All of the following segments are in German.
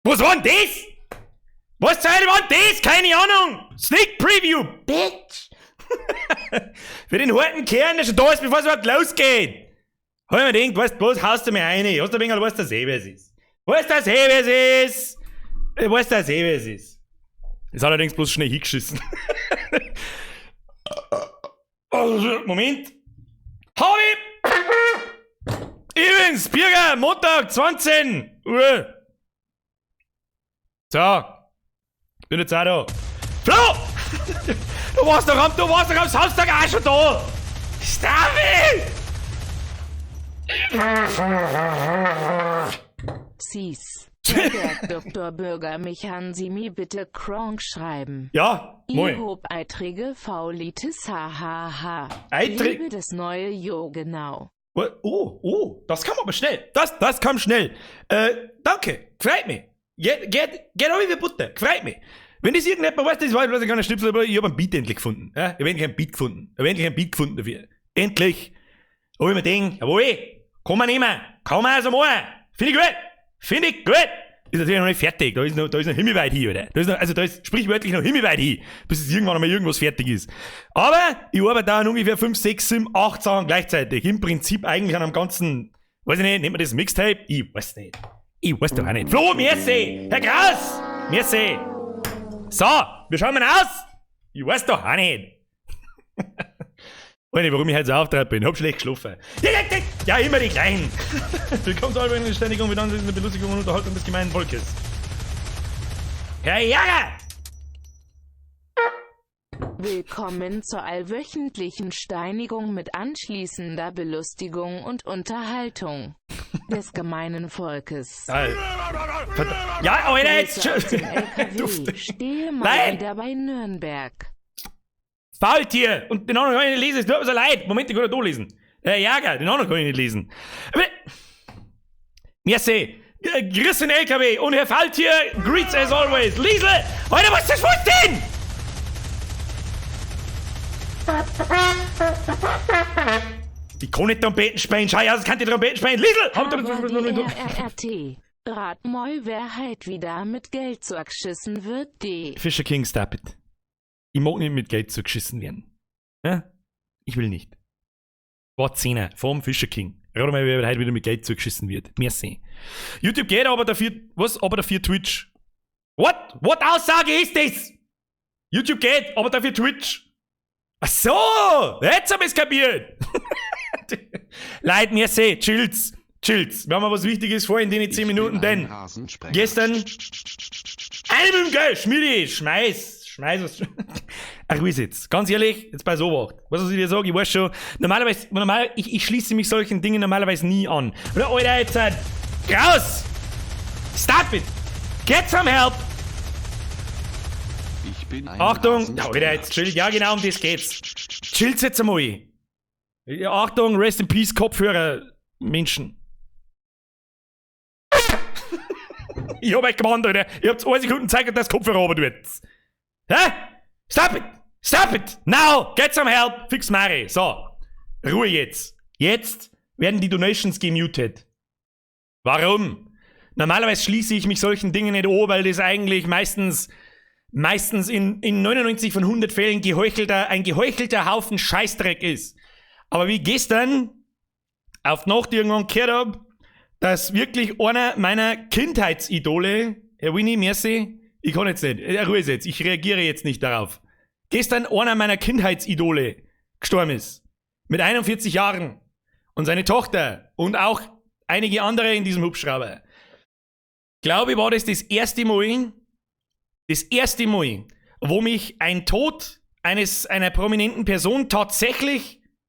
Was war denn das? Was zur Hölle war denn das? Keine Ahnung. Sneak Preview, Bitch. Für den harten Kern, der schon da ist, bevor es überhaupt losgeht. Hab ich mir gedacht, weißt du was, haust du mir rein. Hast du ein wenig, weißt du, wie es ist. Weißt du, wie es ist. Weißt du, wie es ist. Ist allerdings bloß schnell hingeschissen. Moment. Hab ich! Übrigens, Bürger, Montag, 20 Uhr. So. Bin jetzt auch da. Flo! Du warst doch am Samstag auch schon da! Stavi! Sis. Der Dr. Bürger, mich han Sie mir bitte Kronk schreiben. Ja, moin. Ich hob Eiträge Faulitis, hahaha. Eiträge? Liebe das neue Jo, genau. Oh, das kam aber schnell. Das kam schnell. Danke, freut mich. Geht auch wie Butter, freut mich. Wenn das irgendjemand weiß, das war bloß ein kleiner Schnipsel, aber ich hab einen Beat endlich gefunden. Ja? Ich hab endlich einen Beat gefunden dafür. Endlich. Hab ich mir gedacht, jawohl, kann man nehmen. Kann man also machen. Finde ich gut. Ist natürlich noch nicht fertig. Da ist noch himmelweit hin, oder? Da ist sprichwörtlich noch himmelweit hin, bis es irgendwann einmal irgendwas fertig ist. Aber ich arbeite da an ungefähr 5, 6, 7, 8 Sachen gleichzeitig. Im Prinzip eigentlich an einem ganzen, weiß ich nicht, nennt man das Mixtape? Ich weiß nicht. Ich weiß doch auch nicht. Flo, merci! Herr Kraus! Merci! So, wir schauen mal aus! Ich weiß doch auch nicht. Ich weiß nicht, warum ich heute so auftreten bin. Hab schlecht geschlafen. Ja, immer die gleichen. Willkommen zu einer Ständigung, wir dann in der Belustigung und Unterhaltung des gemeinen Volkes. Herr Jager! Willkommen zur allwöchentlichen Steinigung mit anschließender Belustigung und Unterhaltung des gemeinen Volkes. Ja, Alter, jetzt Grüße aus dem LKW. Stehe mal wieder bei Nürnberg. Faultier! Und den anderen kann ich nicht lesen, es tut mir so leid. Moment, ich kann da lesen. Herr Jager, den anderen kann ich nicht lesen. Merci. Grüß den LKW und Herr Faultier, greets as always. Liesel! Alter, was ist das für ein Ding? Ich kann nicht Trompeten spielen, schau aus, kann die Trompeten spielen. Liesel! RRT. Rat mal, wer halt wieder mit Geld zugeschissen wird, die. Fisher King, stop it. Ich mag nicht mit Geld zugeschissen werden. Ja? Ich will nicht. War 10er vom Fisher King. Rat mal, wer heute wieder mit Geld zugeschissen wird. Merci. YouTube geht aber dafür, was? Aber dafür Twitch. What Aussage ist das? YouTube geht, aber dafür Twitch. Ach so, jetzt hab ich's kapiert. Leid, merci, chills. Wir haben mal was Wichtiges vor in den 10 Minuten, denn gestern einem Geld, Schmidi, schmeiß was. Ach, wie ist jetzt? Ganz ehrlich, jetzt bei sowas. Was soll ich dir sagen? Ich weiß schon, normalerweise, ich schließe mich solchen Dingen normalerweise nie an. Oder, Alter, jetzt raus! Stop it! Get some help! Achtung! Ja, Alter, jetzt chill. Ja, genau, um das geht's. Chillt jetzt einmal. Ja, Achtung, Rest in Peace, Kopfhörer, Menschen. Ich hab euch gewarnt, Alter. Ihr habt 2 Sekunden Zeit, dass das Kopfhörer runter wird. Hä? Stop it! Now! Get some help! Fix Mari. So. Ruhe jetzt. Jetzt werden die Donations gemutet. Warum? Normalerweise schließe ich mich solchen Dingen nicht an, weil das eigentlich meistens in 99 von 100 Fällen ein geheuchelter Haufen Scheißdreck ist. Aber wie gestern auf die Nacht irgendwann gehört hab, dass wirklich einer meiner Kindheitsidole, Herr Winnie, merci, ich kann jetzt nicht, Ruhe jetzt, ich reagiere jetzt nicht darauf. Gestern einer meiner Kindheitsidole gestorben ist. Mit 41 Jahren. Und seine Tochter und auch einige andere in diesem Hubschrauber. Glaube ich, war das erste Mal, wo mich ein Tod einer prominenten Person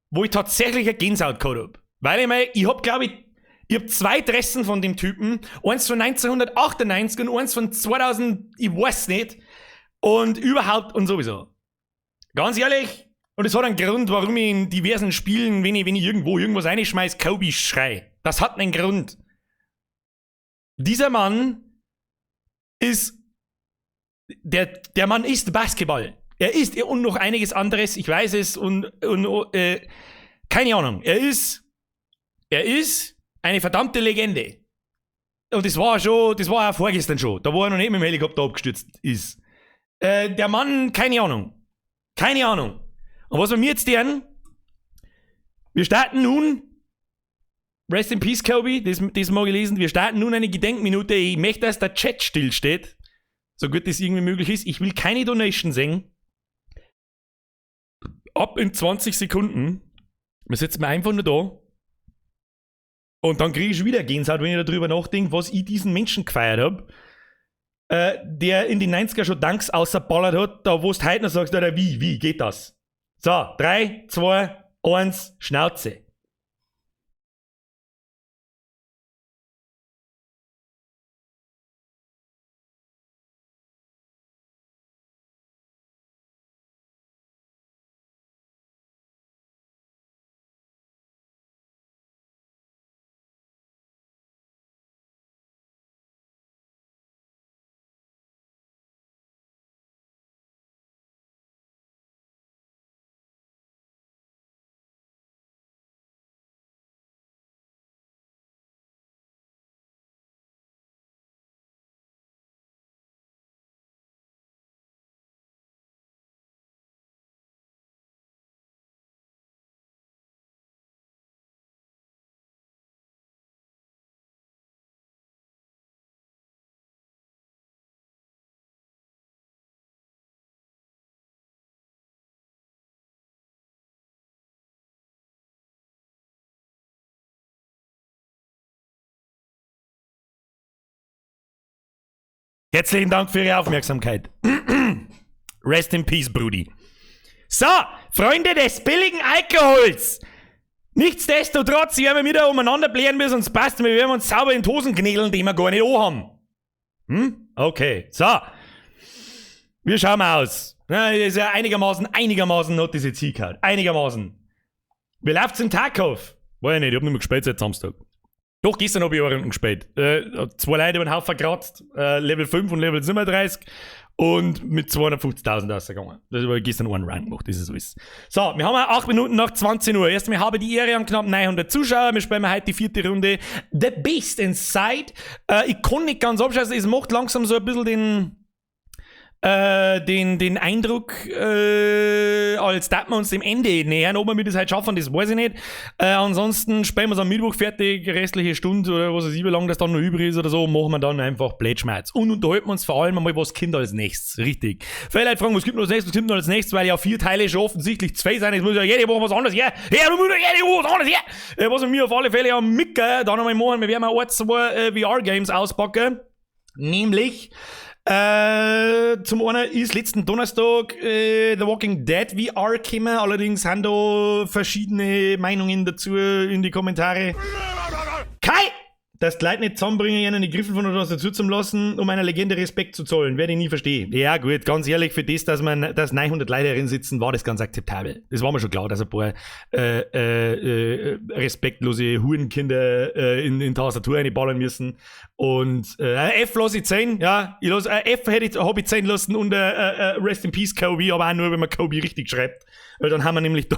wo ich tatsächlich eine Gänsehaut gehabt habe. Weil ich hab 2 Dressen von dem Typen, eins von 1998 und eins von 2000, ich weiß nicht, und überhaupt und sowieso. Ganz ehrlich, und es hat einen Grund, warum ich in diversen Spielen, wenn ich irgendwo irgendwas reinschmeiß, Kobe schrei. Das hat einen Grund. Dieser Mann ist, der Mann ist Basketball. Er ist und noch einiges anderes, ich weiß es, und keine Ahnung. Er ist eine verdammte Legende. Und das war auch vorgestern schon, da wo er noch nicht mit dem Helikopter abgestürzt ist. Der Mann, keine Ahnung. Und was wir mir jetzt tun, wir starten nun, Rest in Peace, Kobe, das mal gelesen, wir starten nun eine Gedenkminute. Ich möchte, dass der Chat stillsteht, so gut das irgendwie möglich ist. Ich will keine Donation sehen. Ab in 20 Sekunden. Wir sitzen einfach nur da. Und dann kriege ich wieder Gänsehaut, wenn ich darüber nachdenke, was ich diesen Menschen gefeiert habe. Der in den 90er schon Danks außerballert hat, da wo du heute noch sagst, oder wie geht das? So, 3, 2, 1, Schnauze. Herzlichen Dank für Ihre Aufmerksamkeit. Rest in Peace, Brudi. So, Freunde des billigen Alkohols. Nichtsdestotrotz werden wir wieder umeinander blären, bis uns passt. Wir werden uns sauber in die Hosen knädeln, die wir gar nicht haben. Okay, so. Wir schauen mal aus. Ja, das ist ja einigermaßen hat das jetzt hingehauen. Einigermaßen. Wie läuft's in Tarkov? War ja nicht, ich hab nicht mehr gespielt seit Samstag. Doch, gestern habe ich auch Runden gespielt. 2 Leute über den Haufen gekratzt, Level 5 und Level 37 und mit 250.000 ausgegangen. Das habe ich gestern einen Run gemacht, das ist alles. So, wir haben 8 Minuten nach 20 Uhr. Erstmal habe ich die Ehre an knapp 900 Zuschauer. Wir spielen heute die 4. Runde. The Beast Inside. Ich kann nicht ganz abschätzen, es macht langsam so ein bisschen den Eindruck, als dass wir uns dem Ende nähern. Ob wir das heute schaffen, das weiß ich nicht. Ansonsten spielen wir es am Mittwoch fertig, restliche Stunde oder was weiß ich, wie lange das dann noch übrig ist oder so, machen wir dann einfach Blödschmerz. Und unterhalten wir uns vor allem einmal, was kommt als nächstes. Richtig. Viele Leute fragen, was gibt noch als nächstes, was kommt noch als nächstes, weil ja 4 Teile schon offensichtlich 2 sind. Jetzt muss ja jede Woche was anderes her. Ja, du musst ja jede Woche was anderes her. Was wir auf alle Fälle am Mittwoch dann einmal machen, wir werden mal 1, 2 VR-Games auspacken. Nämlich zum einen ist letzten Donnerstag The Walking Dead VR gekommen, allerdings haben da verschiedene Meinungen dazu in die Kommentare. Kai! Dass die Leute nicht zusammenbringen, ihnen die Griffel von etwas dazu zu lassen, um einer Legende Respekt zu zollen, werde ich nie verstehen. Ja gut, ganz ehrlich, für das, dass 900 Leute darin sitzen, war das ganz akzeptabel. Das war mir schon klar, dass ein paar respektlose Hurenkinder in Tastatur reinballern müssen. Und F lasse ich 10, ja, F habe ich 10 lassen und Rest in Peace Kobe, aber auch nur, wenn man Kobe richtig schreibt. Weil dann haben wir nämlich da,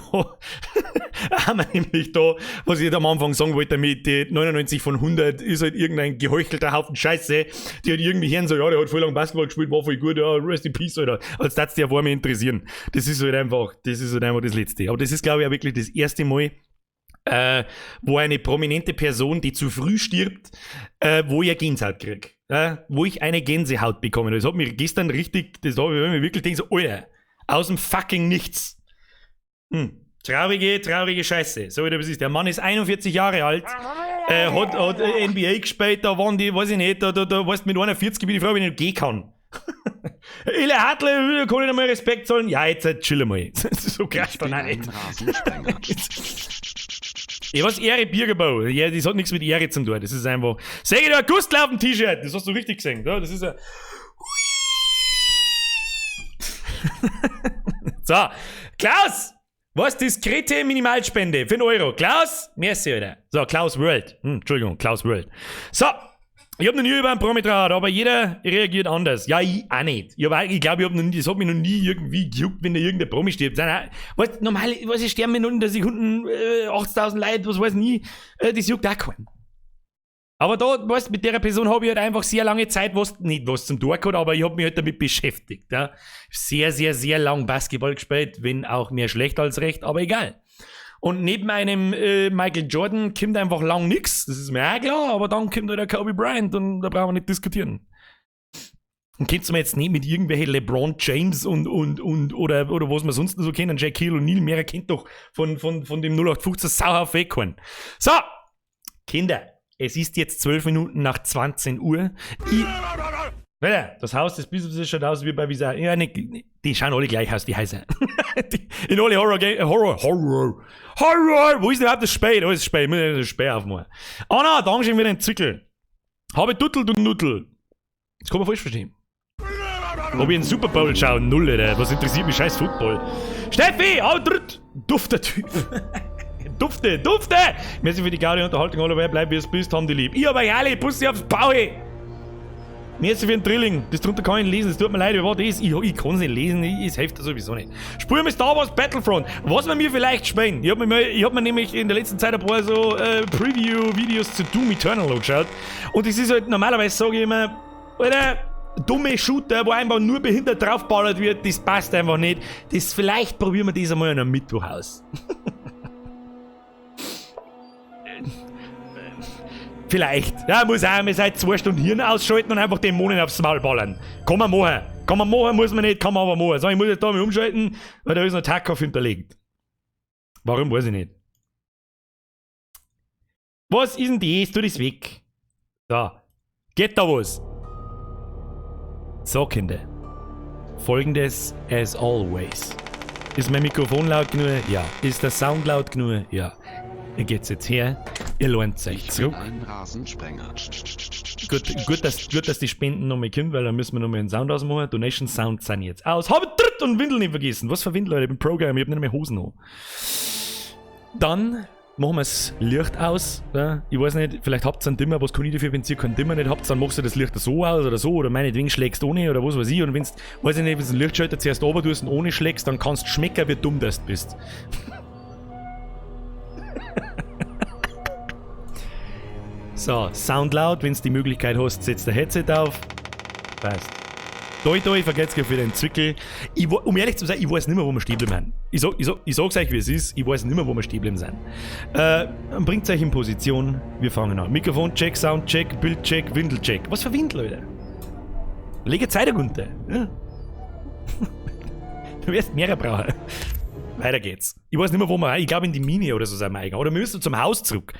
was ich am Anfang sagen wollte, mit 99 von 100 ist halt irgendein geheuchelter Haufen Scheiße, die halt irgendwie hören so, ja, der hat voll lang Basketball gespielt, war voll gut, ja, Rest in Peace, Alter. Als das der vor mir interessieren. Das ist halt einfach das Letzte. Aber das ist, glaube ich, auch wirklich das erste Mal, wo eine prominente Person, die zu früh stirbt, wo ich eine Gänsehaut kriege. Wo ich eine Gänsehaut bekomme. Das hat mir gestern richtig, das habe ich mir wirklich gedacht, so, Alter, aus dem fucking Nichts. Traurige Scheiße. So wie das ist. Der Mann ist 41 Jahre alt, hat NBA gespielt, da waren die, weiß ich nicht, da weißt du, mit 41 bin ich froh, wenn ich nicht gehen kann. Ile Hartle, kann ich noch mal Respekt zollen? Ja, jetzt chill mal. So krass dann auch nicht. Ich was Ehre Biergebau. Ja, das hat nichts mit Ehre zu tun. Das ist einfach. Sag ich da Gustl auf dem T-Shirt. Das hast du richtig gesehen. Ja, das ist ein. So, Klaus! Was diskrete Minimalspende für 1 Euro? Klaus? Merci, Alter. So, Klaus World. Entschuldigung, Klaus World. So, ich hab noch nie über einen Promi getraut, aber jeder reagiert anders. Ja, ich auch nicht. Ich glaube, das hat mich noch nie irgendwie gejuckt, wenn da irgendein Promi stirbt. Weißt, normal, ich sterben mir nur in der Sekunden 80.000 Leute, was weiß ich nie. Das juckt auch keinen. Aber da, weißt du, mit der Person habe ich halt einfach sehr lange Zeit nicht was zum Tun gehabt, aber ich habe mich halt damit beschäftigt. Ja. Sehr, sehr, sehr lang Basketball gespielt, wenn auch mehr schlecht als recht, aber egal. Und neben einem Michael Jordan kommt einfach lang nichts, das ist mir auch klar, aber dann kommt halt der Kobe Bryant und da brauchen wir nicht diskutieren. Und kennst du mir jetzt nicht mit irgendwelchen LeBron James oder was wir sonst noch so kennen, Shaquille O'Neal, mehr kennt doch von dem 0815 sauhaft weggehauen. So, Kinder, es ist jetzt 12 Minuten nach 20 Uhr. Das Haus des Biceps schaut aus wie bei Visa. Ja, die schauen alle gleich aus, die Häuser. In alle Horror. Wo ist denn überhaupt das Spiel? Da ist das Spiel. Ich muss das Spiel aufmachen. Anna, dann schon wieder ein Zickel. Habe Tuttel, du Nuttel. Das kann man falsch verstehen. Ob ich einen Super Bowl schaue, null, Alter. Was interessiert mich scheiß Football? Steffi, dritt. Dufter Typ. Dufte. Merci für die geile Unterhaltung, alle, bleib wie es bist, haben die lieb. Ich aber alle, Pussy aufs Paui. Merci für den Drilling. Das drunter kann ich nicht lesen, das tut mir leid, was das ist. Ich kann es nicht lesen, es hilft das sowieso nicht. Spür mir Star Wars Battlefront. Was wir mir vielleicht spielen. Ich hab mir nämlich in der letzten Zeit ein paar so Preview-Videos zu Doom Eternal angeschaut. Und das ist halt, normalerweise sage ich immer, Alter, dumme Shooter, wo einfach nur behindert draufballert wird, das passt einfach nicht. Vielleicht probieren wir das einmal an einem Mittwoch aus. Vielleicht. Ja, muss auch mal seit 2 Stunden Hirn ausschalten und einfach Dämonen aufs Maul ballern. Kann man machen, muss man nicht, kann man aber machen. So, ich muss jetzt da mal umschalten, weil da ist ein Tag hinterlegt. Warum, weiß ich nicht. Was ist denn das? Tu das weg. So. Geht da was? So, Kinder. Folgendes as always. Ist mein Mikrofon laut genug? Ja. Ist der Sound laut genug? Ja. Ihr geht's jetzt her. Ihr lohnt euch zurück. Ein Rasensprenger. Gut, dass die Spenden noch mal kommen, weil dann müssen wir noch mal einen Sound ausmachen. Donation Sounds sind jetzt aus. Habe Dritt und Windel nicht vergessen. Was für Windel, Leute? Ich bin Programm, ich hab nicht mehr Hosen noch. Dann machen wir das Licht aus. Ja? Ich weiß nicht, vielleicht habt ihr einen Dimmer, was kann ich dafür, wenn ihr keinen Dimmer nicht habt, dann machst du das Licht so aus oder so, oder meinetwegen schlägst du ohne oder was weiß ich. Und wenn's, weiß ich nicht, wenn du den Lichtschalter zuerst runter tust und ohne schlägst, dann kannst du schmecken, wie dumm das bist. So, Sound laut, wenn du die Möglichkeit hast, setzt der Headset auf. Passt. Toi, vergesst für den Zwickel. Um ehrlich zu sein, ich weiß nicht mehr, wo wir stehen bleiben. Ich sag's euch, wie es ist. Ich weiß nicht mehr, wo wir stehen bleiben sind. Bringt euch in Position. Wir fangen an. Mikrofon-Check, Sound-Check, Bild-Check, Windel-Check. Was für Windel, Leute? Lege Zeitung unter. Ja. Du wirst mehrere brauchen. Weiter geht's. Ich weiß nicht mehr, wo wir ich glaube in die Mini oder so sind wir eigentlich. Oder wir müssen zum Haus zurück.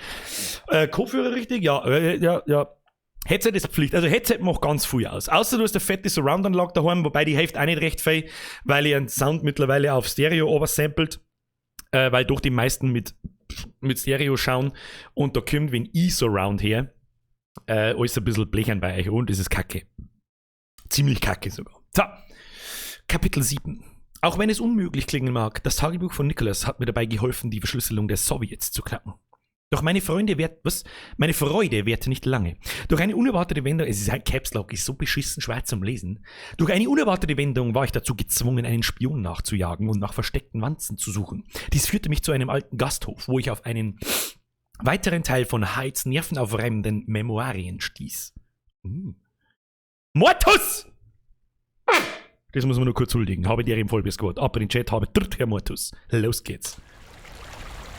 Kopfhörer richtig? Ja. Headset ist Pflicht. Also Headset macht ganz viel aus. Außer du hast eine fette Surround-Anlage daheim, wobei die hilft auch nicht recht viel, weil ich einen Sound mittlerweile auf Stereo oversampelt, weil doch die meisten mit Stereo schauen und da kommt, wenn ich Surround her, alles ein bisschen blechern bei euch und das ist kacke. Ziemlich kacke sogar. So, Kapitel 7. Auch wenn es unmöglich klingen mag, das Tagebuch von Nicholas hat mir dabei geholfen, die Verschlüsselung der Sowjets zu knacken. Doch meine Freude währte nicht lange. Durch eine unerwartete Wendung, es ist halt Caps Lock, ist so beschissen schwer zum Lesen. Durch eine unerwartete Wendung war ich dazu gezwungen, einen Spion nachzujagen und nach versteckten Wanzen zu suchen. Dies führte mich zu einem alten Gasthof, wo ich auf einen weiteren Teil von Hydes nervenaufreibenden Memoirien stieß. Mortus! Das muss man nur kurz huldigen. Habe dir im Vollbiss-Gott. Ab in den Chat, habe dritt Herr Mortus. Los geht's.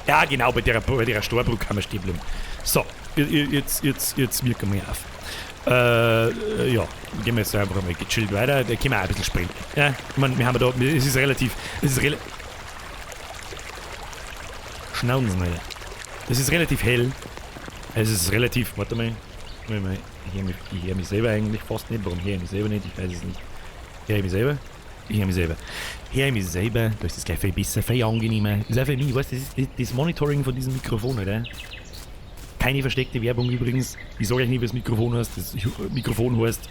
Ja, genau, bei der Storbrücke haben wir stehen bleiben. So, jetzt wirken wir auf. Ja, gehen wir jetzt einfach mal gechillt weiter. Da können wir auch ein bisschen sprinten. Ja, ich meine, wir haben da, es ist relativ. Schnauzen, Alter. Es ist relativ hell. Es ist relativ, warte mal. Ich höre mich selber eigentlich fast nicht. Warum höre ich mich selber nicht? Ich weiß es nicht. Höre ich mich selber? Ich höre mich selber. Da ist das gleich viel besser, viel angenehmer. Das ist auch für mich, weißt du, das ist das Monitoring von diesem Mikrofon, oder? Keine versteckte Werbung übrigens. Ich sage euch nicht, wie das Mikrofon heißt. Das Mikrofon heißt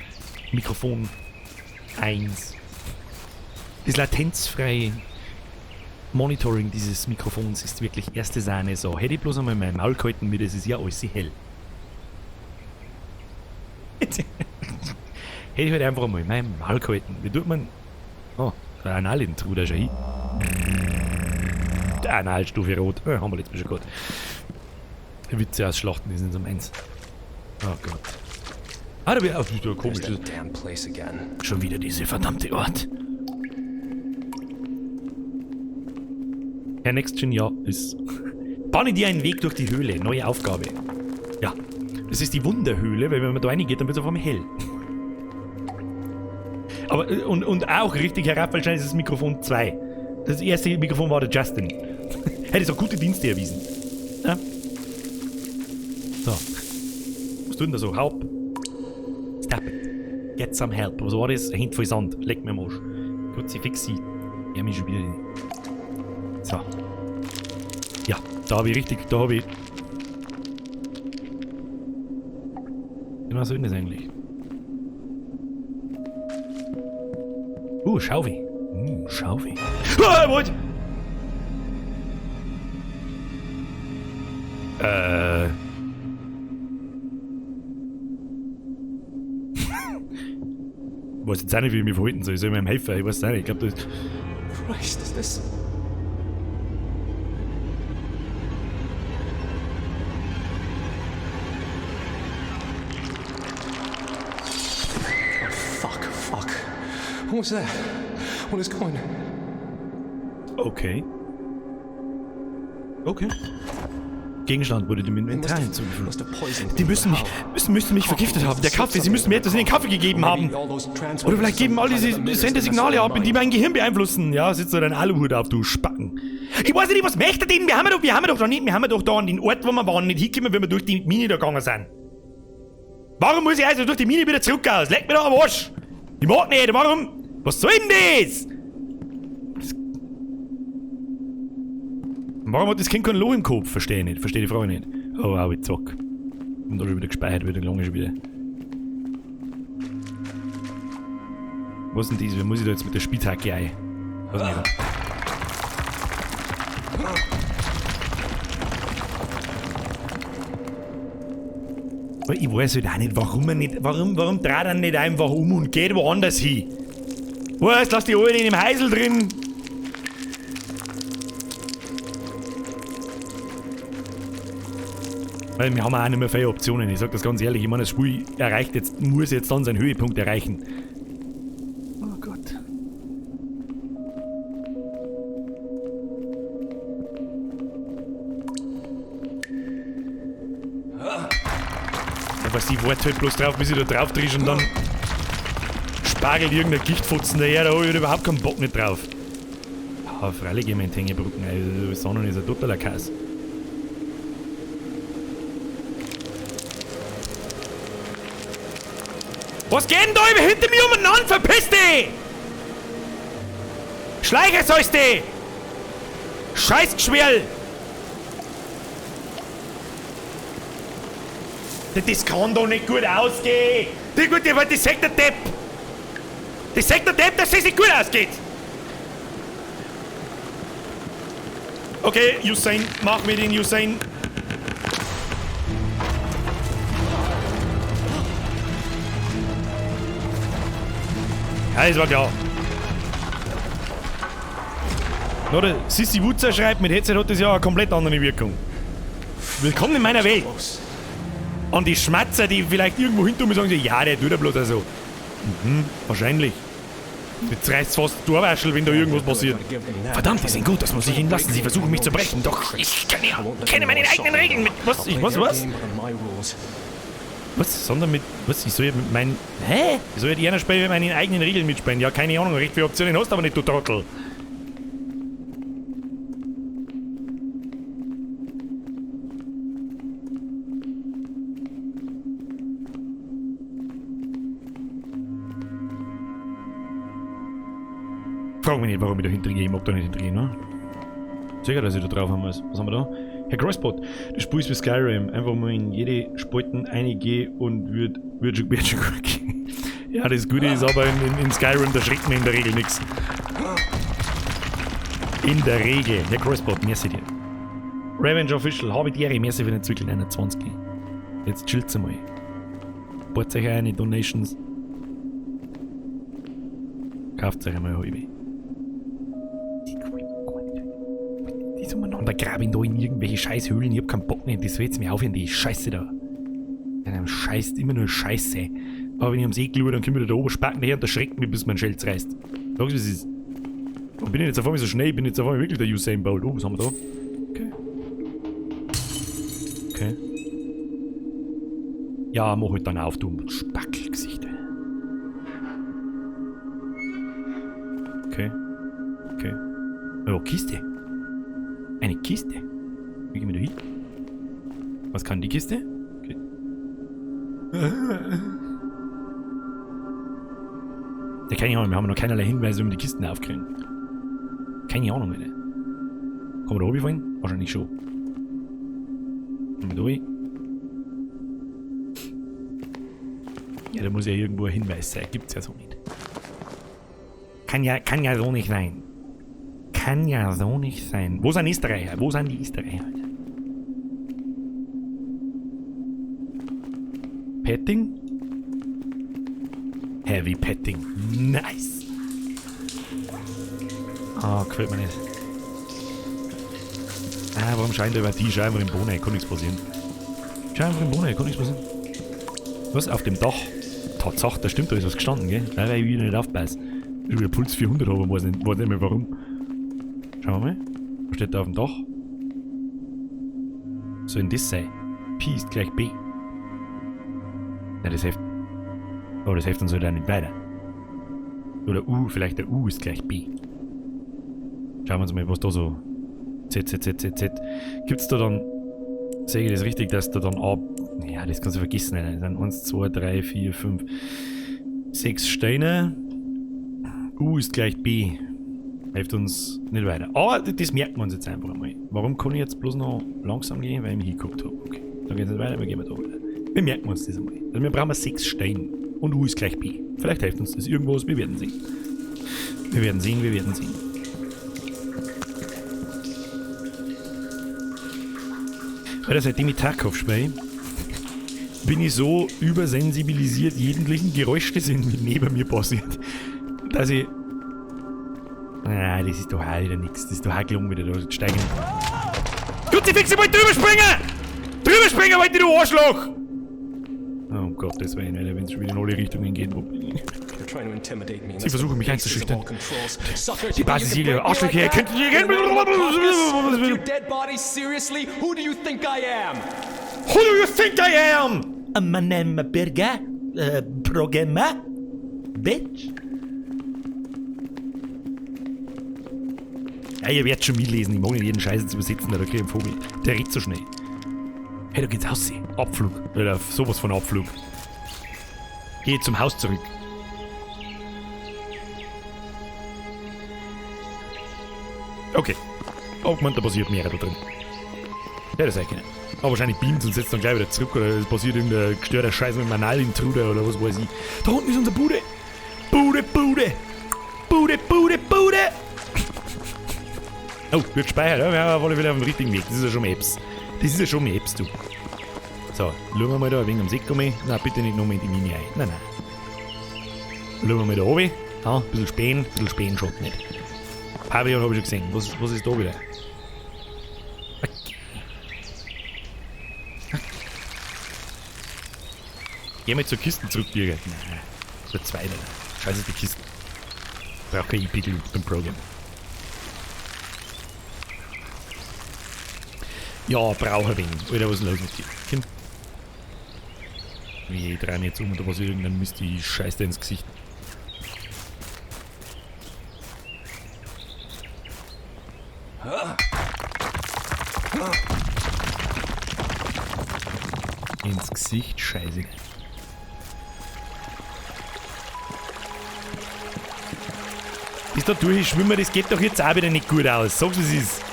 Mikrofon 1. Das latenzfreie Monitoring dieses Mikrofons ist wirklich erste Sahne. So, hätte ich bloß einmal mein Maul gehalten, mit das ist ja alles hell. Hätte ich halt einfach mal mein Maul gehalten. Wie tut man? Oh, der Analintruder schon hin. Der Analstufe rot. Haben wir letztes Mal schon gehabt. Witze aus Schlachten ist nicht so meins. Oh Gott. Ah, da wäre auch wieder komisch. There's that damn place again. Schon wieder diese verdammte Ort. Herr Nextgen, ja, ist... Bahne dir einen Weg durch die Höhle. Neue Aufgabe. Ja. Das ist die Wunderhöhle, weil wenn man da reingeht, dann wird es auf einmal hell. Aber, und auch richtig, Herr Rapp, wahrscheinlich ist das Mikrofon 2. Das erste Mikrofon war der Justin. Hätte es auch gute Dienste erwiesen. Ja? So. Was tut denn da so? Help. Stop it. Get some help. Was war das? Ein Hint voll Sand. Leck mir am Arsch. Kruzifixi. Ja, mich schon wieder nicht. So. Ja, da habe ich richtig, da habe ich... Was soll denn das eigentlich? Schaufel. Schaufel. Ah, what? Ich weiß jetzt auch nicht, wie ich mich verhalten soll. Soll ich mir helfen? Ich weiß es auch nicht. Ich glaube, das... Christ, is this... Fuck. What was that? What is going on? Okay. Gegenstand wurde dem Inventar hinzugefügt. Die müssen mich vergiftet haben. Der Kaffee, sie müssen mir etwas in den Kaffee gegeben haben. Oder vielleicht geben all diese Sender Signale ab, die mein Gehirn beeinflussen. Ja, setz doch deinen Aluhut auf, du Spacken. Ich weiß nicht, was möchte denn? Wir haben doch da an den Ort, wo wir waren, nicht hingekommen, wenn wir durch die Mine da gegangen sind. Warum muss ich also durch die Mine wieder zurück aus? Leck mir doch am Arsch. Ich mag nicht, warum? Was soll denn das? Warum hat das Kind kein Loch im Kopf? Verstehe nicht, verstehe die Frage nicht. Oh, au, ich zack. Und da schon wieder gespeichert, wieder lange schon wieder. Was denn das? Wie muss ich da jetzt mit der Spitzhacke ein? Was nicht? Ich weiß halt auch nicht, warum dreht er nicht einfach um und geht woanders hin? Was, lass die Alte in dem Heisel drin? Weil wir haben auch nicht mehr viele Optionen, ich sag das ganz ehrlich, ich meine, das Spiel muss jetzt dann seinen Höhepunkt erreichen. Oh Gott. Aber sie wartet halt bloß drauf, bis ich da drauf trisch und dann spargelt irgendein Gichtfutzen daher, da hab ich überhaupt keinen Bock nicht drauf. Ja, freilich gehen wir in die Hängebrücken, das Sonnen ist ein totaler Kass. Was geht denn da über hinter mir umeinander? Verpiss dich! Schleicher sollst du! Scheißgeschwirl! Das kann doch nicht gut ausgehen! Das sagt der Depp! Das sagt der Depp, dass das nicht gut ausgeht! Okay, Usain, mach mir den Usain. Ja, das war klar. Oder Sissi Wutzer schreibt, mit Headset hat das ja eine komplett andere Wirkung. Willkommen in meiner Welt. Und die Schmatzer, die vielleicht irgendwo hinter mir sagen, ja, der tut ja bloß so. Wahrscheinlich. Jetzt reißt fast die Torwaschel, wenn da irgendwas passiert. Verdammt, die sind gut, das muss ich ihnen lassen. Sie versuchen mich zu brechen. Doch ich kenne meine eigenen Regeln mit. Was? Was? Sondern mit... Was? Ich soll ja mit meinen... Hä? Ich soll ja die einer spielen mit meinen eigenen Regeln mitspielen. Ja, keine Ahnung, recht viele Optionen hast du aber nicht, du Trottel. Frag mich nicht, warum ich da hintergehe. Ich mag da nicht hintergehen, ne? Sicher, dass ich da drauf haben muss. Was haben wir da? Herr Crosspot, du spielst wie Skyrim. Einfach mal in jede Spalten reingehen und wird schon gut gehen. Ja, das Gute ist aber in Skyrim, da schreckt man in der Regel nichts. In der Regel. Herr Crosspot, merci dir. Revenge Official, habe die Ehre, merci für den Zwickel 21. Jetzt chillt's einmal. Bohrt euch eine Donations. Kauft euch einmal eine halbe. Die ist umeinander graben da in irgendwelche Scheißhöhlen. Ich hab keinen Bock mehr. Das will jetzt mir aufhören, die Scheiße da. Dann scheißt immer nur Scheiße. Aber wenn ich am See schaue, dann kommt wieder der Oberspacken daher und der schreckt mich, bis mein Schelz reißt. Sagst du, was ist? Und bin ich jetzt auf einmal so schnell? Bin ich jetzt auf einmal wirklich der Usain Bolt? Oh, was haben wir da? Okay. Okay. Ja, mach halt dann auf, du Spackelgesicht. Okay. Okay. Oh, Kiste. Eine Kiste. Wie gehen wir da hin? Was kann die Kiste? Okay. Ja, keine Ahnung, wir haben noch keinerlei Hinweise, wie wir die Kisten aufkriegen. Keine Ahnung, Alter. Kann man da runterfallen? Wahrscheinlich schon. Kommen wir da hin? Ja, da muss ja irgendwo ein Hinweis sein. Gibt's ja so nicht. Kann ja so nicht sein. Kann ja so nicht sein. Wo sind Österreicher? Wo sind die Österreicher? Petting? Heavy Petting. Nice. Ah, gefällt mir nicht. Ah, warum scheint der über die? Schau einfach im Boden, kann nichts passieren. Schau einfach im Boden, kann nichts passieren. Was? Auf dem Dach? Tatsache, da stimmt, da ist was gestanden, gell? Weil ich wieder nicht aufpasse. Ich will Puls 400 haben, weiß nicht mehr warum. Schauen wir mal. Was steht da auf dem Dach? Soll denn das sein? Pi ist gleich B. Nein, das hilft. Oh, das hilft uns halt auch nicht weiter. Oder U, vielleicht der U ist gleich B. Schauen wir uns mal, was da so. Z. Gibt's da dann. Sehe ich das richtig, dass da dann A. Ja, das kannst du vergessen. Das sind 1, 2, 3, 4, 5, 6 Steine. U ist gleich B. Hilft uns nicht weiter. Aber das merken wir uns jetzt einfach mal. Warum kann ich jetzt bloß noch langsam gehen? Weil ich mich hingeguckt habe. Okay, da geht es nicht weiter, wir gehen da weiter. Wir merken uns das einmal. Also wir brauchen 6 Steine. Und U ist gleich B. Vielleicht hilft uns das irgendwas. Wir werden sehen. Wir werden sehen. Weil seitdem ich Tarkov spiele, bin ich so übersensibilisiert jeglichen Geräusche sind, die neben mir passiert, dass ich... Nein, das ist doch auch wieder nix. Das ist doch auch gelungen wieder da steigen. Kruzifix, ich wollte drüber springen! Drüber springen wollte ich, du Arschloch! Oh, um Gottes Willen, Alter, wenn es schon wieder in alle Richtungen geht, wo bin ich? Sie versuchen mich einzuschüchtern. Die Basilier, Arschlöcher, ihr könnt nicht gehen! Who do you think I am? My name is Birga. Programma? Bitch? Ja, ihr werdet schon mitlesen. Ich mag nicht jeden Scheiß zu übersetzen, da krieg ich einen Vogel. Der redet so schnell. Hey, da geht's aussehen. Abflug. Oder sowas von Abflug. Geh zum Haus zurück. Okay. Oh, man, da passiert mehr da drin. Ja, das eigentlich nicht. Aber wahrscheinlich beamt und setzt dann gleich wieder zurück. Oder es passiert irgendein gestörter Scheiß mit einem Anal-Intruder oder was weiß ich. Da unten ist unsere Bude. Bude. Oh, wird gespeichert, ja? Wir haben auf alle Fälle auf dem richtigen Weg. Das ist ja schon Maps. Du. So, schauen wir mal da ein wenig am See kommen. Nein, bitte nicht nochmal in die Mini ein. Nein. Schauen wir mal da oben. Ja, ein bisschen spähen schaut nicht. Pavillon habe ich schon gesehen. Was ist da wieder? Okay. Geh mal zur Kiste zurück, Bürger. Nein, zur zweiten. Scheiße, die Kisten. Brauch kein EP-Loop beim Programm. Ja, brauche ein wenig. Alter, was ist los mit dir? Kim? Wie, ich drehe mich jetzt um und da passiert irgendein Mist, die scheißt dir ins Gesicht. Ins Gesicht, scheiße. Bis da durchschwimmen, das geht doch jetzt auch wieder nicht gut aus. Sag's, wie es ist.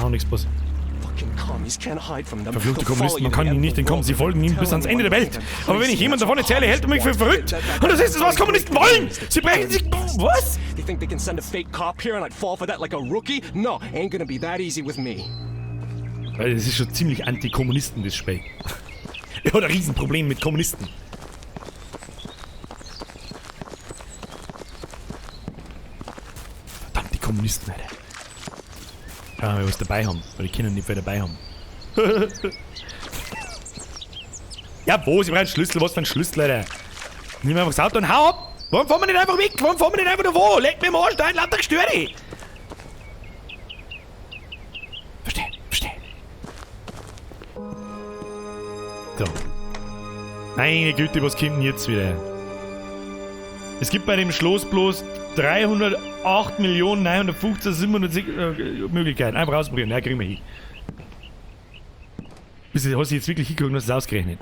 Auch nichts passiert. Verfluchte Kommunisten, man kann ihnen nicht entkommen, sie folgen ihm bis ans Ende der Welt. Aber wenn ich jemand davon erzähle, hält er mich für verrückt. Und das ist es, was Kommunisten wollen! Sie brechen sich... Was? Weil das ist schon ziemlich anti-Kommunisten, das Spiel. Er hat ein Riesenproblem mit Kommunisten. Verdammt, die Kommunisten, Alter. Schauen wir mal, was dabei haben. Weil die können nicht viel dabei haben. Ja, wo? Sie brauchen einen Schlüssel. Was für ein Schlüssel, Alter? Nimm einfach das Auto und hau ab! Warum fahren wir nicht einfach weg? Warum fahren wir nicht einfach da wo? Leg mir im Arsch, dein lauter Gestöre! Versteh. So. Meine Güte, was kommt denn jetzt wieder? Es gibt bei dem Schloss bloß 308.915.706 Möglichkeiten. Einfach ausprobieren, ja, kriegen wir hin. Hast du jetzt wirklich hingeguckt und hast es ausgerechnet?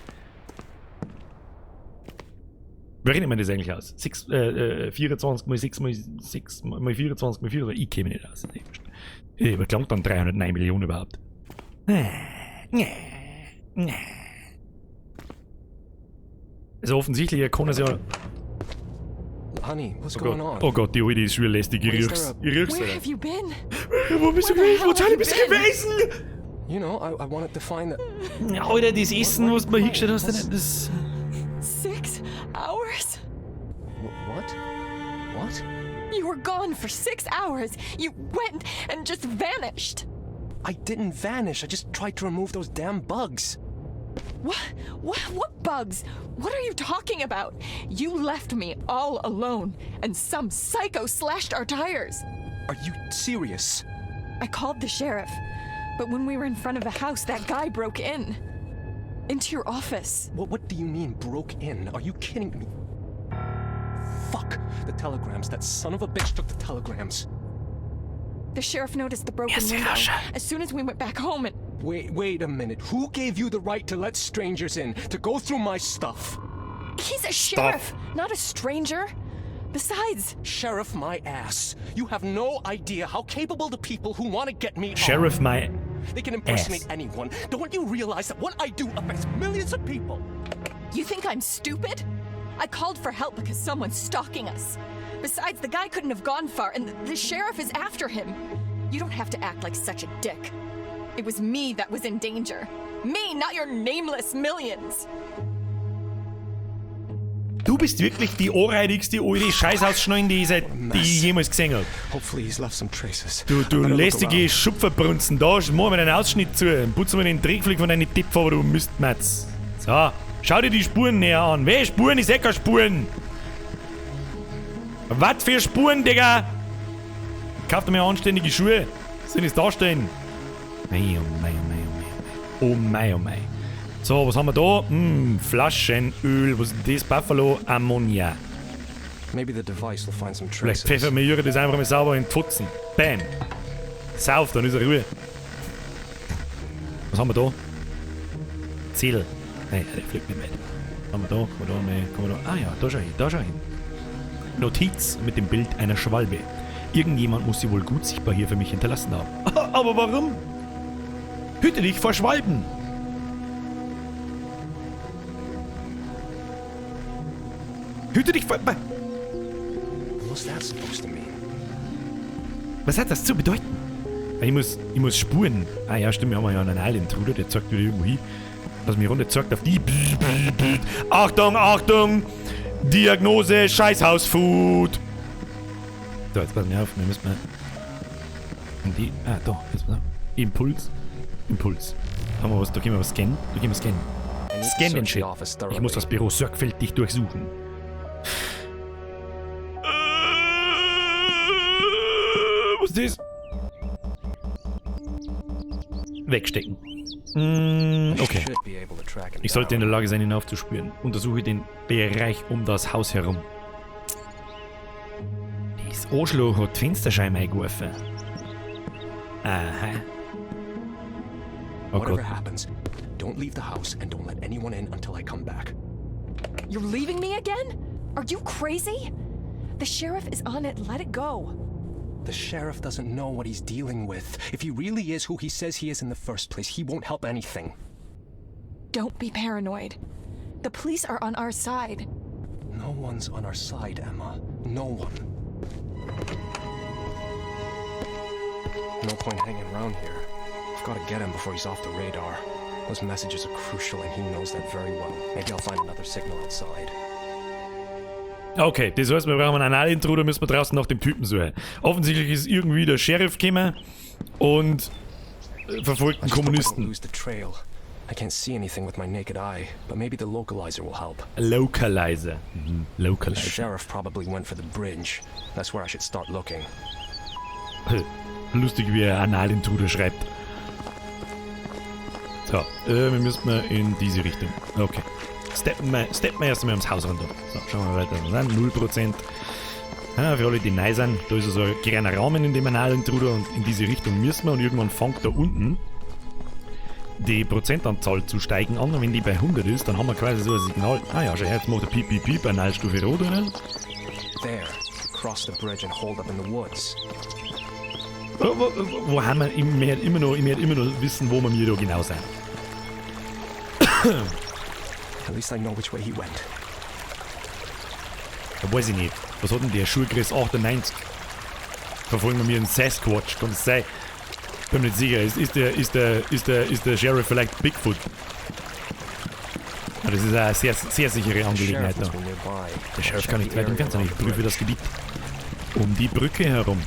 Wie rechnet man das eigentlich aus? 24 mal 6 mal 6 mal 24 mal 4, ich käme nicht aus. Was klangt dann 309 Millionen überhaupt? Also offensichtlich kann es ja... Honey, what's going on? Oh Gott, die Alte ist schon lästig. Ich riech's. Where have you been? Wo bist du gewesen? Wo bist du gewesen? You know, I wanted to find the... Alter, das Essen, was du mir hingestellt hast, das... 6 hours? What? You were gone for 6 hours. You went and just vanished. I didn't vanish. I just tried to remove those damn bugs. What bugs? What are you talking about? You left me all alone, and some psycho slashed our tires. Are you serious? I called the sheriff, but when we were in front of the house, that guy broke in. Into your office. What do you mean, broke in? Are you kidding me? Fuck! The telegrams. That son of a bitch took the telegrams. The sheriff noticed the broken window as soon as we went back home and... Wait a minute. Who gave you the right to let strangers in, to go through my stuff? He's a sheriff, not a stranger. Besides... Sheriff my ass. You have no idea how capable the people who want to get me Sheriff my... They can impersonate anyone. Don't you realize that what I do affects millions of people? You think I'm stupid? I called for help because someone's stalking us. Besides, the guy couldn't have gone far, and the sheriff is after him. You don't have to act like such a dick. It was me that was in danger. Me, not your nameless millions. Du bist wirklich die ohrreidigste alte Scheißausschneiden, die ich jemals gesehen habe. Hopefully he's left some traces. Du lästige Schupferbrunzen, da machen wir einen Ausschnitt zu und putzen wir den Dreckfleck von deinen Tipp vor, du Mistmatz. So, schau dir die Spuren näher an. Welche Spuren? Ich seh keine Spuren. Was für Spuren, Digga? Kauf dir mal anständige Schuhe. Soll ich da stehen? Mei, oh mei, oh mei, oh mei. Oh mei, oh mei. So, was haben wir da? Flaschenöl. Was ist das? Buffalo Ammonia. Maybe the device will find some Vielleicht traces. pfeffern wir das einfach mal sauber in die Pfutzen. Bam. Sauf, dann ist er Ruhe. Was haben wir da? Ziel. Nein, der fliegt nicht mit. Was haben wir da? Kann man da? Ah ja, da schau hin. Notiz mit dem Bild einer Schwalbe. Irgendjemand muss sie wohl gut sichtbar hier für mich hinterlassen haben. Aber warum? Hüte dich vor Schwalben! Hüte dich vor... What's that supposed to mean? Was hat das zu bedeuten? Ich muss spuren. Ah ja, stimmt, wir haben ja einen Eilintruder, der zeigt wieder irgendwo hin. Dass mir runter zeigt auf die... Achtung, Achtung! Diagnose Scheißhausfood! So, jetzt passen wir auf, wir müssen mal... Und die... Ah, da, jetzt mal auf. Impuls. Haben wir was, da können wir was scannen. Scan den Shit. Ich muss das Büro sorgfältig durchsuchen. Was ist das? Wegstecken. Okay. Ich sollte in der Lage sein, ihn aufzuspüren. Untersuche den Bereich um das Haus herum. Das Arschloch hat die Fensterscheibe eingeworfen. Aha. Oh Gott. Whatever happens, don't leave the house and don't let anyone in until I come back. You're leaving me again? Are you crazy? The sheriff is on it. Let it go. The sheriff doesn't know what he's dealing with. If he really is who he says he is in the first place, he won't help anything. Don't be paranoid. The police are on our side. No one's on our side, Emma. No one. No point hanging around here. I've got to get him before he's off the radar. Those messages are crucial and he knows that very well. Maybe I'll find another signal outside. Okay, das heißt, wir brauchen einen Analintruder, müssen wir draußen nach dem Typen suchen. Offensichtlich ist irgendwie der Sheriff gekommen und verfolgt einen Kommunisten. Lose the trail. I can't see anything with my naked eye, but maybe the localizer will help. Localizer. The Localizer. sheriff probably went for the bridge. That's where I should start looking. Lustig, wie er Analintruder schreibt. So, wir müssen in diese Richtung. Okay. Steppen wir erst einmal ums Haus runter. So, schauen wir weiter. Was sind 0%. Ja, für alle, die neu sind, da ist so ein kleiner Rahmen in dem Analintruder und in diese Richtung müssen wir und irgendwann fängt da unten die Prozentanzahl zu steigen an und wenn die bei 100 ist, dann haben wir quasi so ein Signal. Ah ja, schau her, jetzt macht der Piep, Piep, Piep, Analstufe rot, oder? There, cross the bridge and hold up in the woods. Wo haben wir? Ich möchte immer noch wissen, wo wir da genau sind. At least I know which way he went. Da weiß ich nicht. Was hat denn der? Schulgröße 98. Verfolgen wir mir einen Sasquatch, kann das sein? Bin mir nicht sicher. Ist der Sheriff vielleicht Bigfoot? Ja, das ist eine sehr, sehr sichere Angelegenheit da. Der Sheriff kann nicht weit entfernt sein. Ich prüfe das Gebiet. Um die Brücke herum.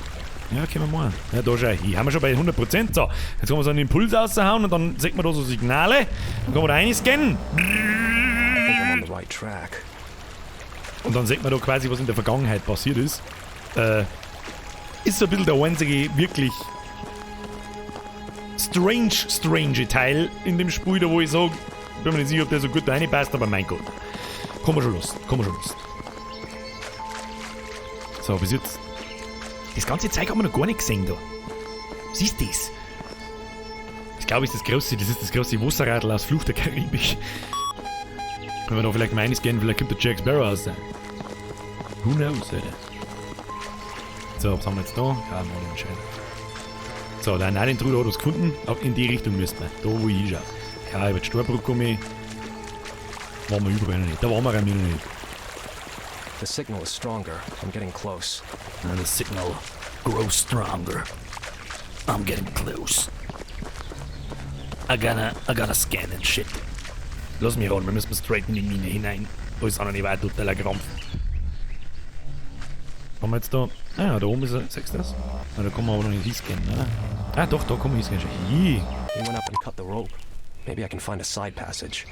Ja, können wir mal. Ja, da schau. Hier haben wir schon bei 100%. So, jetzt können wir so einen Impuls raushauen und dann sieht man da so Signale. Dann können wir da reinscannen. Und dann sieht man da quasi, was in der Vergangenheit passiert ist. Ist so ein bisschen der einzige wirklich strange Teil in dem Spiel, da wo ich sage, bin mir nicht sicher, ob der so gut da reinpasst, aber mein Gott. Kommen wir schon los. So, bis jetzt. Das ganze Zeug haben wir noch gar nicht gesehen da. Siehst du das? Ich glaube, das ist das große Wasserradl aus Fluch der Karibik. Wenn wir da vielleicht mal eines gehen, vielleicht kommt der Jack Sparrow raus. Who knows, Alter. So, was haben wir jetzt da? Ja, mal entscheiden. So, der Analintruder hat uns gefunden. Auch in die Richtung müssten wir. Da, wo ich hinschaue. Ja, über die Storbrücke komme ich. Waren wir überall noch nicht. Da waren wir noch nicht. The signal is stronger. I'm getting close. And the signal grows stronger. I'm getting close. I gotta scan and shit. Lass mich ran, wir müssen straight in die Mine hinein. Da ist auch noch nicht weit, totaler Krampf. Haben wir jetzt da... Ah ja, da oben ist er. Siehst du das? Ah, da kann man aber noch nicht hinscannen, oder? Ah doch, da kann man hinscannen. Hi. He went up and cut the rope. Maybe I can find a side passage.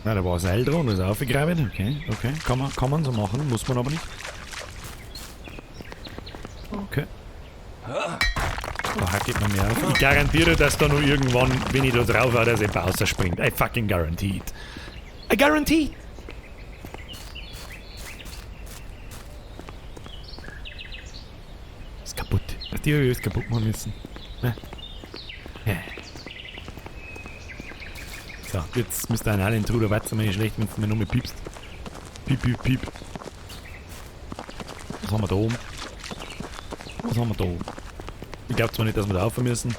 Na, da war ein Seil dran, das ist aufgegraben. Okay. Kann man so machen, muss man aber nicht. Okay. Da geht man mehr auf. Ich garantiere, dass da noch irgendwann, wenn ich da drauf war, dass er rausspringt. I fucking guaranteed. I guarantee. Ist kaputt. Die ist kaputt machen müssen. Ja. So, jetzt müsste ein Analintruder warten, wenn ich schlecht, wenn du mir nur mit piepst. Piep, piep, piep. Was haben wir da oben? Ich glaube zwar nicht, dass wir da rauf müssen.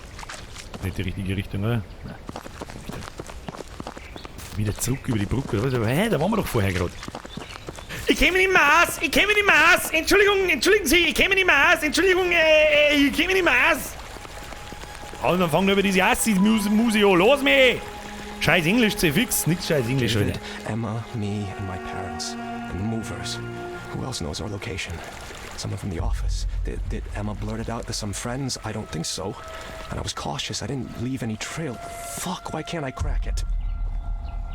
Nicht die richtige Richtung, oder? Nein. Wieder zurück über die Brücke, oder? Hä, da waren wir doch vorher gerade. Ich käme nicht mehr aus! Entschuldigen Sie, ich käme nicht mehr aus! Ich käme nicht mehr aus! Und dann fangen wir über diese Assi-Museo los, meh! Scheiß Englisch, fix, nichts scheiß Englisch, Alter. Emma, me, and my parents, and the movers. Who else knows our location? Someone from the office. Did Emma blurt it out to some friends? I don't think so. And I was cautious. I didn't leave any trail. Fuck, why can't I crack it?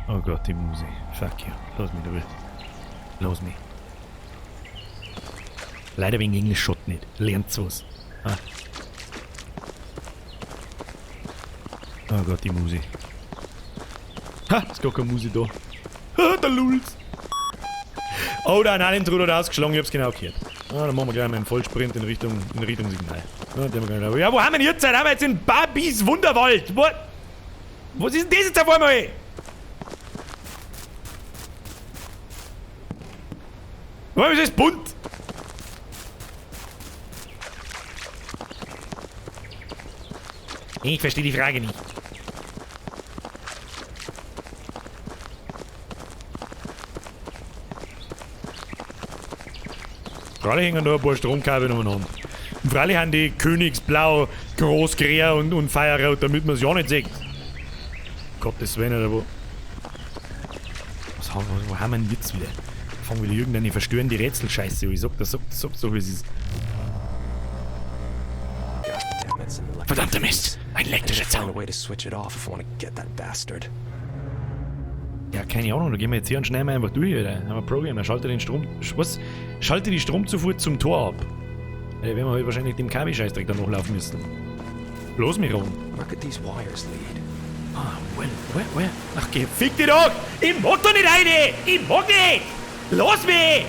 Oh Gott, die Musi. Fuck you. Lass mich damit. Los mich. Leider wegen Englisch Schott nicht. Lernt's was. Ah. Oh Gott, die Musi. Ha, ist gar keine Musi da. Ha, der Lulz. Oh, der Analintruder hat ausgeschlagen, ich hab's genau gehört. Ah, dann machen wir gleich mal einen Vollsprint in Richtung Signal. Ja, wo haben wir denn jetzt? Haben wir jetzt in Barbies Wunderwald? Was ist denn das jetzt auf einmal? Warum ist das bunt? Ich verstehe die Frage nicht. Freilich hängen da ein paar Stromkabel umeinander. Und freilich haben die Königsblau, Großgräer und Feierrot, damit man es ja nicht sieht. Gottes Willen, oder wo? Wo haben wir denn jetzt wieder? Fangen wieder irgendeine verstörende Rätselscheiße. Ich sag so, wie es ist. Verdammter Mist! Ein elektrischer Zaun! Ja, keine Ahnung, da gehen wir jetzt hier und schneiden wir einfach durch, Alter. Haben wir Programm, schalte den Strom... Was? Schalte die Stromzufuhr zum Tor ab. Ja, werden wir halt wahrscheinlich dem Kabelscheißdreck dann noch laufen müssen. Los, mich rum. Where could these wires lead? Ah, well. Ach, geh, fick dich doch! Ich mag doch nicht rein! Ich mag nicht! Los mich!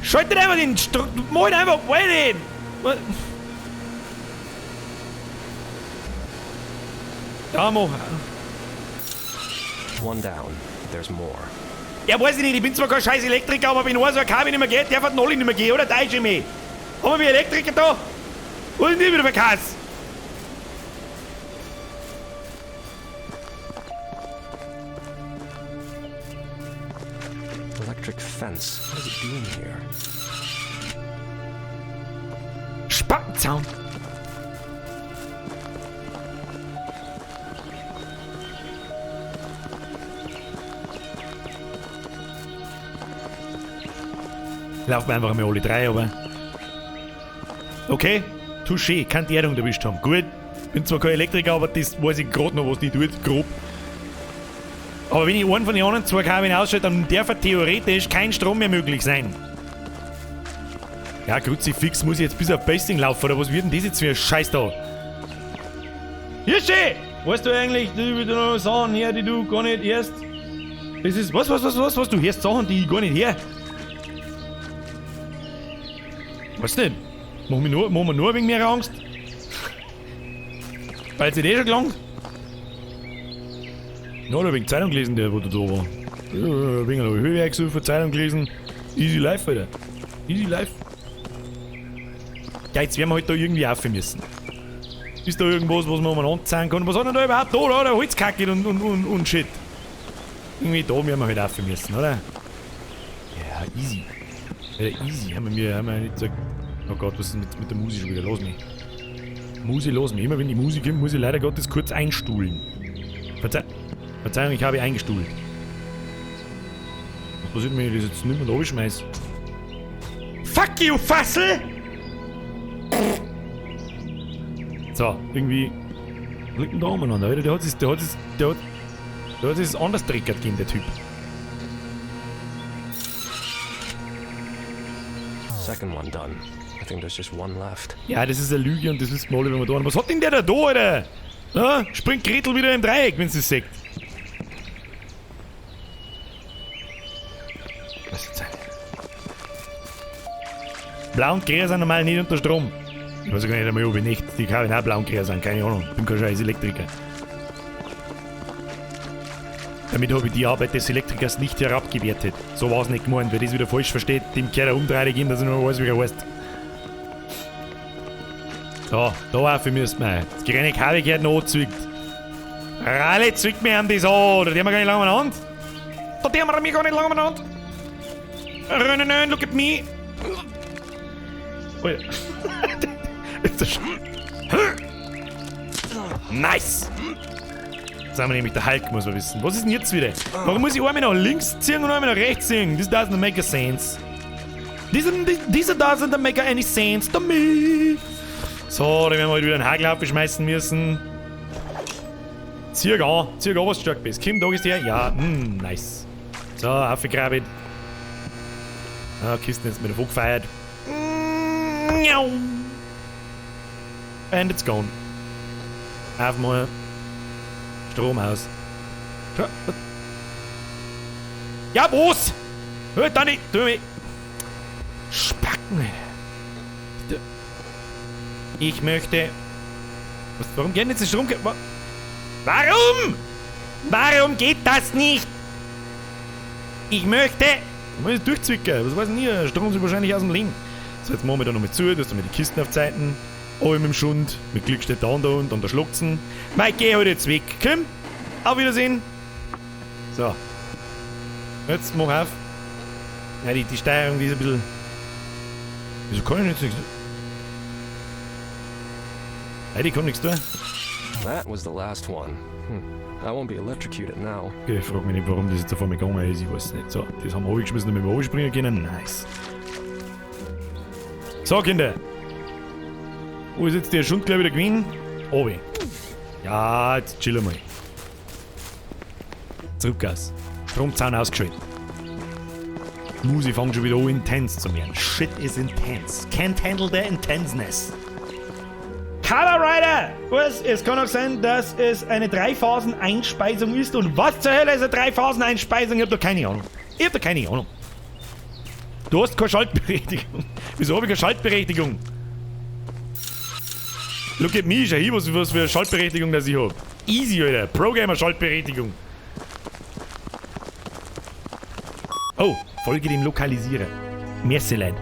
Schaltet einfach den Strom... Mach ihn einfach well. Ja, mach. One down. There's more. Ja, weiß ich nicht, ich bin zwar kein scheiß Elektriker, aber wenn einer so ein Kabel nicht mehr geht, darf er Nolli nicht mehr gehen, oder? Täusche ich mich. Haben wir Elektriker da? Was ist denn die wieder für Kass? Electric fence. What is it doing here? Spattenzaun. Laufen wir einfach einmal alle drei, aber... Okay, touché, kann die Erdung erwischt haben. Gut, bin zwar kein Elektriker, aber das weiß ich gerade noch, was die tut, grob. Aber wenn ich einen von den anderen zwei Kabeln ausschalte, dann darf theoretisch kein Strom mehr möglich sein. Ja, Kruzifix, muss ich jetzt bis auf Basting laufen, oder was wird denn das jetzt für ein Scheiß da? Hirschi! Weißt du eigentlich, die wieder noch Sachen her, die du gar nicht hörst? Das ist... Was? Du hörst Sachen, die ich gar nicht her. Was denn? Machen wir nur wegen mehr Angst? Weil es dir schon gelangt? Ja, oder wegen Zeitung gelesen, der wo du da war. Ja, wegen einer Höhewerkshilfe, Zeitung gelesen. Easy life, Alter. Easy life. Ja, jetzt werden wir halt da irgendwie aufhören müssen. Ist da irgendwas, was man anzeigen kann? Was hat denn da überhaupt da? Da Holzkacke und Shit. Irgendwie da werden wir halt aufhören müssen, oder? Ja, easy. Ja, easy. Haben wir nicht gesagt. Oh Gott, was ist mit der Musik schon wieder? Los mich. Los mich. Immer wenn die Musik kommt, muss ich leider Gottes kurz einstuhlen. Verzeihung, ich habe eingestuhlt. Was passiert, wenn ich das jetzt nicht mehr da runterschmeiß? Fuck you, Fassel! So, irgendwie... Was liegt denn da umeinander, Alter? Der hat es anders triggert gegen der Typ. Second one done. I think there's just one left. Ja, das ist eine Lüge und das wissen wir alle, wenn wir da haben. Was hat denn der da, Alter? Na, springt Gretel wieder im Dreieck, wenn sie es sagt. Was ist das? Blau und Grä sind normal nicht unter Strom. Ich weiß gar nicht einmal, ob ich nicht. Die kann auch blau und Grä sein, keine Ahnung. Ich bin kein scheiß Elektriker. Damit habe ich die Arbeit des Elektrikers nicht herabgewertet. So war es nicht gemeint. Wer das wieder falsch versteht, dem kehrt er umdrehen gehen, dass er noch weiß, wie er heißt. So, da auf müssen wir. Das grüne Kabel gehört noch angezwickt. Alle zwickt mir an das an. Da haben wir gar nicht lange miteinander. Da haben wir mich gar nicht lange miteinander. Nein, look at me. Oh ja. Nice. Jetzt haben wir nämlich der Hulk, muss man wissen. Was ist denn jetzt wieder? Warum muss ich einmal nach links ziehen und einmal nach rechts ziehen? This doesn't make a sense. This doesn't make any sense to me. So, dann werden wir halt wieder einen Hagel aufschmeißen müssen. Zieh an, was du stark bist. Kim, da ist der? Ja, nice. So, aufgegraben. Ah, Kisten jetzt mit der Vogel gefeiert. And it's gone. Auf mal. Strom aus. Ja, was? Hört da nicht, tu mich. Spacken. Ich möchte... Was, warum geht jetzt der Strom... Warum? Warum geht das nicht? Ich möchte... Ich muss durchzwicken. Was weiß denn hier? Strom ist wahrscheinlich aus dem Link. So, jetzt machen wir da nochmal zu. Du hast nochmal die Kisten auf Zeiten. Alle mit dem Schund. Mit Glück steht da und da schluckt's. Mike, geh halt jetzt weg. Komm. Auf Wiedersehen. So. Jetzt mach auf. Ja, die Steuerung, die ist ein bisschen... Wieso kann ich jetzt nichts... Hey, die kann nichts tun. That was the last one. I won't be electrocuted now. Okay, ich frag mich nicht, warum das jetzt vor mir gegangen ist. Ich weiß nicht. So, das haben wir runtergeschmissen, damit wir runterspringen können. Nice. So, Kinder. Wo ist jetzt der Schund gleich wieder gewesen? Obi. Ja, jetzt chillen wir. Zurückgas. Stromzaun ausgeschaltet. Die Musik fängt schon wieder an, intens zu werden. Shit is intense. Can't handle the intenseness. Color Rider! Was? Es kann auch sein, dass es eine 3-Phasen-Einspeisung ist. Und was zur Hölle ist eine 3-Phasen-Einspeisung? Ich hab da keine Ahnung. Du hast keine Schaltberechtigung. Wieso habe ich keine Schaltberechtigung? Look at me, schau hier, was für eine Schaltberechtigung das ich hab. Easy, Alter. Pro-Gamer-Schaltberechtigung. Oh, Folge dem Lokalisieren. Merci, Leute.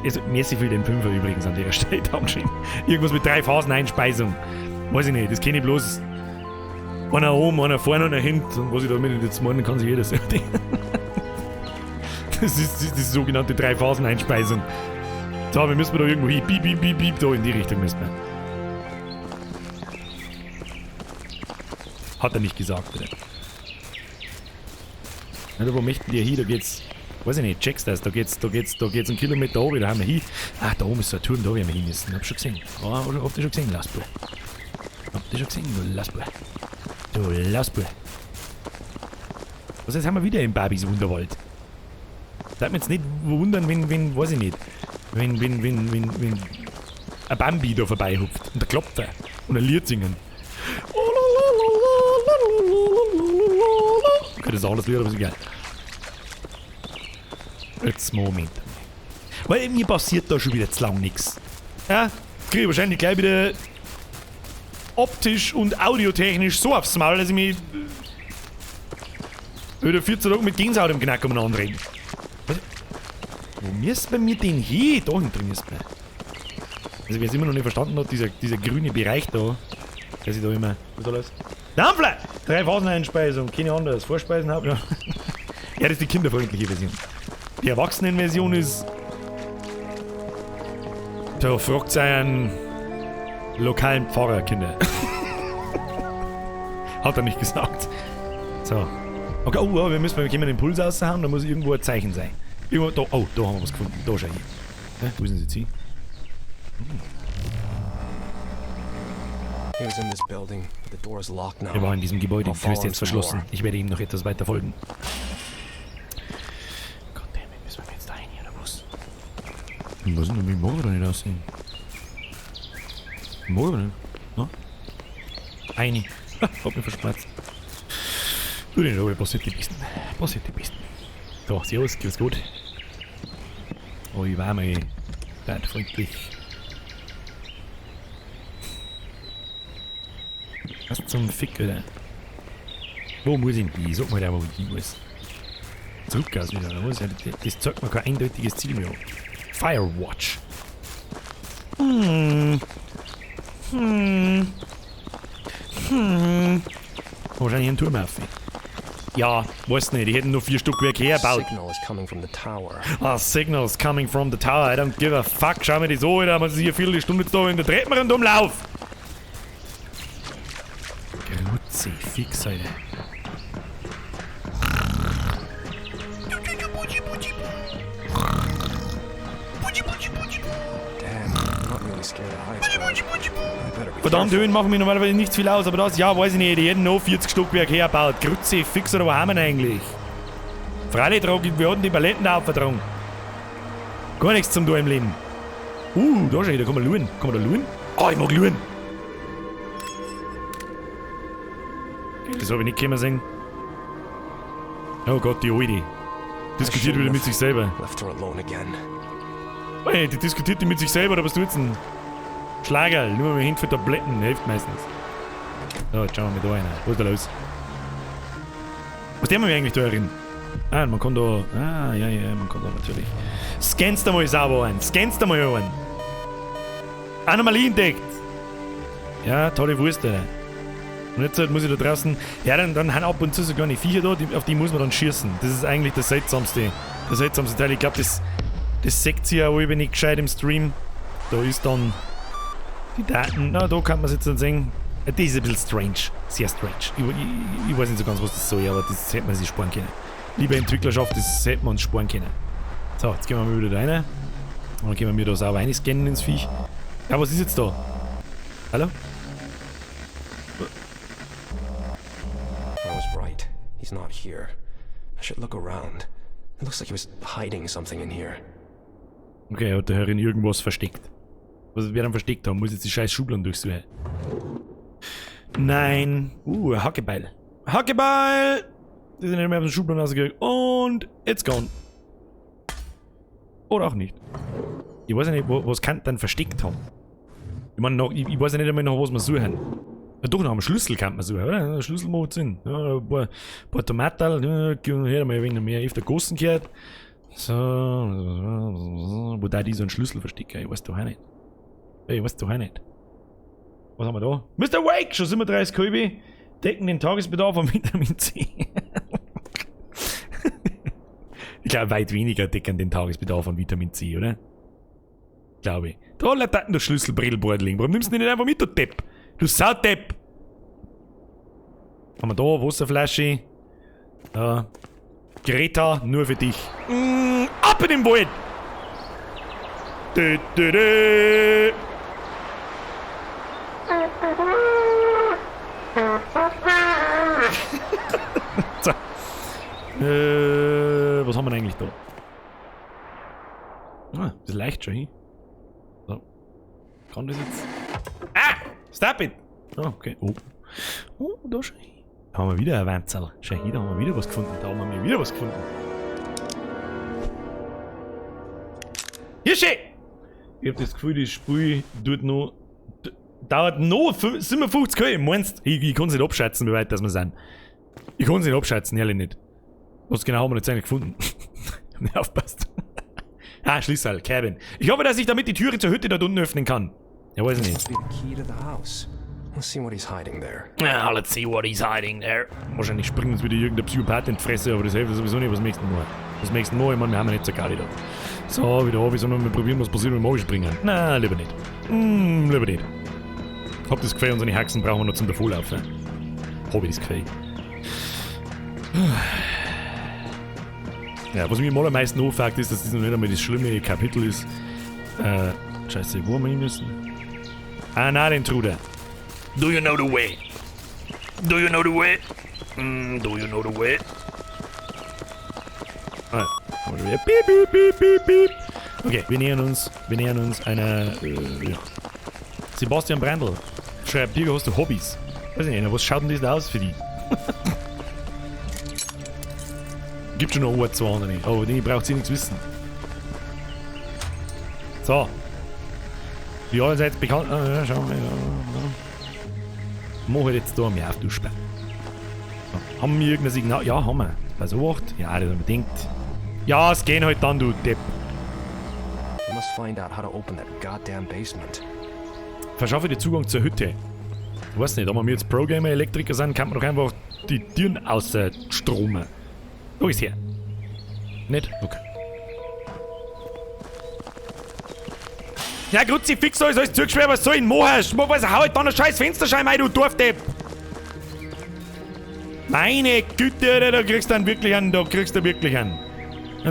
Also, merci für den Fünfer übrigens an der Stelle. Dankeschön. Irgendwas mit 3-Phasen-Einspeisung. Weiß ich nicht, das kenne ich bloß. Einer oben, einer vorne, einer hinten. Und was ich damit jetzt meinen kann sich jeder sagen. Das ist die sogenannte 3-Phasen-Einspeisung. So, wir müssen da irgendwo hin. Piep, piep, piep, piep. Da in die Richtung müssen wir. Hat er nicht gesagt, oder? Na, wo möchten die hin? Da geht's. Weiß ich nicht, checkst das. Da geht's einen Kilometer runter, da haben wir hin. Ach, da oben ist so ein Turm, da werden wir hin müssen. Hab schon gesehen. Oh, habt ihr schon gesehen, Lassbull? Habt ihr schon gesehen, du Lassbull? Du Lassbull. Was, jetzt haben wir wieder im Babys Wunderwald. Darf mich jetzt nicht wundern, wenn, weiß ich nicht, wenn ein Bambi da vorbeihupft und der Klopfer und ein Lied singen. Okay, das ist auch das Lied, aber ist egal. Jetzt Moment. Weil mir passiert da schon wieder zu lang nichts. Ja, kriege ich wahrscheinlich gleich wieder optisch und audiotechnisch so aufs Maul, dass ich mich wieder 14 Tage mit Gänsehaut im Knack umeinander reden. Wo müssen wir den hin? Da hinten müssen wir. Also wer es immer noch nicht verstanden hat, dieser grüne Bereich da, der sich da immer... Was soll das? Dampfler! 3-Phasen-Einspeisung, keine anderes. Vorspeisen habe ja. Ja, das ist die kinderfreundliche Version. Die Erwachsenenversion ist... Da fragt einen lokalen Pfarrer, Kinder. Hat er nicht gesagt. So. Okay, oh, wir können den Puls raushauen, da muss irgendwo ein Zeichen sein. Irgendwo, da, oh, da haben wir was gefunden. Da schau ich. Wo sind sie jetzt hin? Er war in diesem Gebäude, die Tür ist jetzt verschlossen. Ich werde ihm noch etwas weiter folgen. Goddammit, müssen wir jetzt da rein, oder was? Was ist denn mit dem Morgen nicht aussehen? Morgen nicht? No? Eine. Hab mich verspatzt. Du den Ruhe, passiert die Pisten. So, servus, geht's gut. Oh, ich war mal freundlich. Was zum Fick, oder? Wo muss ich denn? Sag mal da, wo ich muss. Zurückgas wieder, oder was? Das zeigt mir kein eindeutiges Ziel mehr. Firewatch. Wahrscheinlich ein Turm auf. Ja, weiß nicht, die hätten nur 4 Stockwerke hergebaut. Signal is coming from the tower. I don't give a fuck. Schau mir das an, da muss ich hier 4 Stunden da in der Treppenrand umlauf. Grutze, fix, Alter. Verdammt, Höhen machen mir normalerweise nicht viel aus, aber das, ja, weiß ich nicht, die hätten noch 40 Stockwerke hergebaut. Grütze, fix, oder wo haben wir denn eigentlich? Freilich, wir hatten die Paletten aufgetragen. Gar nichts zum tun im Leben. Da schon, da kann man luhen. Kann man da luhen? Oh, ich mag luhen. Okay, das habe ich nicht können sehen. Oh Gott, die Alte. Diskutiert wieder mit sich selber. Hey, die diskutiert die mit sich selber, oder was tut's denn? Schlager, nur mal hin für Tabletten, hilft meistens. So, jetzt schauen wir mal da rein. Was ist da los? Was haben wir eigentlich da drin? Ah, man kann da... Ah, ja, man kann da natürlich... Scannst du mal sauber ein. Scannst du mal ein. Anomalie entdeckt. Ja, tolle Wurst, Alter. Und jetzt muss ich da draußen... Ja, dann haben ab und zu so kleine Viecher da, auf die muss man dann schießen. Das ist eigentlich das seltsamste Teil. Ich glaube, das seht ihr ja auch nicht gescheit im Stream. Da ist dann... Die Daten, na, da kann man es jetzt dann sehen. Das ist ein bisschen strange. Sehr strange. Ich weiß nicht so ganz, was das soll, aber das hätte man sich sparen können. Liebe Entwicklerschaft, das hätte man uns sparen können. So, jetzt gehen wir mal wieder da rein. Und dann können wir da sauber reinscannen ins Viech. Ja, was ist jetzt da? Hallo? I was right. He's not here. I should look around. It looks like he was hiding something in here. Okay, er hat da herin irgendwas versteckt. Was wir dann versteckt haben, muss jetzt die scheiß Schubladen durchsuchen. Nein. Ein Hackebeil. Hackebeil! Die sind nicht mehr aus den Schubladen rausgekriegt. Und it's gone. Oder auch nicht. Ich weiß ja nicht, was kann dann versteckt haben. Ich meine, ich weiß ja nicht einmal noch, was wir suchen. Ja, doch, nach einem Schlüssel kann man suchen, oder? Schlüssel macht Sinn. Ja, ein paar Tomaten, ja, hier mal ein wenig mehr auf der Gossen gehört. So, wo da die so einen Schlüssel verstecken? Ich weiß doch auch nicht. Ich weiß doch auch nicht. Was haben wir da? Mr. Wake, schon 37 Kalbi. Decken den Tagesbedarf an Vitamin C. Ich glaube, weit weniger decken den Tagesbedarf an Vitamin C, oder? Glaube ich. Da lässt der Schlüsselbrillbord liegen. Warum nimmst du den nicht einfach mit, du Depp? Du Saudepp! Haben wir da Wasserflasche. Ja. Greta, nur für dich. Ab in den Wald! Dö, dö, dö. So. Was haben wir denn eigentlich da? Ah, das leicht schon hin. So. Kann das jetzt... Ah! Stop it! Oh, okay. Oh. Oh, da schon hin. Da haben wir wieder ein Wanzerl. Schau hier, da haben wir wieder was gefunden. Da haben wir wieder was gefunden. Hier schön! Ich hab das Gefühl, das Spiel dauert noch 57 Km. Meinst du? Ich kann es nicht abschätzen, wie weit das wir sind. Ich kann es nicht abschätzen, ehrlich nicht. Was genau haben wir jetzt eigentlich gefunden? Nicht aufpasst. Ah, Schlüssel, Cabin. Ich hoffe, dass ich damit die Türe zur Hütte dort unten öffnen kann. Ja, weiß ich nicht. Let's see what he's hiding there. Ja, let's see what he's hiding there. Wahrscheinlich springt uns wieder irgendein Psychopath in die Fresse, aber das hilft sowieso nicht. Was nächsten Mal? Was nächsten Mal? Ich meine, wir haben ja nicht so geil da. So, wieder habe ich, sondern wir probieren, was passiert, wenn wir springen. Nein, lieber nicht. Lieber nicht. Hab das Gefühl, unsere Haxen brauchen wir noch zum Davonlaufen. Hab ich das Gefühl. Ja, was mich am allermeisten auffällt, ist, dass das noch nicht einmal das schlimme Kapitel ist. Scheiße, wo haben wir hin müssen? Ah, nein, den Truder. Do you know the way? Do you know the way? Do you know the way? Ah, haben wir wieder. Piep, piep, piep, piep, piep. Okay, wir nähern uns einer, ja. Sebastian Brandl schreibt, Birger, hast du Hobbys? Weiß ich nicht, was schaut denn das da aus für die? Gibt schon noch ein, zwei andere. Oh, den braucht sie nichts wissen. So. Die allseits bekannt. Ja, schauen wir. Mach halt jetzt da mehr auf, du Sperr. So. Haben wir irgendein Signal? Ja, haben wir. Bei so 8? Ja, das haben wir gedacht. Ja, es gehen halt dann, du Depp. We must find out how to open that goddamn basement. Verschaffe dir Zugang zur Hütte. Ich weiß nicht, wenn wir jetzt Programmer, Elektriker sind, kann man doch einfach die Türen ausstromen. Wo ist her? Nicht? Okay. Ja, Grutzi, fix alles zugeschwert, was soll ich denn machen? Was, hau halt dann ein scheiß Fensterscheibe ein, du Dorfdepp! Meine Güte, da kriegst du wirklich einen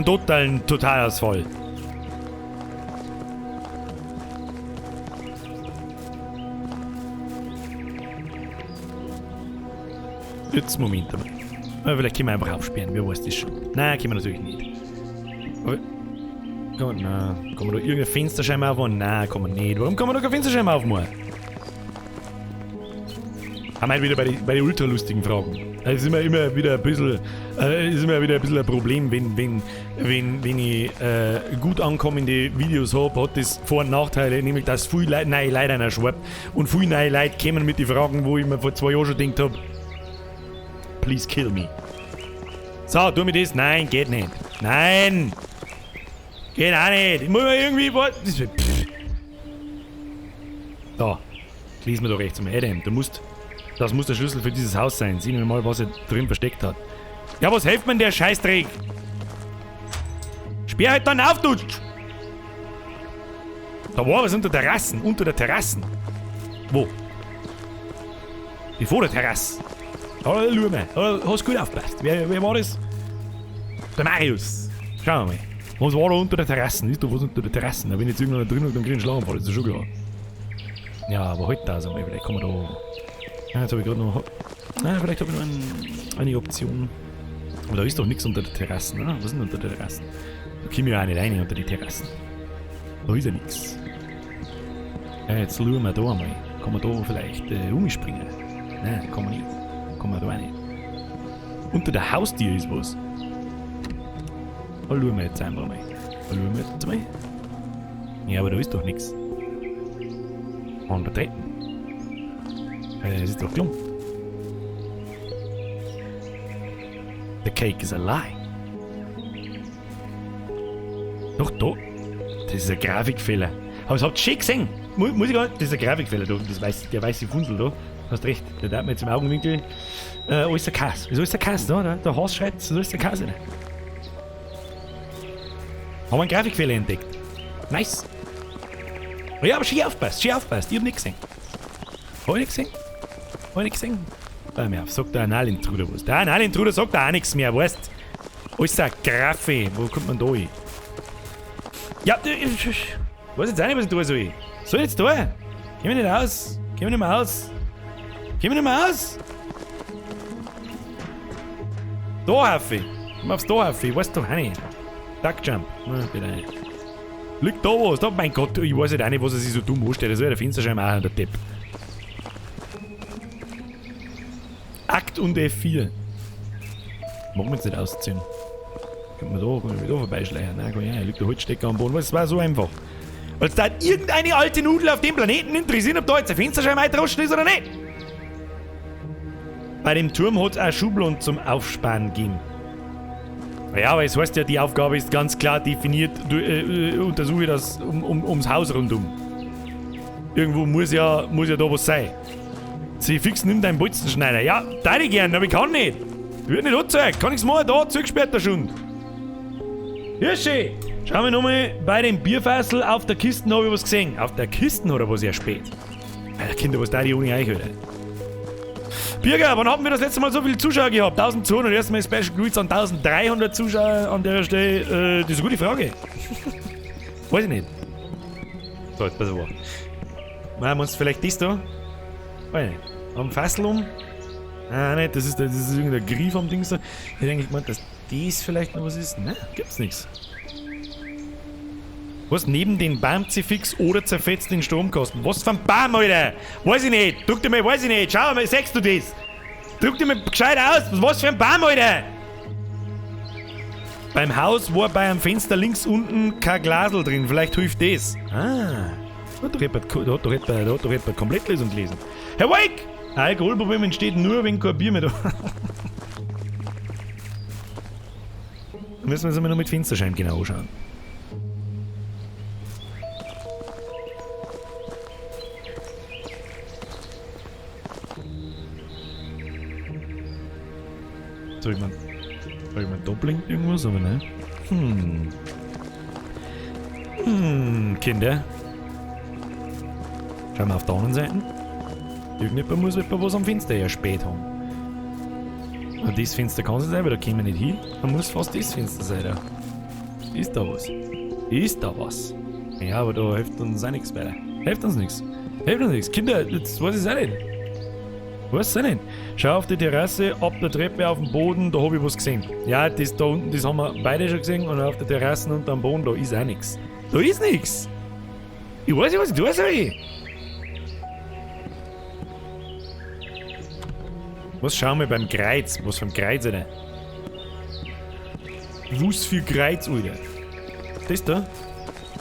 totalen Totalausfall. Jetzt, Moment einmal. Aber vielleicht können wir einfach aufsperren, wer weiß das schon. Nein, können wir natürlich nicht. Aber, kann man da irgendeine Fensterscheibe aufmachen? Nein, kann man nicht. Warum kann man da keine Fensterscheibe aufmachen? Haben wir wieder bei den ultralustigen Fragen. Das ist immer wieder ein bisschen ein Problem, wenn ich gut ankommende Videos habe, hat das Vor- und Nachteile, nämlich dass viele neue Leute erschwappt und viele neue Leute kommen mit den Fragen, wo ich mir vor 2 Jahren schon gedacht habe, please kill me. So, tu mir das. Nein, geht nicht. Nein! Geht auch nicht. Ich muss mir irgendwie... Da. Lies mir doch rechts um Adam. Das muss der Schlüssel für dieses Haus sein. Sieh mir mal, was er drin versteckt hat. Ja, was hilft mir der Scheißdreck? Sperr halt dann auf, du! Da war was unter der Terrassen. Unter der Terrassen. Wo? Die vor der Terrasse. Oh, schau mal. Hast gut aufgepasst. Wer war das? Der Marius. Schauen wir mal. Was war da unter der Terrassen? Ist da was unter der Terrassen? Wenn jetzt irgendeiner drin ist, dann krieg ich einen Schlaganfall. Das ist schon klar. Ja, aber heute da, sagen wir, vielleicht kann man da... Ja, jetzt habe ich gerade noch... Nein, vielleicht habe ich noch eine Option. Aber da ist doch nichts unter der Terrassen, oder? Was ist denn unter der Terrassen? Da kommen wir ja auch nicht rein unter die Terrassen. Da ist ja nichts. Jetzt schauen wir da einmal. Kann man da vielleicht umspringen? Nein, kann man nicht. Kann man da auch nicht. Unter der Haustür ist was. Da schauen wir jetzt einfach mal. Da schauen wir jetzt mal. Ja, aber da ist doch nichts. An der Treppen. Das ist doch dumm. The cake is a lie. Doch, da. Das ist ein Grafikfehler. Aber das habt ihr schön gesehen. Muss ich gar nicht. Das ist ein Grafikfehler da. Der weiße Fundel da. Hast recht. Der hat mir jetzt im Augenwinkel. Alles der Käse. Wieso ist der Käse da? Der Haas schreit, so ist der Käse. Haben wir einen Grafikfehler entdeckt. Nice. Oh ja, aber schön aufpasst. Ich hab nichts gesehen. Hab ich nicht gesehen? Hab ich nicht gesehen? Hör mir auf, sagt der Analintruder was. Der Analintruder sagt auch nichts mehr, weißt du? Alles ein Graffe. Wo kommt man da hin? Ja, ich weiß jetzt auch nicht, was ich tun soll. Was soll ich jetzt tun? Geh mir nicht aus. Geh mir nicht mehr aus. Geh mir nicht mehr aus. Da Haffi. Komm aufs Da Haffi. Ich weiß doch auch nicht. Duckjump. Nein, bitte nicht. Liegt da was? Da, mein Gott, ich weiß nicht, was er sich so dumm anstellt. Das wäre der Fensterscheibe auch an der Depp. Akt und F4. Machen wir jetzt nicht ausziehen. Können wir da vorbeischleichen? Nein, kann ich nicht. Liegt der Holzstecker am Boden. Es war so einfach. Weil es da irgendeine alte Nudel auf dem Planeten interessiert, ob da jetzt ein Fensterscheibe eingetroschen ist oder nicht. Bei dem Turm hat es auch Schubladen zum Aufsparen gegeben. Ja, aber es heißt ja, die Aufgabe ist ganz klar definiert. Untersuche das ums Haus rundum. Irgendwo muss ja da was sein. Sie fix, nimm deinen Bolzenschneider. Ja, da ich gern, aber ich kann nicht. Wird nicht angezeigt. Kann ich's machen? Da, zugesperrt der Schund. Hirschi, schauen wir nochmal bei dem Bierfassel auf der Kiste, habe ich was gesehen. Auf der Kiste oder was ja spät? Alter, Kinder, was da die ohne euch, Alter? Birger, wann haben wir das letzte Mal so viele Zuschauer gehabt? 1200, erstmal Special Greets an 1300 Zuschauer an der Stelle. Das ist eine gute Frage. Weiß ich nicht. So, jetzt pass auf. Machen wir uns vielleicht das da? Weiß ich nicht. Haben Fassel um? Ah, nicht, das ist irgendein Griff am Ding. Ich hätte eigentlich gemeint, dass das vielleicht noch was ist. Nein, gibt's nichts. Was neben den Baumzifix oder zerfetzt den Stromkosten? Was für ein Baum, Alter? Weiß ich nicht. Drück dir mal, weiß ich nicht. Schau mal, sagst du das? Drück dir mal gescheit aus. Was für ein Baum, Alter? Beim Haus war bei einem Fenster links unten kein Glasl drin. Vielleicht hilft das. Ah. Da hat doch jemand Komplettlösung gelesen. Herr Wake! Ein Alkoholproblem entsteht nur, wenn kein Bier mehr da. Da müssen wir uns einmal noch mit Fensterscheiben genau anschauen. Soll ich mal da blinkt irgendwas, aber ne? Kinder. Schauen wir auf der anderen Seite. Irgendjemand muss was am Fenster ja spät haben. Und das Fenster kann es sein, weil da kommen wir nicht hin. Dann muss fast das Fenster sein. Da. Ist da was? Ist da was? Ja, aber da hilft uns auch nichts weiter. Hilft uns nichts. Kinder, jetzt weiß ich es auch nicht. Was ist denn? Schau auf die Terrasse, ab der Treppe auf dem Boden, da habe ich was gesehen. Ja, das da unten, das haben wir beide schon gesehen. Und auf der Terrasse und am Boden, da ist auch nichts. Da ist nichts. Ich weiß nicht, was ich tun soll. Was schauen wir beim Kreuz? Was für ein Kreuz, Alter? Was für Kreuz, Alter? Das da?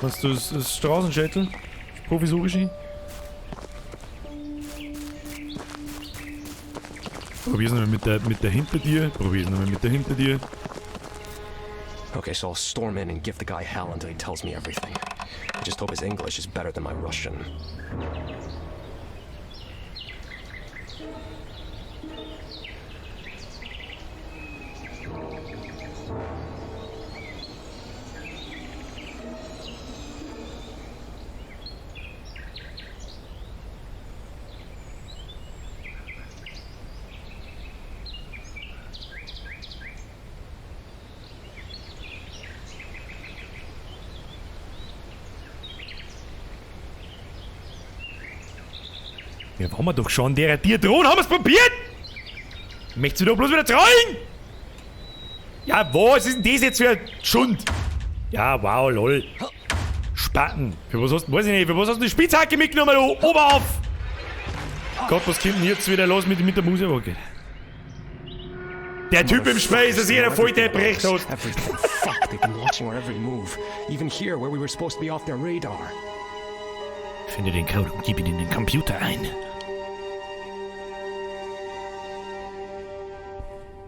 Meinst du das Straßenschädel? Das provisorische? Probier's nochmal mit der hinter dir. Okay, so I'll storm in and give the guy hell until he tells me everything. I just hope his English is better than my Russian. Ja, haben wir doch schon der dir drohen, haben wir es probiert? Möchtest du doch bloß wieder trollen? Ja, was ist denn das jetzt für ein Schund? Ja, wow, lol. Spacken. Für was hast du, weiß ich nicht, für was hast du die Spitzhacke mitgenommen, du Oberhof? Gott, was kommt denn jetzt wieder los mit der Musewacke? Der Typ im Spray ist sicher der Volldepp recht hat. Everything. Fuck, they've been watching our every move. Even here, where we were supposed to be off their radar. Finde den Code und gib ihn in den Computer ein.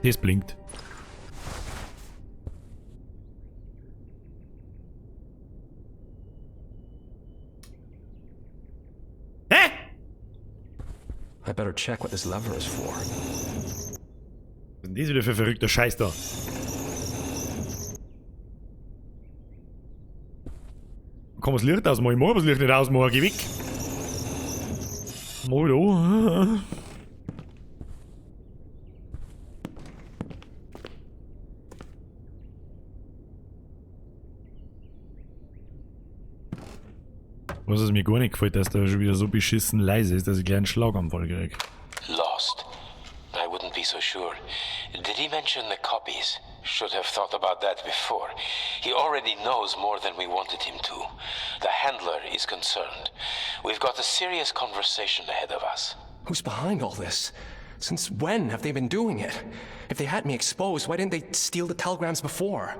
Das blinkt. Hä? I better check what this lever is for. Was ist denn das wieder für verrückter Scheiß da? Kann man das Licht ausmachen? Ich mag das Licht nicht ausmachen, geh weg! Mal da. Was es mir gar nicht gefällt, dass der schon wieder so beschissen leise ist, dass ich gleich einen Schlaganfall krieg. Lost. I wouldn't be so sure. Did he mention the copies? Should have thought about that before. He already knows more than we wanted him to. The handler is concerned. We've got a serious conversation ahead of us. Who's behind all this? Since when have they been doing it? If they had me exposed, why didn't they steal the telegrams before?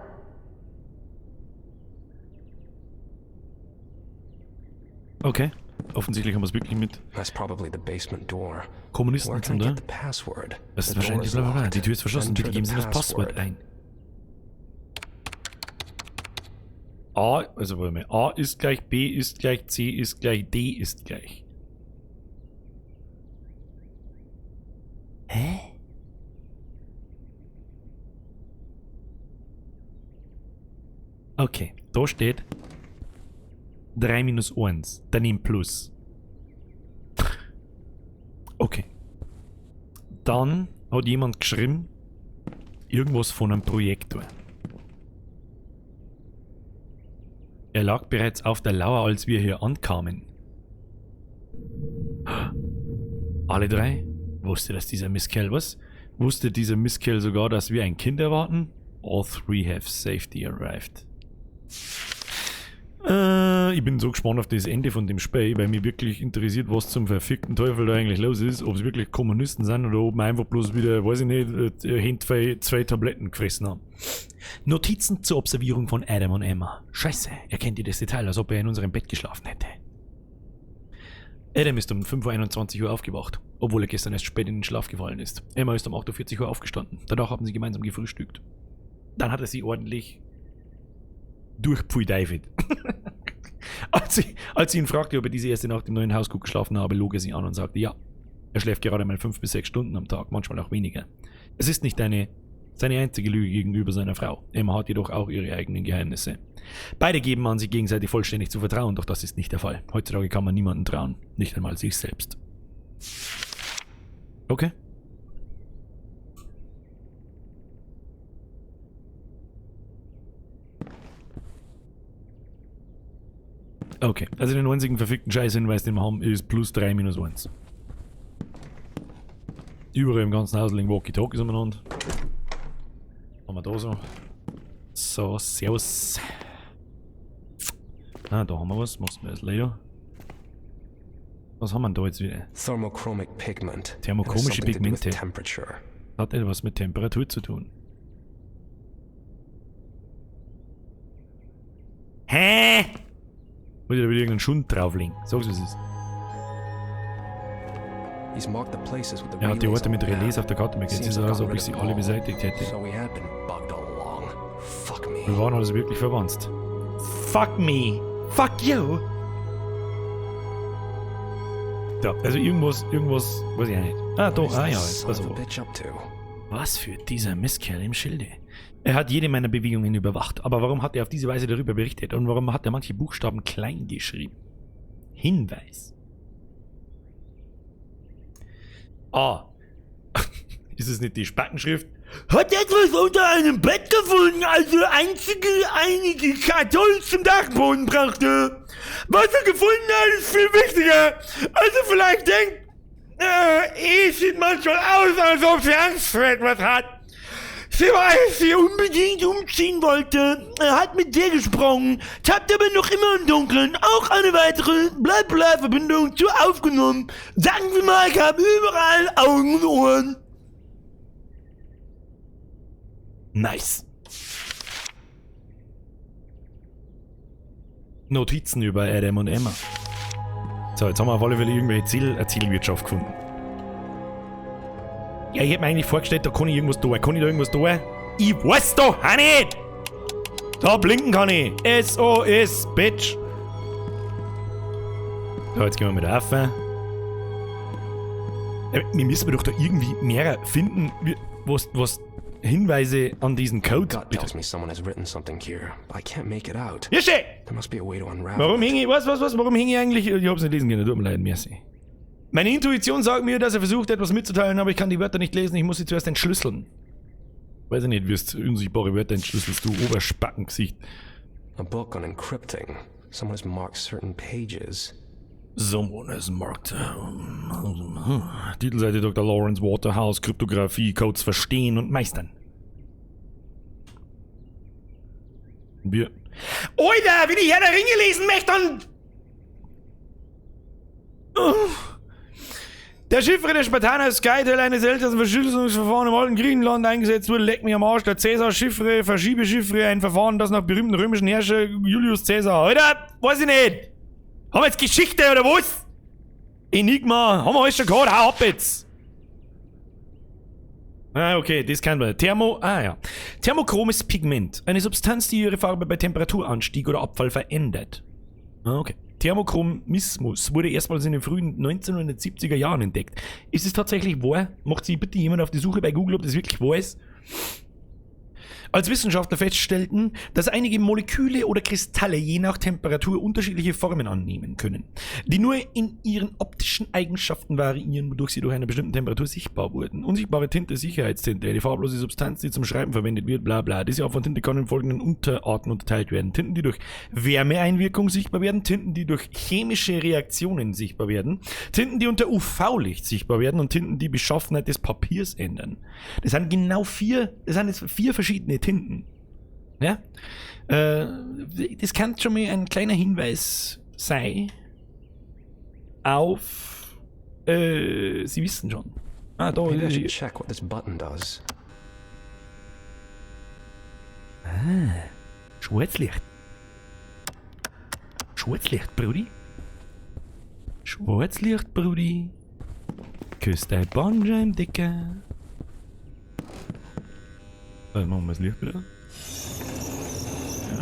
Okay. Offensichtlich haben wir es wirklich mit That's probably the basement door. Kommunisten Where zum can I da. get the password? Das ist The door wahrscheinlich is blablabla. locked. Die Tür ist verschlossen. Bitte Enter geben the Sie das Passwort password. ein. A, also warte mal. A ist gleich B ist gleich C ist gleich D ist gleich. Hä? Okay, da steht 3 minus 1, daneben plus. Okay. Dann hat jemand geschrieben, irgendwas von einem Projektor. Er lag bereits auf der Lauer, als wir hier ankamen. Alle drei? Wusste das dieser Misskerl was? Wusste dieser Misskerl sogar, dass wir ein Kind erwarten? All three have safety arrived. Ich bin so gespannt auf das Ende von dem Spiel, weil mich wirklich interessiert, was zum verfickten Teufel da eigentlich los ist. Ob es wirklich Kommunisten sind oder ob wir einfach bloß wieder, weiß ich nicht, zwei Tabletten gefressen haben. Notizen zur Observierung von Adam und Emma. Scheiße, erkennt ihr das Detail, als ob er in unserem Bett geschlafen hätte. Adam ist um 5:21 Uhr aufgewacht, obwohl er gestern erst spät in den Schlaf gefallen ist. Emma ist um 8:40 Uhr aufgestanden. Danach haben sie gemeinsam gefrühstückt. Dann hat er sie ordentlich durchpfui David. als sie ihn fragte, ob er diese erste Nacht im neuen Haus gut geschlafen habe, log er sie an und sagte, ja, er schläft gerade mal 5 bis 6 Stunden am Tag, manchmal auch weniger. Es ist nicht seine einzige Lüge gegenüber seiner Frau. Emma hat jedoch auch ihre eigenen Geheimnisse. Beide geben an, sich gegenseitig vollständig zu vertrauen, doch das ist nicht der Fall. Heutzutage kann man niemandem trauen, nicht einmal sich selbst. Okay. Okay, also den einzigen verfickten Scheißhinweis, den wir haben, ist plus 3 minus 1. Überall im ganzen Haus liegen Walkie-Talkies umeinander. Haben wir da so. So, servus. Ah, da haben wir was. Machst du mir das leider. Was haben wir denn da jetzt wieder? Thermochromic pigment. Thermochromische It has something to do with Pigmente. temperature. Hat etwas mit Temperatur zu tun. Hä? Muss ich da wieder irgendeinen Schund drauflegen? Sag's, was es ist. He's marked the places with the Er hat die relays Orte mit on the Relais map. auf der Karte markiert. Es Seems ist we've aus, gotten ob ich rid sie of alle them all. beseitigt hätte. So we had been bugged all along. Fuck me. Wir waren also wirklich verwandt. Fuck me. Fuck you. Da, also irgendwas, weiß ich auch nicht. Ah, da, What is ja, this jetzt pass son of a auf. bitch up to? Was führt dieser Mistkerl im Schilde? Er hat jede meiner Bewegungen überwacht. Aber warum hat er auf diese Weise darüber berichtet? Und warum hat er manche Buchstaben klein geschrieben? Hinweis. Ah. Ist es nicht die Spackenschrift? Hat etwas unter einem Bett gefunden, also einige Kartons zum Dachboden brachte. Was er gefunden hat, ist viel wichtiger. Also vielleicht denkt, sieht manchmal aus, als ob sie Angst vor etwas hat. weil sie unbedingt umziehen wollte. Er hat mit dir gesprochen, tappt aber noch immer im Dunkeln. Auch eine weitere Bleib-Verbindung zu aufgenommen. Sagen wir mal, ich habe überall Augen und Ohren. Nice. Notizen über Adam und Emma. So, jetzt haben wir auf alle Fälle irgendwelche Zielwirtschaft gefunden. Ja, ich hätte mir eigentlich vorgestellt, da kann ich irgendwas tun. Kann ich da irgendwas tun? Ich weiß doch auch nicht! Da blinken kann ich. SOS, Bitch. So, jetzt gehen wir mit der Affe. Ja, wir müssen doch da irgendwie mehr finden, was Hinweise an diesen Code. Gut tells me someone has written something here, but I can't make it out. Hier steht! There must be a way to unravel. Warum hing ich, warum hing ich eigentlich? Ich hab's nicht lesen können, tut mir leid, merci. Meine Intuition sagt mir, dass er versucht, etwas mitzuteilen, aber ich kann die Wörter nicht lesen, ich muss sie zuerst entschlüsseln. Weiß ich nicht, wirst unsichtbare Wörter entschlüsselst, du Oberspackengesicht. A book on encrypting. Someone has marked certain pages. Someone has marked. Titelseite Dr. Lawrence Waterhouse, Kryptographie, Codes verstehen und meistern. Wir. Alter, wenn ich Herr der Ringe lesen möchte, dann. Der Chiffre der Spartaner Skytel, eines ältesten Verschlüsselungsverfahren im alten Griechenland eingesetzt wurde, leckt mich am Arsch. Der Cäsar-Chiffre, Verschiebechiffre, ein Verfahren, das nach berühmten römischen Herrscher Julius Caesar. Alter, weiß ich nicht. Haben wir jetzt Geschichte oder was? Enigma, haben wir alles schon gehört, hau ab jetzt. Ah, okay, das kennen wir. Thermochromes Pigment. Eine Substanz, die ihre Farbe bei Temperaturanstieg oder Abfall verändert. Ah, okay. Thermochromismus wurde erstmals in den frühen 1970er Jahren entdeckt. Ist es tatsächlich wahr? Macht sich bitte jemand auf die Suche bei Google, ob das wirklich wahr ist? Als Wissenschaftler feststellten, dass einige Moleküle oder Kristalle je nach Temperatur unterschiedliche Formen annehmen können, die nur in ihren optischen Eigenschaften variieren, wodurch sie durch eine bestimmte Temperatur sichtbar wurden. Unsichtbare Tinte, Sicherheitstinte, eine farblose Substanz, die zum Schreiben verwendet wird, bla bla. Diese Art von Tinte kann in folgenden Unterarten unterteilt werden. Tinten, die durch Wärmeeinwirkung sichtbar werden, Tinten, die durch chemische Reaktionen sichtbar werden, Tinten, die unter UV-Licht sichtbar werden und Tinten, die Beschaffenheit des Papiers ändern. Das sind jetzt 4 verschiedene Tinten. Ja? Das kann schon mal ein kleiner Hinweis sein auf Sie wissen schon. Ah, da Maybe I should ist check what this button does. Schwarzlicht. Schwarzlicht, Brudi. Schwarzlicht, Brudi. Küsst dein Bandscheiben, Dicker. Machen wir das Licht wieder. Ja.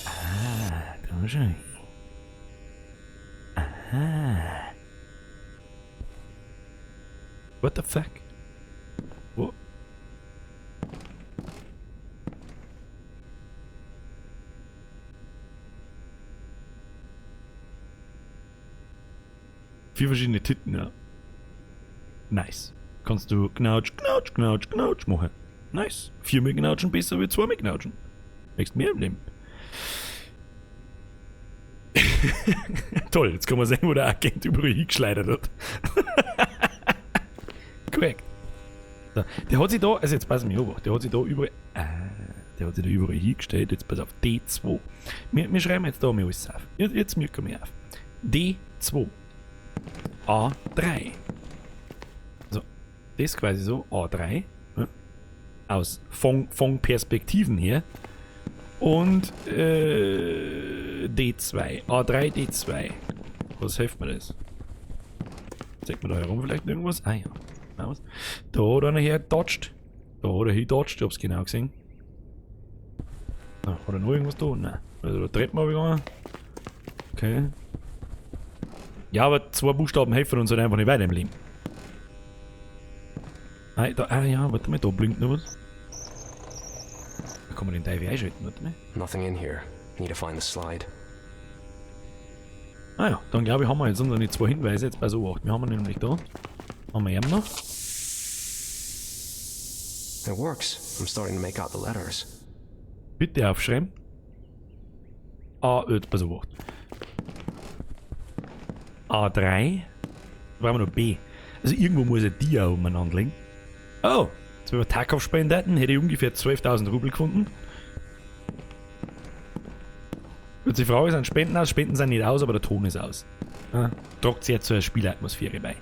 Ah, da schau. Aha. What the fuck? Wo? Vier verschiedene Titten, ja. Nice. Kannst du Knautsch machen. Nice. 4 mit Knautschen besser wie 2 mit Knautschen. Wächst mehr im Leben. Toll, jetzt kann man sehen, wo der Agent überall hingeschleudert hat. Korrekt. So, der hat sich da, also jetzt pass mich auf, der hat sich da überall hingestellt, jetzt pass auf, D2. Wir schreiben jetzt da mal alles auf. Jetzt merken wir auf. D2. A3. So, das quasi so, A3. Ja. Aus von-Perspektiven her. Und D2. A3, D2. Was hilft mir das? Zeigt mir da herum vielleicht irgendwas? Ah ja. Aus. Da hat einer hingedodged. Da hat er hingedodged, ich hab's genau gesehen. Ah, hat er noch irgendwas da? Nein. Also da Treppen habe ich gegangen. Okay. Ja, aber 2 Buchstaben helfen uns halt einfach nicht weiter im Leben. Ah, ja, warte mal, da blinkt noch was. Da kann man den Teil einschalten, warte mal. Nothing in here. Need to find the slide. Ah ja, dann glaube ich, haben wir jetzt unsere 2 Hinweise jetzt bei so 8. Wir haben ihn nämlich da. Haben wir eben noch. It works. I'm starting to make out the letters. Bitte aufschreiben. A, bei so 8. A3. Da brauchen wir noch B. Also irgendwo muss ja die auch umeinander liegen. Oh, So über Tag-Auf-Spenden hätte ich ungefähr 12.000 Rubel gefunden. Und die Frage, sind Spenden aus? Spenden sind nicht aus, aber der Ton ist aus. Ja, tragt sich jetzt so eine Spielatmosphäre bei.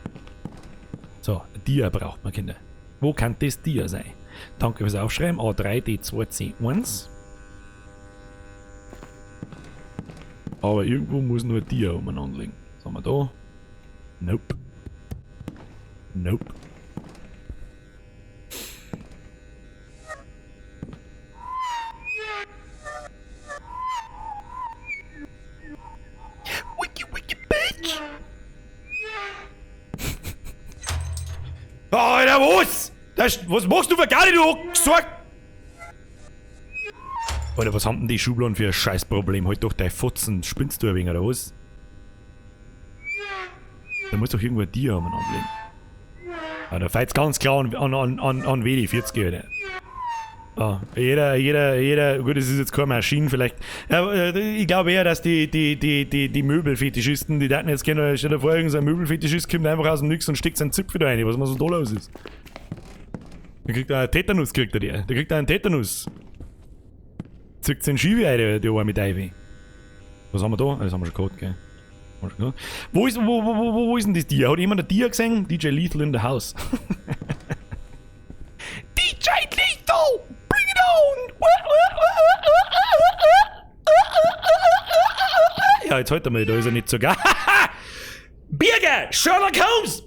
So, ein Dia braucht man, Kinder. Wo kann das Dia sein? Danke fürs Aufschreiben. A3, D2, C1. Aber irgendwo muss nur ein Dia umeinander liegen. Was haben wir da? Nope. Nope. Wiki, bitch! Alter, was? Was machst du für Garde, du Gesorgt? Alter, was haben denn die Schubladen für ein Scheißproblem? Halt doch dein Fotzen, spinnst du ein wenig, oder was? Da muss doch irgendwo ein Dia umeinander liegen. Ah, da fällt's ganz klar an WD-40, Alter. Ah, jeder, gut, das ist jetzt keine Maschine, vielleicht. Ja, ich glaube eher, dass die Möbelfetischisten, die dachten jetzt kennen, stell dir vor, irgendein Möbelfetischist kommt einfach aus dem Nix und steckt seinen Zipfel da rein, was mal so toll aus ist. Der kriegt einen Tetanus, der kriegt einen Tetanus. Zückt seinen Schiebe, der war mit Ivy. Was haben wir da? Ah, das haben wir schon gehabt, gell? Wo ist denn das Dia? Hat jemand ein Dia gesehen? DJ Lethal in the house. DJ Lethal! Bring it on! Ja, jetzt halt mal, da ist er nicht sogar. Birger! Sherlock Holmes!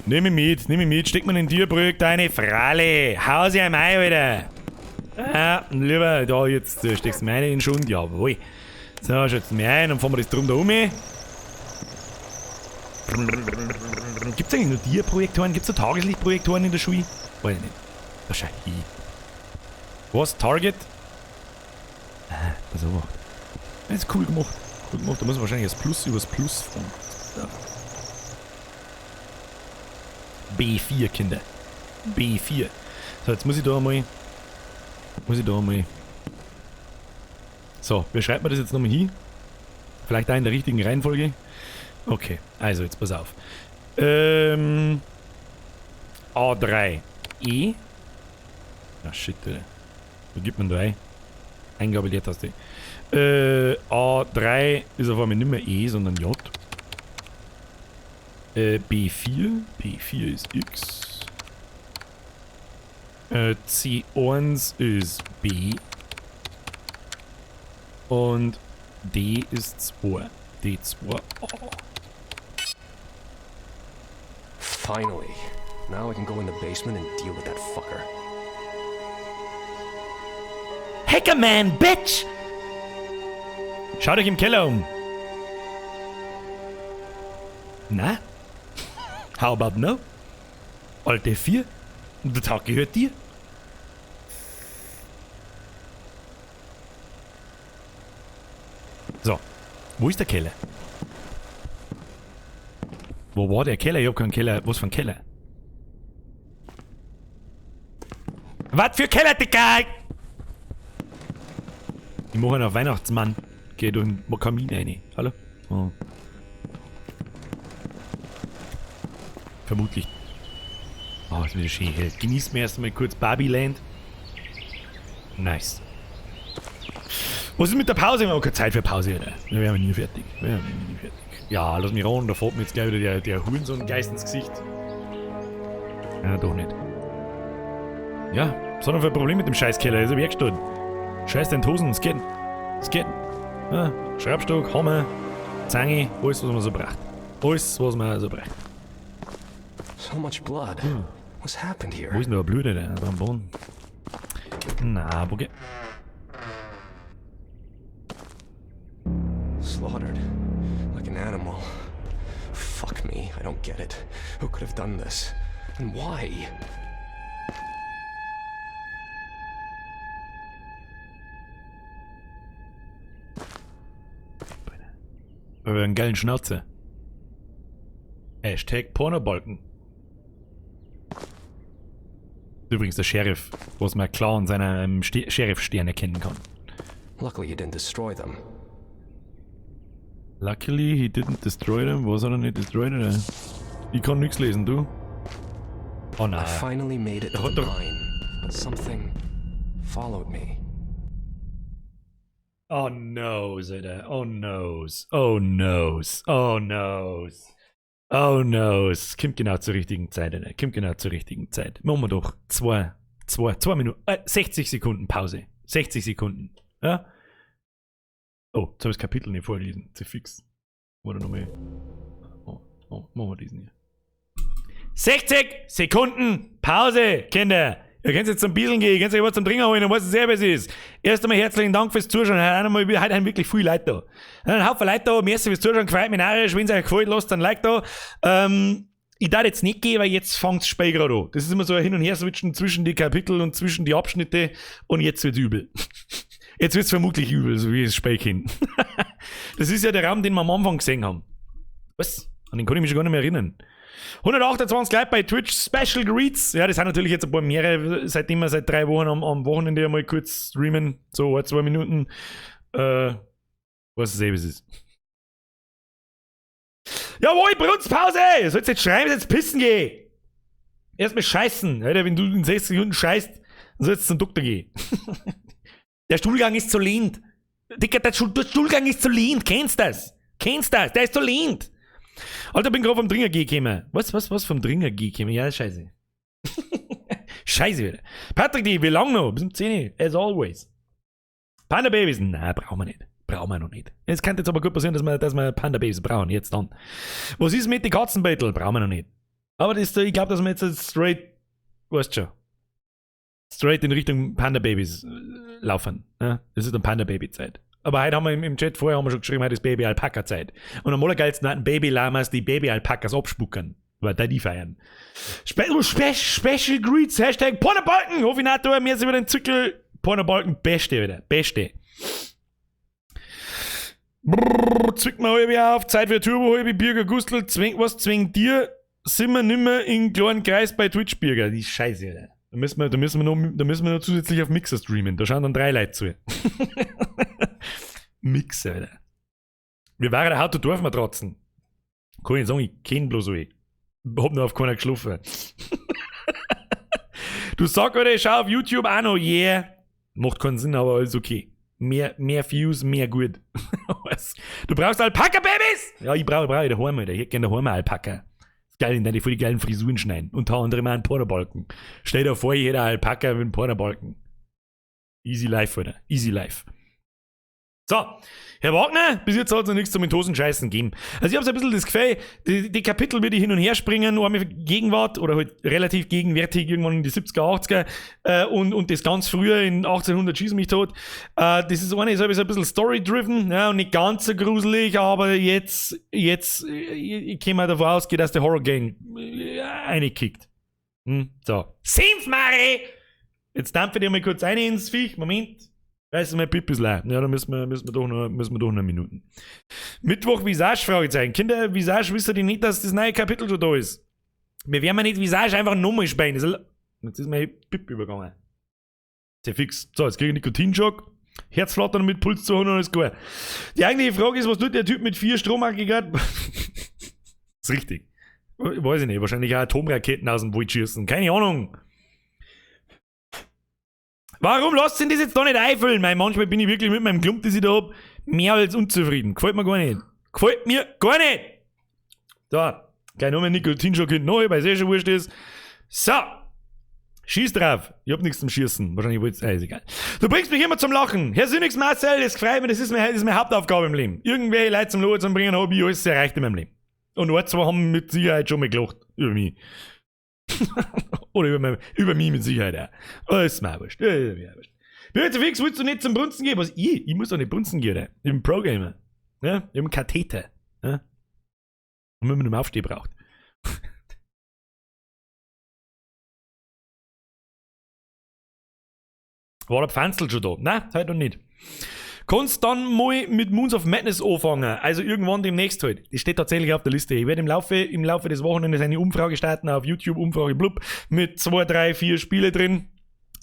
Nimm mich mit, steck mir in den Dia-Projekt eine Fralle. Hau sie einmal, Alter. Ah, lieber, da jetzt steckst du meine in den Schund, jawohl. So, schätzt mir ein und fahren wir das drum da um. Gibt's eigentlich nur Dia-Projektoren? Gibt's da Tageslichtprojektoren in der Schule? Weiß ich nicht. Das schau ich. Was? Target? Ah, pass auf. Das ist cool gemacht. Cool gemacht. Da muss man wahrscheinlich das Plus übers Plus fahren. So. B4, Kinder. B4. So, jetzt muss ich da einmal. So, wer schreibt mir das jetzt nochmal hin? Vielleicht auch in der richtigen Reihenfolge. Okay, also jetzt pass auf. A3. E. Ah, shit, Alter. Wo gibt man 3? Eingabe Leertaste. A3 ist auf einmal nicht mehr E, sondern J. B4. B4 ist X. C1 ist B. Und D ist 2. D2. Oh. Finally. Now I can go in the basement and deal with that fucker. Hackerman, bitch! Schaut euch im Keller um. Na? How about no? Alte 4? Der Tag gehört dir. So, wo ist der Keller? Wo war der Keller? Ich hab keinen Keller. Was für ein Keller? Was für Keller, Digga? Ich mache einen auf Weihnachtsmann. Geh durch den Kamin rein. Hallo? Oh. Vermutlich. Oh, ist wieder schön hell. Genießen wir erst mal kurz Barbieland. Nice. Was ist mit der Pause? Wir haben keine Zeit für Pause, oder? Wir werden nie fertig. Ja, lass mich ran, da fährt mir jetzt gleich wieder der Hurensohn-Geist ins Gesicht. Ja, doch nicht. Ja, was hat er für ein Problem mit dem Scheißkeller? Ist er weggestorben. Scheiß den Hosen, es geht. Es geht. Ja, Schraubstock, Hammer, Zange, alles, was man so braucht. Alles, was man so braucht. So much blood. What's happened here? Wo ist denn da ein Blut, da am Boden? Na, wo geht... Slaughtered. Like an animal. Fuck me, I don't get it. Who could have done this? And why? Aber einen geilen Schnauzer. Hashtag Pornobalken. Übrigens der Sheriff, was man klar an seinem Sheriff-Stern erkennen kann. Luckily you didn't destroy them. Luckily he didn't destroy them. Was hat er nicht destroyed? Oder? Ich kann nichts lesen, du? Oh I nein. finally made it to What the the- mine, but something followed me. Oh noes, Alter. Oh noes. Oh noes. Oh noes. Oh noes. Kommt genau zur richtigen Zeit, Alter. Kommt genau zur richtigen Zeit. Machen wir doch 2 Minuten. 60 Sekunden Pause. 60 Sekunden. Ja? Oh, jetzt habe ich das Kapitel nicht vorgelesen. Zu fix. Oder nochmal. Oh, machen wir diesen hier. 60 Sekunden Pause, Kinder. Ihr könnt jetzt zum Bieseln gehen, ihr könnt euch was zum Trinken holen und was es selber ist. Erst einmal herzlichen Dank fürs Zuschauen. Heute haben wirklich viele Leute da. Ein Haufen Leute da. Merci fürs Zuschauen. Gefällt mir narrisch. Wenn es euch gefällt, lasst ein Like da. Ich darf jetzt nicht gehen, weil jetzt fängt das Spiel gerade an. Das ist immer so ein Hin- und Her-Switchen zwischen die Kapitel und zwischen die Abschnitte. Und jetzt wird's übel. Jetzt wird's vermutlich übel, so wie das Spiel kennt. Das ist ja der Raum, den wir am Anfang gesehen haben. Was? An den kann ich mich schon gar nicht mehr erinnern. 128 Leute bei Twitch, Special Greets. Ja, das sind natürlich jetzt ein paar mehrere, seitdem wir seit 3 Wochen am Wochenende einmal kurz streamen. So 2 Minuten. Was es eben ist. Jawohl, Brunspause! Sollst jetzt schreiben, jetzt pissen gehen. Erstmal scheißen. Alter, wenn du in 60 Sekunden scheißt, dann sollst du zum Doktor gehen. Der Stuhlgang ist zu lehnt. Dicker, der Stuhlgang ist zu lehnt. Kennst das? Der ist zu lehnt. Alter, bin gerade vom Dringer G gekommen. Was vom Dringer G gekommen? Ja, scheiße. Scheiße wieder. Patrick D, wie lang noch? Bis um 10 as always. Panda Babys? Nein, brauchen wir nicht. Brauchen wir noch nicht. Es kann jetzt aber gut passieren, dass wir Panda Babys brauchen. Jetzt dann. Was ist mit den Katzenbettel? Brauchen wir noch nicht. Aber das, ich glaube, dass wir jetzt straight, weißt schon, straight in Richtung Panda Babys laufen. Ja? Das ist dann Panda Baby Zeit. Aber heute haben wir im Chat vorher haben wir schon geschrieben, heute ist Baby Alpaka Zeit. Und am allergeilsten hatten Baby Lamas die Baby Alpakas abspucken. Weil da die feiern. Special Greets, Hashtag Pornobalken. Hofinator, mir ist über den Zickel. Pornobalken, beste wieder. Beste. Zwick mal halb auf. Zeit für Turbo, halb Bürger Gustl. Was zwingt dir? Sind wir nimmer in kleinen Kreis bei Twitch, Bürger. Die Scheiße, Alter. Da müssen wir noch zusätzlich auf Mixer streamen. Da schauen dann 3 Leute zu. Mixer, Alter. Wir waren der Haut Dorfmatratzen. Kann ich nicht sagen, ich kenn bloß so. Hab nur auf keiner geschlafen. Du sag, Alter, ich schau auf YouTube auch noch, yeah. Macht keinen Sinn, aber alles okay. Mehr Views, mehr gut. Du brauchst Alpaka-Babys? Ja, ich brauche daheim, Alter. Ich hätte gerne daheim Alpaka. Geil, in deine voll geilen Frisuren schneiden. Unter anderem auch einen Pornobalken. Stell dir vor, jeder Alpaka mit einem Pornobalken. Easy life, Alter. Easy life. So, Herr Wagner, bis jetzt hat es noch nichts zum in Hosenscheißen gegeben. Also ich habe so ein bisschen das Gefühl, die Kapitel würde ich hin und her springen, einmal Gegenwart oder halt relativ gegenwärtig irgendwann in die 70er, 80er und das ganz früher in 1800 schieß mich tot. Das ist so ein bisschen Story-driven, ja, und nicht ganz so gruselig, aber jetzt ich kann mal davon ausgehen, dass der Horror-Gang reinkickt. So. Senfmare! Jetzt dampfe ich mal kurz ein ins Viech. Moment. Das ist mein Pippislein. Ja, da müssen wir doch noch Minuten. Mittwoch Visage, Fragezeichen. Kinder, Visage, wisst ihr nicht, dass das neue Kapitel schon da ist? Wir werden nicht Visage einfach nochmal spielen. Jetzt ist mein Pip übergegangen. Sehr fix. So, jetzt kriege ich Nikotinschock. Herzflattern mit Puls 200 und alles gut. Die eigentliche Frage ist, was tut der Typ mit 4 Stromaggregaten? Ist richtig. Weiß ich nicht. Wahrscheinlich auch Atomraketen aus dem Wald schießen. Keine Ahnung. Warum lasst ihr das jetzt da nicht einfüllen? Manchmal bin ich wirklich mit meinem Klump, das ich da hab, mehr als unzufrieden. Gefällt mir gar nicht. Gefällt mir gar nicht. So, gleich nochmal Nikotinschock hinten neu, weil es eh schon wurscht ist. So. Schieß drauf. Ich hab nichts zum Schießen. Wahrscheinlich wollt's, ist egal. Du bringst mich immer zum Lachen. Herr Synix Marcel, das gefreut mich, das ist meine Hauptaufgabe im Leben. Irgendwelche Leute zum Lachen zu bringen, habe ich alles erreicht in meinem Leben. Und ein, zwei haben mit Sicherheit schon mal gelacht. Über mich. Oder über mich mit Sicherheit auch. Oh, ist mir auch wurscht. Bin jetzt fix, willst du nicht zum Brunzen gehen? Was? Ich muss doch nicht brunzen gehen, oder? Ich bin Pro-Gamer. Ja? Ich hab einen Katheter. Ja? Und wenn man einen Aufsteh braucht. War der Pfanzel schon da? Nein, heute noch nicht. Kannst dann mal mit Moons of Madness anfangen. Also irgendwann demnächst halt. Das steht tatsächlich auf der Liste. Ich werde im Laufe des Wochenendes eine Umfrage starten auf YouTube, Umfrage blub, mit 2, 3, 4 Spiele drin.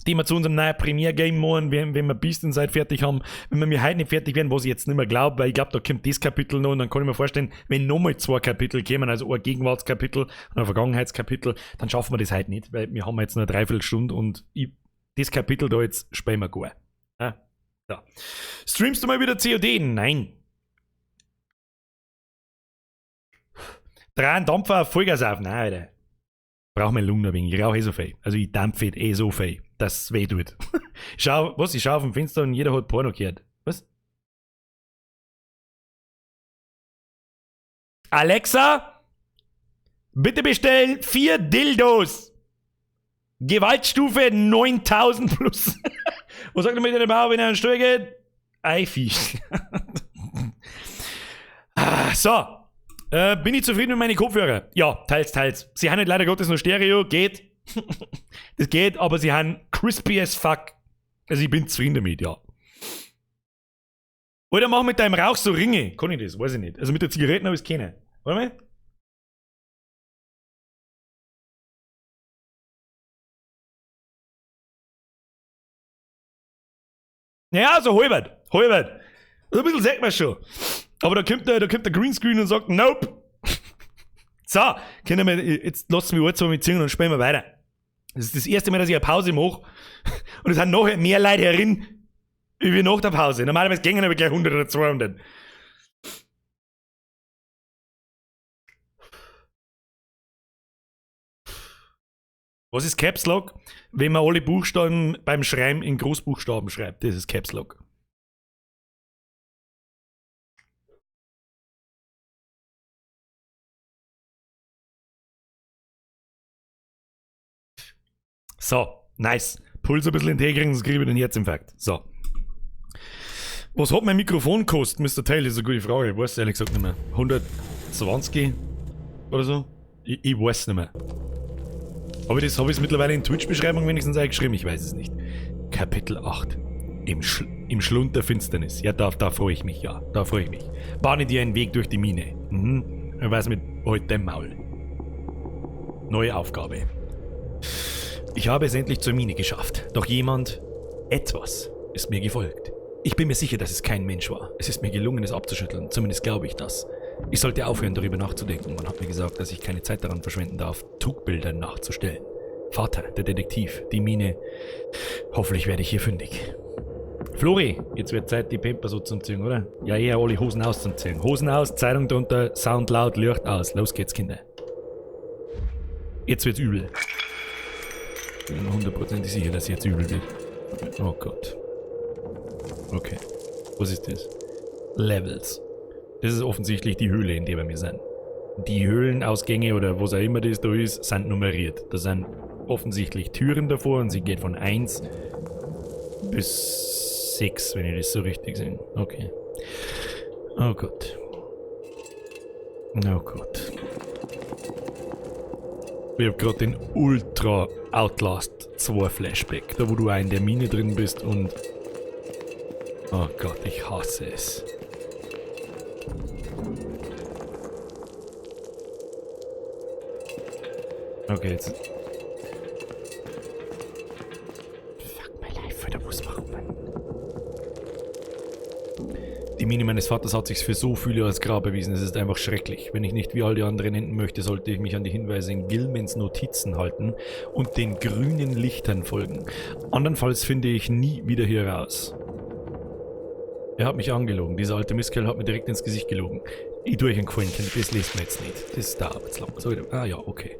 die wir zu unserem neuen Premiere-Game machen, wenn wir Beast Inside fertig haben. Wenn wir heute nicht fertig werden, was ich jetzt nicht mehr glaube, weil ich glaube, da kommt das Kapitel noch und dann kann ich mir vorstellen, wenn nochmal 2 Kapitel kommen, also ein Gegenwartskapitel und ein Vergangenheitskapitel, dann schaffen wir das heute nicht, weil wir haben jetzt nur eine Dreiviertelstunde und das Kapitel da jetzt spielen wir gar. Ah, so. Streamst du mal wieder COD? Nein. 3 Dampfer auf Vollgas auf? Nein, Alter. Brauch meine Lunge ein wenig. Ich rauche so viel. Also ich dampfe so viel, dass es weh tut. Ich schau auf dem Fenster und jeder hat Porno gehört. Was? Alexa, bitte bestellen 4 Dildos. Gewaltstufe 9000 plus. Was sagt er mit der Bauer, wenn er an den Stuhl geht? Eifisch. So. Bin ich zufrieden mit meinen Kopfhörer? Ja, teils. Sie haben nicht leider Gottes nur Stereo, geht. Das geht, aber sie haben crispy as fuck. Also ich bin zufrieden damit, ja. Oder mach mit deinem Rauch so Ringe. Kann ich das? Weiß ich nicht. Also mit der Zigaretten habe ich es keine. Warte mal. Ja, so halbert. So ein bisschen sieht man schon. Aber da kommt der Greenscreen und sagt, nope. So, können wir, jetzt lassen wir zwei mitziehen und spielen wir weiter. Das ist das erste Mal, dass ich eine Pause mache. Und es sind nachher mehr Leute herin, wie nach der Pause. Normalerweise gehen aber gleich 100 oder 200. Was ist Caps Lock? Wenn man alle Buchstaben beim Schreiben in Großbuchstaben schreibt, das ist Caps Lock. So, nice. Puls ein bisschen hinterkriegen, sonst kriege ich den Herzinfarkt. So. Was hat mein Mikrofon gekostet, Mr. Taylor? Das ist eine gute Frage. Ich weiß ehrlich gesagt nicht mehr. 120 oder so? Ich weiß nicht mehr. Habe ich es mittlerweile in Twitch-Beschreibung wenigstens eingeschrieben? Ich weiß es nicht. Kapitel 8. Im Schlund der Finsternis. Ja, da freue ich mich, ja. Da freue ich mich. Bahne dir einen Weg durch die Mine. Er weiß mit heute im Maul. Neue Aufgabe. Ich habe es endlich zur Mine geschafft. Doch etwas ist mir gefolgt. Ich bin mir sicher, dass es kein Mensch war. Es ist mir gelungen, es abzuschütteln. Zumindest glaube ich das. Ich sollte aufhören, darüber nachzudenken. Man hat mir gesagt, dass ich keine Zeit daran verschwenden darf, Trugbilder nachzustellen. Vater, der Detektiv, die Mine. Hoffentlich werde ich hier fündig. Flori, jetzt wird Zeit, die Pamper so zu ziehen, oder? Ja, eher alle Hosen auszuziehen. Hosen aus, Zeitung drunter, Sound laut, Licht aus. Los geht's, Kinder. Jetzt wird's übel. Ich bin mir hundertprozentig sicher, dass jetzt übel wird. Oh Gott. Okay. Was ist das? Levels. Das ist offensichtlich die Höhle, in der wir sind. Die Höhlenausgänge oder was auch immer das da ist, sind nummeriert. Da sind offensichtlich Türen davor und sie geht von 1 bis 6, wenn ich das so richtig sehe. Okay. Oh Gott. Oh Gott. Ich hab gerade den Ultra Outlast 2 Flashback, da wo du auch in der Mine drin bist und... Oh Gott, ich hasse es. Okay, jetzt... Fuck my life, Alter, was machen wir? Die Mine meines Vaters hat sich für so viele als Grab erwiesen, es ist einfach schrecklich. Wenn ich nicht wie all die anderen enden möchte, sollte ich mich an die Hinweise in Gilmans Notizen halten und den grünen Lichtern folgen. Andernfalls finde ich nie wieder hier raus. Er hat mich angelogen. Dieser alte Mistkerl hat mir direkt ins Gesicht gelogen. Ich tue euch einen Gefallen, das lest man jetzt nicht. Das dauert jetzt lang. So, ja, okay.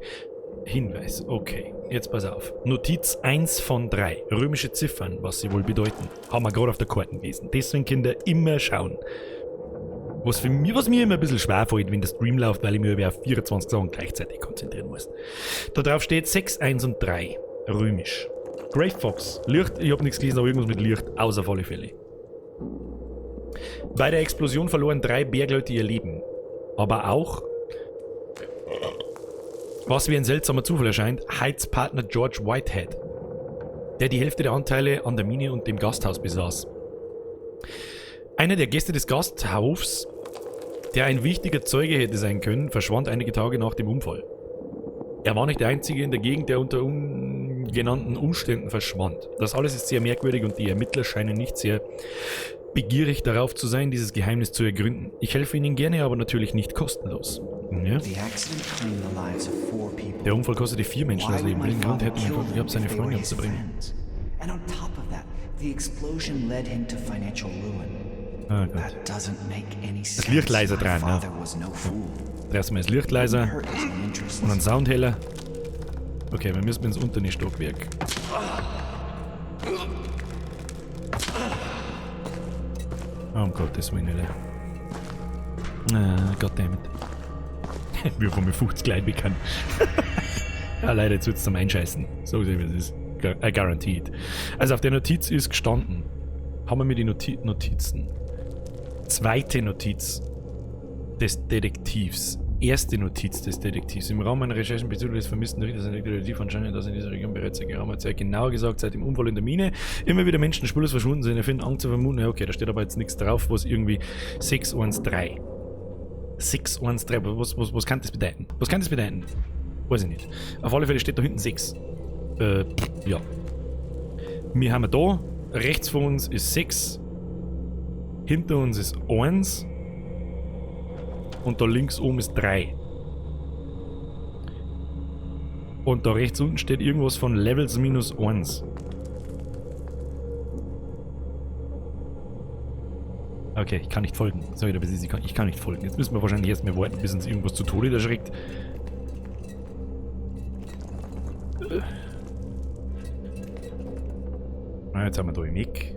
Hinweis, okay. Jetzt pass auf. Notiz 1 von 3. Römische Ziffern, was sie wohl bedeuten. Haben wir gerade auf der Karte gelesen. Deswegen Kinder immer schauen. Was mir immer ein bisschen schwer fällt, wenn der Stream läuft, weil ich mich über 24 Sachen gleichzeitig konzentrieren muss. Da drauf steht 6, 1 und 3. Römisch. Grey Fox. Licht, ich habe nichts gelesen, aber irgendwas mit Licht. Auf alle Fälle. Bei der Explosion verloren 3 Bergleute ihr Leben. Aber auch, was wie ein seltsamer Zufall erscheint, Heights Partner George Whitehead, der die Hälfte der Anteile an der Mine und dem Gasthaus besaß. Einer der Gäste des Gasthofs, der ein wichtiger Zeuge hätte sein können, verschwand einige Tage nach dem Unfall. Er war nicht der Einzige in der Gegend, der unter genannten Umständen verschwand. Das alles ist sehr merkwürdig und die Ermittler scheinen nicht sehr begierig darauf zu sein, dieses Geheimnis zu ergründen. Ich helfe Ihnen gerne, aber natürlich nicht kostenlos. Ja. Der Unfall kostete 4 Menschen das Leben. Welchen Grund hätte man gehabt, seine Freunde umzubringen? Ah, Gott. Das Licht leiser dran, ja. Erstmal das Licht leiser und ein Soundheller. Okay, wir müssen ins unteren Stockwerk. Oh, um Gottes Willen, Alter. Ah, goddammit. Wir haben mit 50 Leute bekannt. Ja, leider, jetzt wird es zum Einscheißen. So sehen wir es. Guaranteed. Also auf der Notiz ist gestanden. Haben wir mir die Notizen. Zweite Notiz des Detektivs. Erste Notiz des Detektivs. Im Rahmen meiner Recherchen bezüglich des vermissten Richters entdeckte der Detektiv anscheinend, dass in dieser Region bereits seit geraumer Zeit, genauer gesagt seit dem Unfall in der Mine, immer wieder Menschen spurlos verschwunden sind. Er findet Angst zu vermuten. Ja, okay, da steht aber jetzt nichts drauf, was irgendwie 613. 613, was kann das bedeuten? Was kann das bedeuten? Weiß ich nicht. Auf alle Fälle steht da hinten 6. Ja. Wir haben da, rechts von uns ist 6. Hinter uns ist 1. Und da links oben ist 3. Und da rechts unten steht irgendwas von Levels minus 1. Okay, ich kann nicht folgen. Sorry, ich kann nicht folgen. Jetzt müssen wir wahrscheinlich erstmal warten, bis uns irgendwas zu Tode erschreckt. Jetzt haben wir da im Eck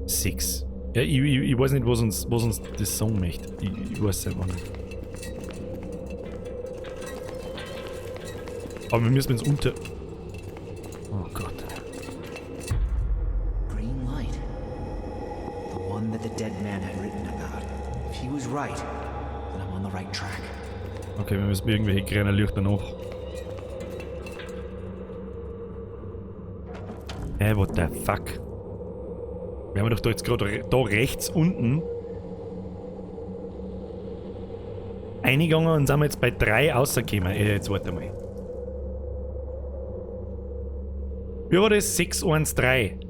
6. Ja, ich weiß nicht, was uns das sagen möchte. Ich weiß es einfach nicht. Aber wir müssen ins Unter... Oh Gott. Green light. The one that the dead man had written about. If he was right, then I'm on the right track. Okay, wir müssen irgendwelche grünen Lichter noch. What the fuck? Wir haben doch da jetzt gerade da rechts unten eingegangen und sind wir jetzt bei 3 rausgekommen. Jetzt warte mal. Wie war das? 613.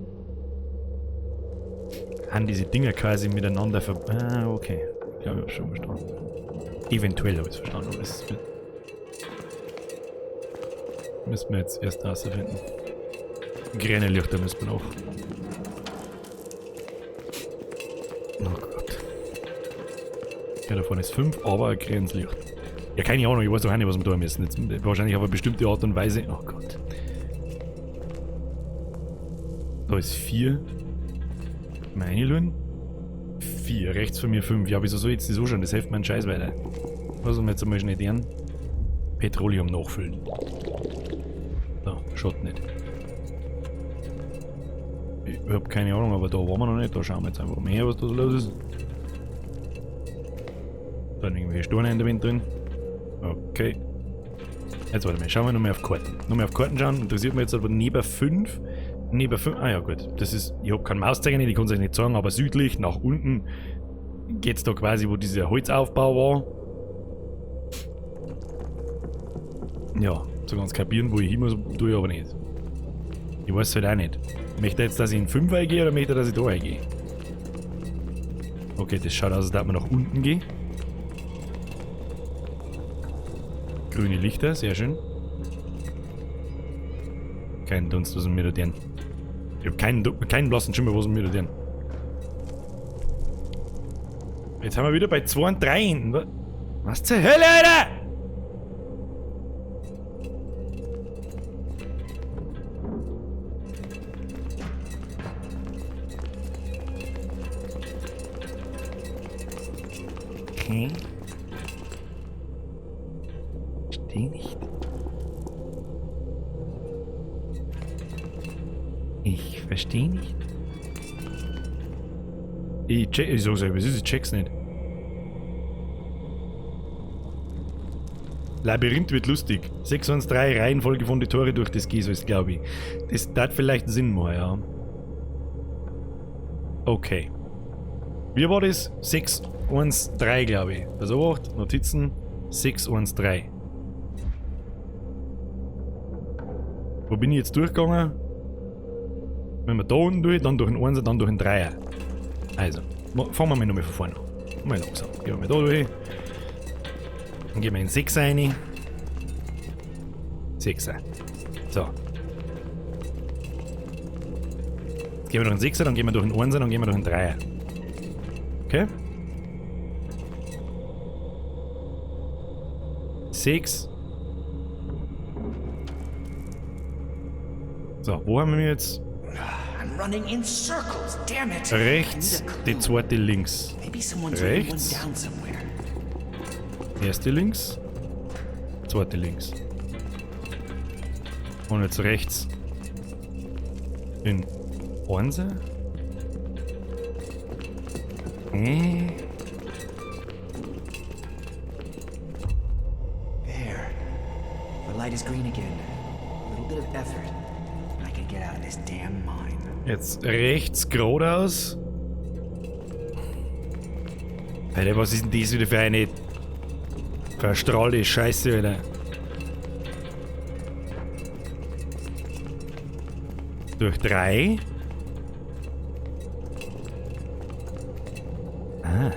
Haben diese Dinger quasi miteinander Ah, okay. Ich glaube, ich habe schon verstanden. Eventuell habe ich es verstanden, aber es müssen wir jetzt erst rausfinden. Grüne Lichter müssen wir noch. Oh Gott. Ja, da vorne ist 5, aber ein grünes Licht. Ja, keine Ahnung, ich weiß auch nicht, was wir tun müssen. Jetzt, wahrscheinlich auf eine bestimmte Art und Weise. Oh Gott. Da ist 4. Meine Lügen. 4. Rechts von mir 5. Ja, wieso soll ich jetzt das anschauen? Das hilft mir einen Scheiß weiter. Was wir jetzt einmal schnell deren? Petroleum nachfüllen. So, schaut nicht. Ich hab keine Ahnung, aber da waren wir noch nicht. Da schauen wir jetzt einfach mal her, was da so los ist. Da sind irgendwelche Steine in der Wind drin. Okay. Jetzt warte mal, schauen wir nochmal auf Karten. Nochmal auf Karten schauen. Interessiert mich jetzt aber neben 5. Neben 5. Ah ja gut. Das ist. Ich hab keinen Mauszeiger nicht, ich kann es euch nicht sagen, aber südlich nach unten geht's da quasi, wo dieser Holzaufbau war. Ja, so ganz kapieren, wo ich hin muss, tue ich aber nicht. Ich weiß es halt auch nicht. Möchte er jetzt, dass ich in 5 eingehe oder möchte er, dass ich da eingehe? Okay, das schaut aus, als würde man nach unten gehen. Grüne Lichter, sehr schön. Kein Dunst, was wir da tun. Ich habe keinen blassen Schimmer, was wir da tun. Jetzt haben wir wieder bei 2 und 3 hinten. Was zur Hölle, Alter? Okay. Verstehe nicht. Ich verstehe nicht. Ich check's nicht. Labyrinth wird lustig. 613 Reihenfolge von die Tore durch das Gieß ist, glaube ich. Das hat vielleicht Sinn mal, ja. Okay. Wie war das? 613, glaube ich. Also 8 Notizen. 613. Wo bin ich jetzt durchgegangen? Wenn wir da unten durch, dann durch den 1er, dann durch den 3er. Also, fangen wir mal nochmal von vorne an. Mal langsam. Gehen wir mal da durch. Dann gehen wir in den 6er rein. 6er. So. Jetzt gehen wir durch den 6er, dann gehen wir durch den 1er, dann gehen wir durch den 3er. Okay? 6. So, wo haben wir jetzt? I'm running in circles, damn it. Rechts, die zweite links. Maybe someone's Rechts. down somewhere. Erste links, zweite links. Und jetzt rechts. In Onse? There. The light is green again. A little bit of effort, and I can get out of this damn mine. Jetzt rechts geradeaus. Alter, was ist denn das wieder für eine verstrahlte Scheiße, Alter? Durch 3. Ah.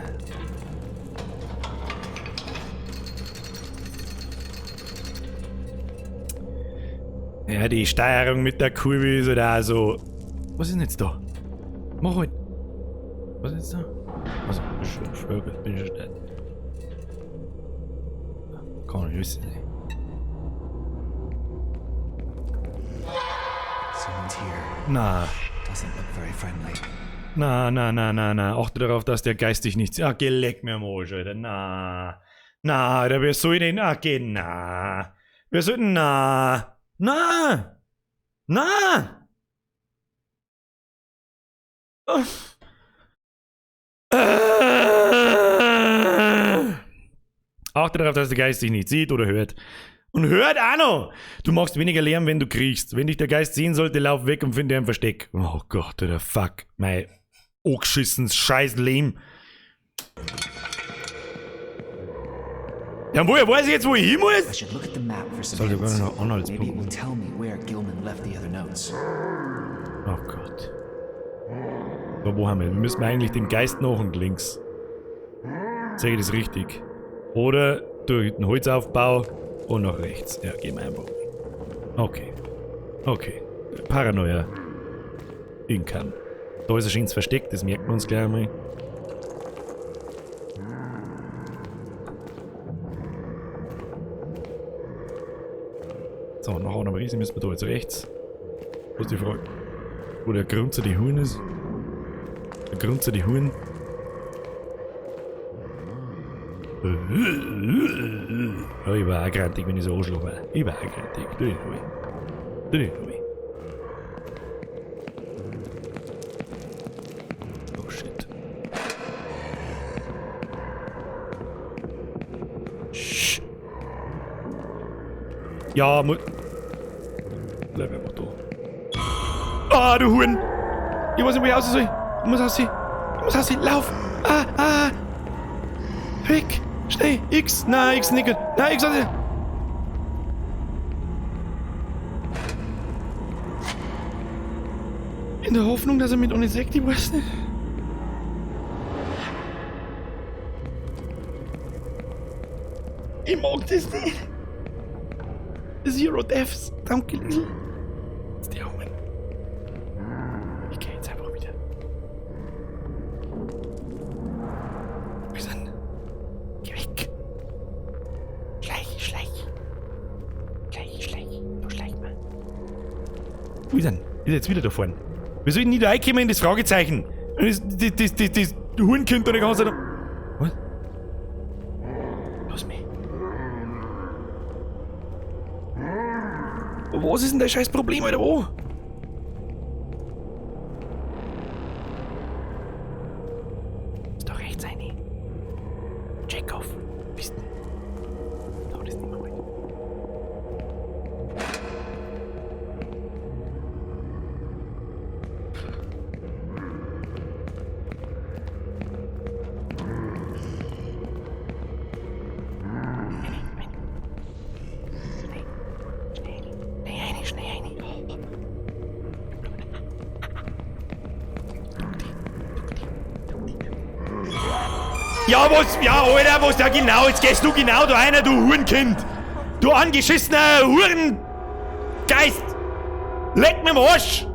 Ja, die Steuerung mit der Kurve ist halt auch so. Was ist denn jetzt da? Mach halt. Was ist jetzt da? Also, bin ich schon da. Kann ich wissen. Someone's here. Na. Doesn't look very friendly. Na. Achte darauf, dass der Geist dich nicht... Ah, geh, leck mir am Arsch, Alter. Na, Alter, wer soll denn... Ah, geh, na. Wer soll denn... Na. Oh. Achte darauf, dass der Geist dich nicht sieht oder hört. Und hört auch noch! Du machst weniger Lärm, wenn du kriegst. Wenn dich der Geist sehen sollte, lauf weg und finde ein Versteck. Oh Gott, Alter, fuck. Mein angeschissenes scheiß Leben. Ja, woher weiß ich jetzt, wo ich hin I muss? should look at the map for some Sollte hints. gar noch Maybe it will Anhaltspunkte. tell me where Gilman left the other notes. Oh Gott. So, wo haben wir? Wir müssen eigentlich dem Geist nach und links. Sag ich das richtig? Oder durch den Holzaufbau und nach rechts. Ja, gehen wir einfach. Okay. Paranoia. Income. Da ist er schon versteckt, das merken wir uns gleich einmal. So, nach einer Riese müssen wir da jetzt rechts. Wo ist die Frage? Wo der Grunzer die Huhn ist? Der Grunzer die Huhn. Ja, ich war auch grantig, wenn ich so anschlafe. Ich war auch grantig. Tu dich ruhig. Oh shit. Shh. Ja, bleib einfach da. Ah, du Huhn! Ich weiß nicht, wo ich raus soll. Ich muss aussehen. Lauf! Weg! Schnell! X! Nein, X nicht gut! Nein, X aussehen! In der Hoffnung, dass er mit ohne Sekt, ich weiß nicht. Ich mag das nicht. Zero Deaths. Danke, Liesl. Stay home. Ich geh jetzt einfach wieder. Wir sind. Geh weg. Schleich. Wo schleicht man? Wie denn? Ist jetzt wieder da vorne. Wir sollten nie da reinkommen in das Fragezeichen. Das Huhnkind da die ganze Zeit. Was? Lass mich. Was ist denn dein scheiß Problem, Alter? Wo? Ist doch rechts eine. Check-off. Bist du? Da, das ist nicht mehr weit. Schnell rein. Ja, was? Ja, Alter, was? Ja, genau. Jetzt gehst du genau da einer, du Hurenkind. Du angeschissener Hurengeist. Leck mir am Arsch.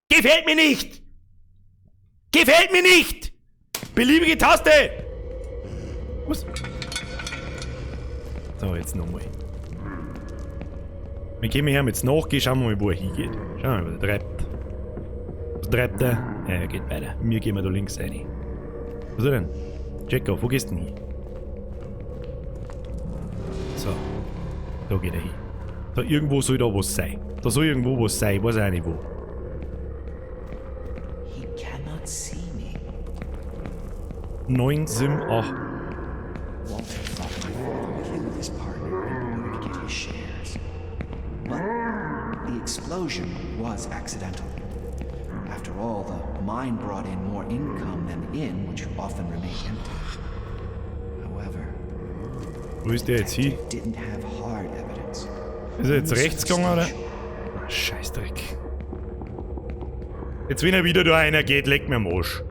Gefällt mir nicht. Gefällt mir nicht. Beliebige Taste. Was? So, jetzt nochmal. Wir gehen her jetzt nach, schauen wir mal, wo er hingeht. Schauen wir mal, der treibt. Was treibt er? Ja, er geht weiter. Wir gehen da links rein. Was ist er denn? Check auf, wo gehst du denn hin? So. Da geht er hin. Da irgendwo soll da was sein. Da soll irgendwo was sein, ich weiß auch nicht wo. He cannot see me. 9, 7, 8. Walter thought my father killed his partner in order to get his shares. But the explosion was accidental. After all, the mine brought in more income than the inn, which often remained empty. However, Wo ist der jetzt hin? didn't have hard evidence. Ist er jetzt rechts gegangen, oder? Ah, Scheißdreck. Jetzt wenn er wieder da einer geht, leck mir am Arsch.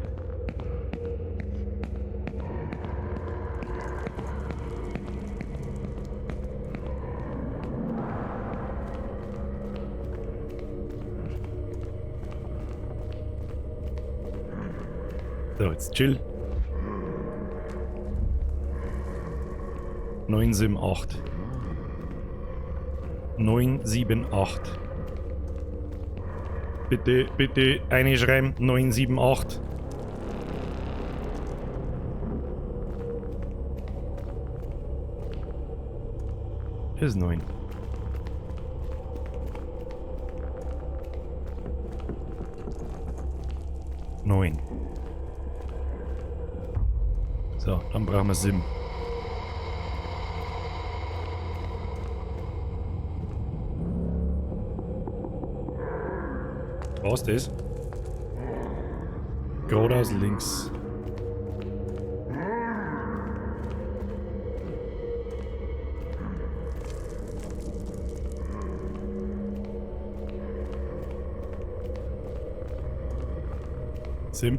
So, jetzt chill. 9, 7, 8. 9, 7, 8. Bitte, bitte einschreiben. 9, 7, 8. Hier ist 9. Neun. So, dann brauchen wir 7. Was ist das? Geradeaus links. Sim.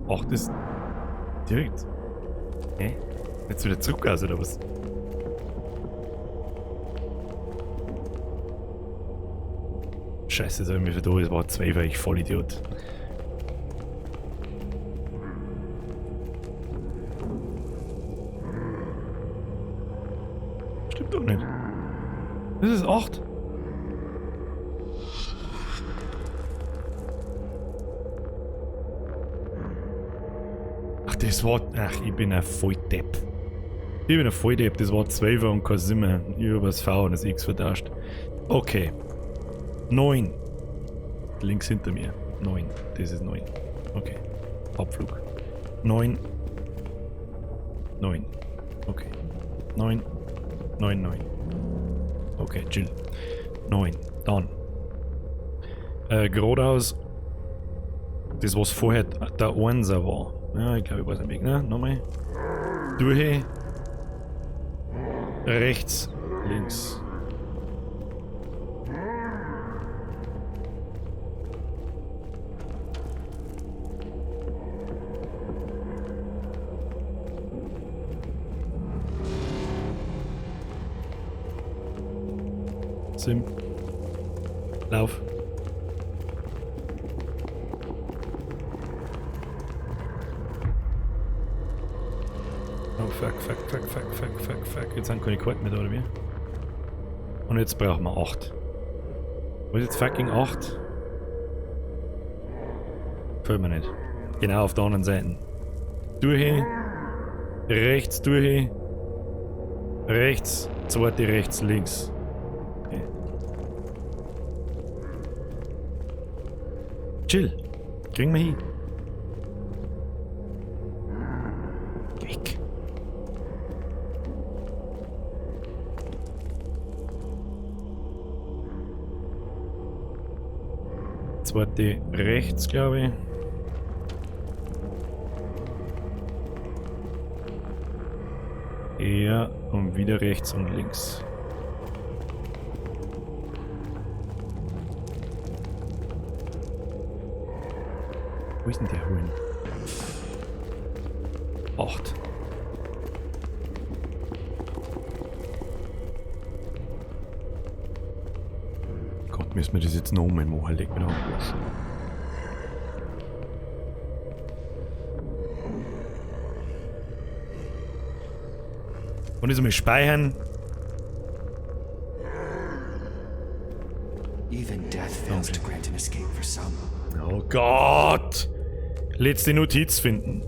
Ach, das... direkt. Hä? Jetzt wieder zurück aus, oder was? Scheiße, das habe ich mir verdammt, das war 2, weil ich Vollidiot. Stimmt doch nicht. Das ist 8. Ach, das war... Ach, ich bin ein Volldepp. Ich bin ein Volldepp, das war 12 und kein Simmer. Ich habe das V und das X vertauscht. Okay. 9. Links hinter mir. 9. Das ist 9. Okay. Abflug. 9. 9. Okay. 9. 9, 9. Okay, chill. 9. Dann. Geradeaus. Das, was vorher der 1er war. Ja, ich glaube, ich weiß den Weg, ne? Nochmal. Durch. Rechts. Links. Sim. Lauf. Oh fuck. Jetzt haben keine Karten mehr da, oder wie? Und jetzt brauchen wir 8. Was ist jetzt fucking 8? Gefällt mir nicht. Genau auf der anderen Seite. Durch. Rechts durch. Rechts. Zweite rechts, links. Okay. Chill. Kriegen wir hin. Weg. zweite rechts, glaube ich. Ja, und wieder rechts und links. Wo ist denn der Huhn? 8. Gott, müssen wir das jetzt noch einmal machen? Leg mir da am Arsch. Und jetzt einmal speichern. Even death fails to grant an escape for some. Oh Gott! Letzte Notiz finden.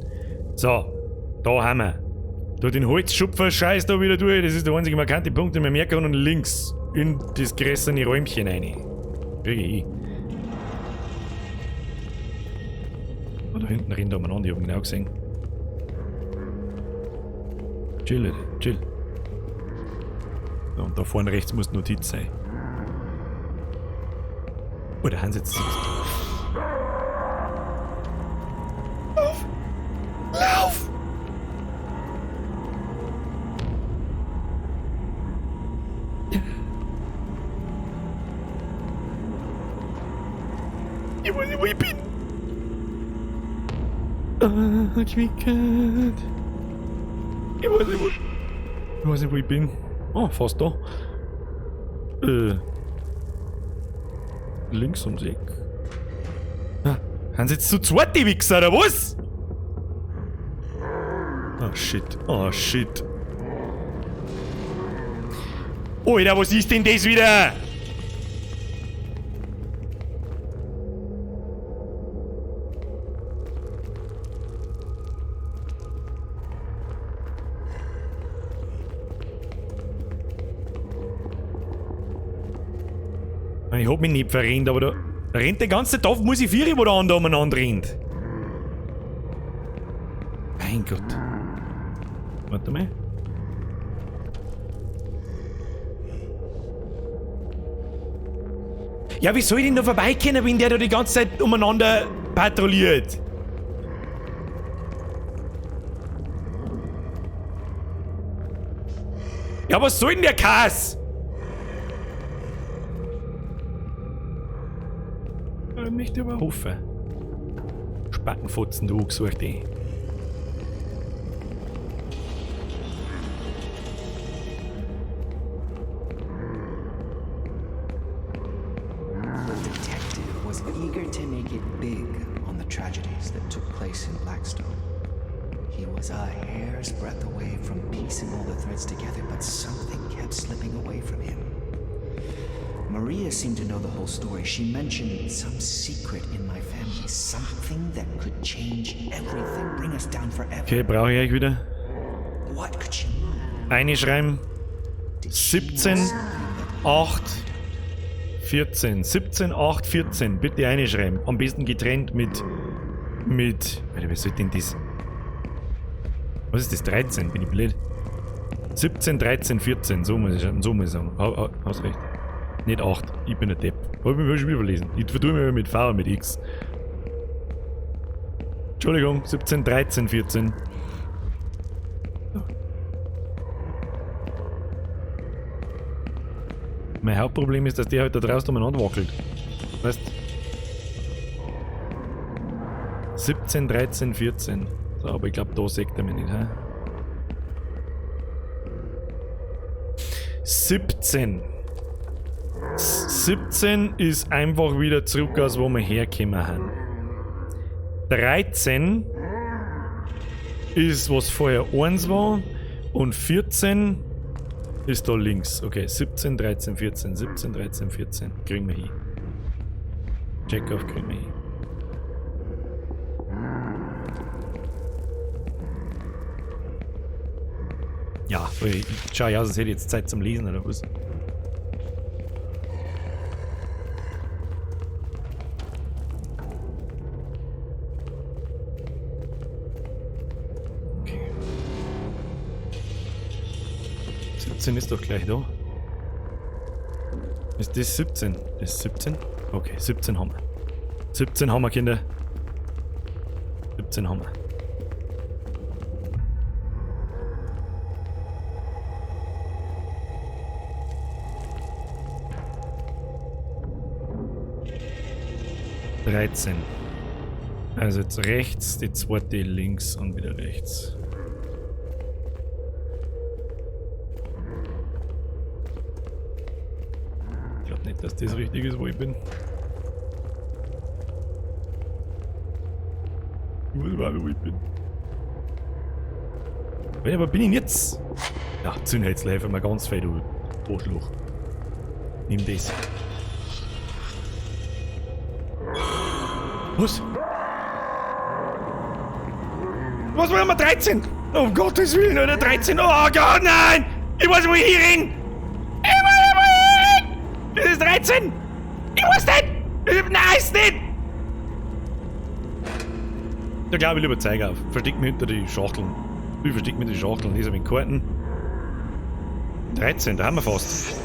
So, da haben wir. Da den Holzschupfer scheiß da wieder durch. Das ist der einzige markante Punkt, den man merken kann. Und links in das grässerne Räumchen rein. Kriege ich. Oh, da hinten rennen da umeinander, ich hab ihn genau gesehen. Chill, Leute, chill. So, und da vorne rechts muss Notiz sein. Oh, der Hans jetzt. Lauf! Lauf! Ich weiß nicht, wo ich bin. Quickert. Ich weiß nicht, wo ich bin. Oh, fast da. Links ums Eck. Ah, haben sie jetzt zu zweit, die Wichser, oder was? Oh shit, oh shit. Alter, was ist denn das wieder? Ich hab mich nicht verrennt, aber da rennt der ganze Tag Musik, wo der andere umeinander rennt. Mein Gott. Warte mal. Ja, wie soll ich denn da vorbeikommen, wenn der da die ganze Zeit umeinander patrouilliert? Ja, was soll denn der Kass? Ich möchte aber hoffen. Spattenfotzen, du gesucht eh. The detective was eager to make it big on the tragedies that took place in Blackstone. He was a hair's breadth away from piecing all the threads together, but something kept slipping away from him. Maria seemed to know the whole story. She mentioned some secret in my family. Something that could change everything, bring us down forever. Okay, brauche ich euch wieder. What could she mean? Einschreiben. 17, 8, 14. 17, 8, 14. Bitte einschreiben. Am besten getrennt mit... Alter, was soll denn das? Was ist das? 13? Bin ich blöd? 17, 13, 14. So muss ich sagen. Hast recht. Nicht 8. Ich bin ein Depp. Hab ich mir schon wieder verlesen. Ich vertue mich mit V, mit X. Entschuldigung. 17, 13, 14. Mein Hauptproblem ist, dass der halt da draußen umeinander wackelt. Weißt? 17, 13, 14. So, aber ich glaube, da sagt er mich nicht, hä? 17. 17 ist einfach wieder zurück, aus wo wir hergekommen haben. 13 ist, was vorher 1 war. Und 14 ist da links. Okay, 17, 13, 14. 17, 13, 14. Kriegen wir hin. Check-off kriegen wir hin. Ja, ich schau ja aus, als hätte ich jetzt Zeit zum Lesen oder was. Okay. 17 ist doch gleich da. Ist das 17? Das ist 17? Okay, 17 haben wir. 17 haben wir, Kinder. 17 haben wir. (13). Also jetzt rechts, die zweite links und wieder rechts. Ich glaube nicht, dass das richtig ist, wo ich bin. Ich weiß mal, wo ich bin. Aber bin ich jetzt? Ja, Zündhölzler helfen mir ganz fett, du Arschloch. Nimm das. Was? Was war immer 13? Um Gottes Willen, oder 13? Oh Gott, nein! Ich weiß, wo ich hier hin! Ich weiß, wo ich hin! Das ist 13! Ich weiß nicht! Nein, ist nicht! Da glaube ich lieber Zeiger auf. Versteck mich hinter die Schachteln. Ich versteck mich hinter die Schachteln. Hier sind meine Karten. 13, da haben wir fast.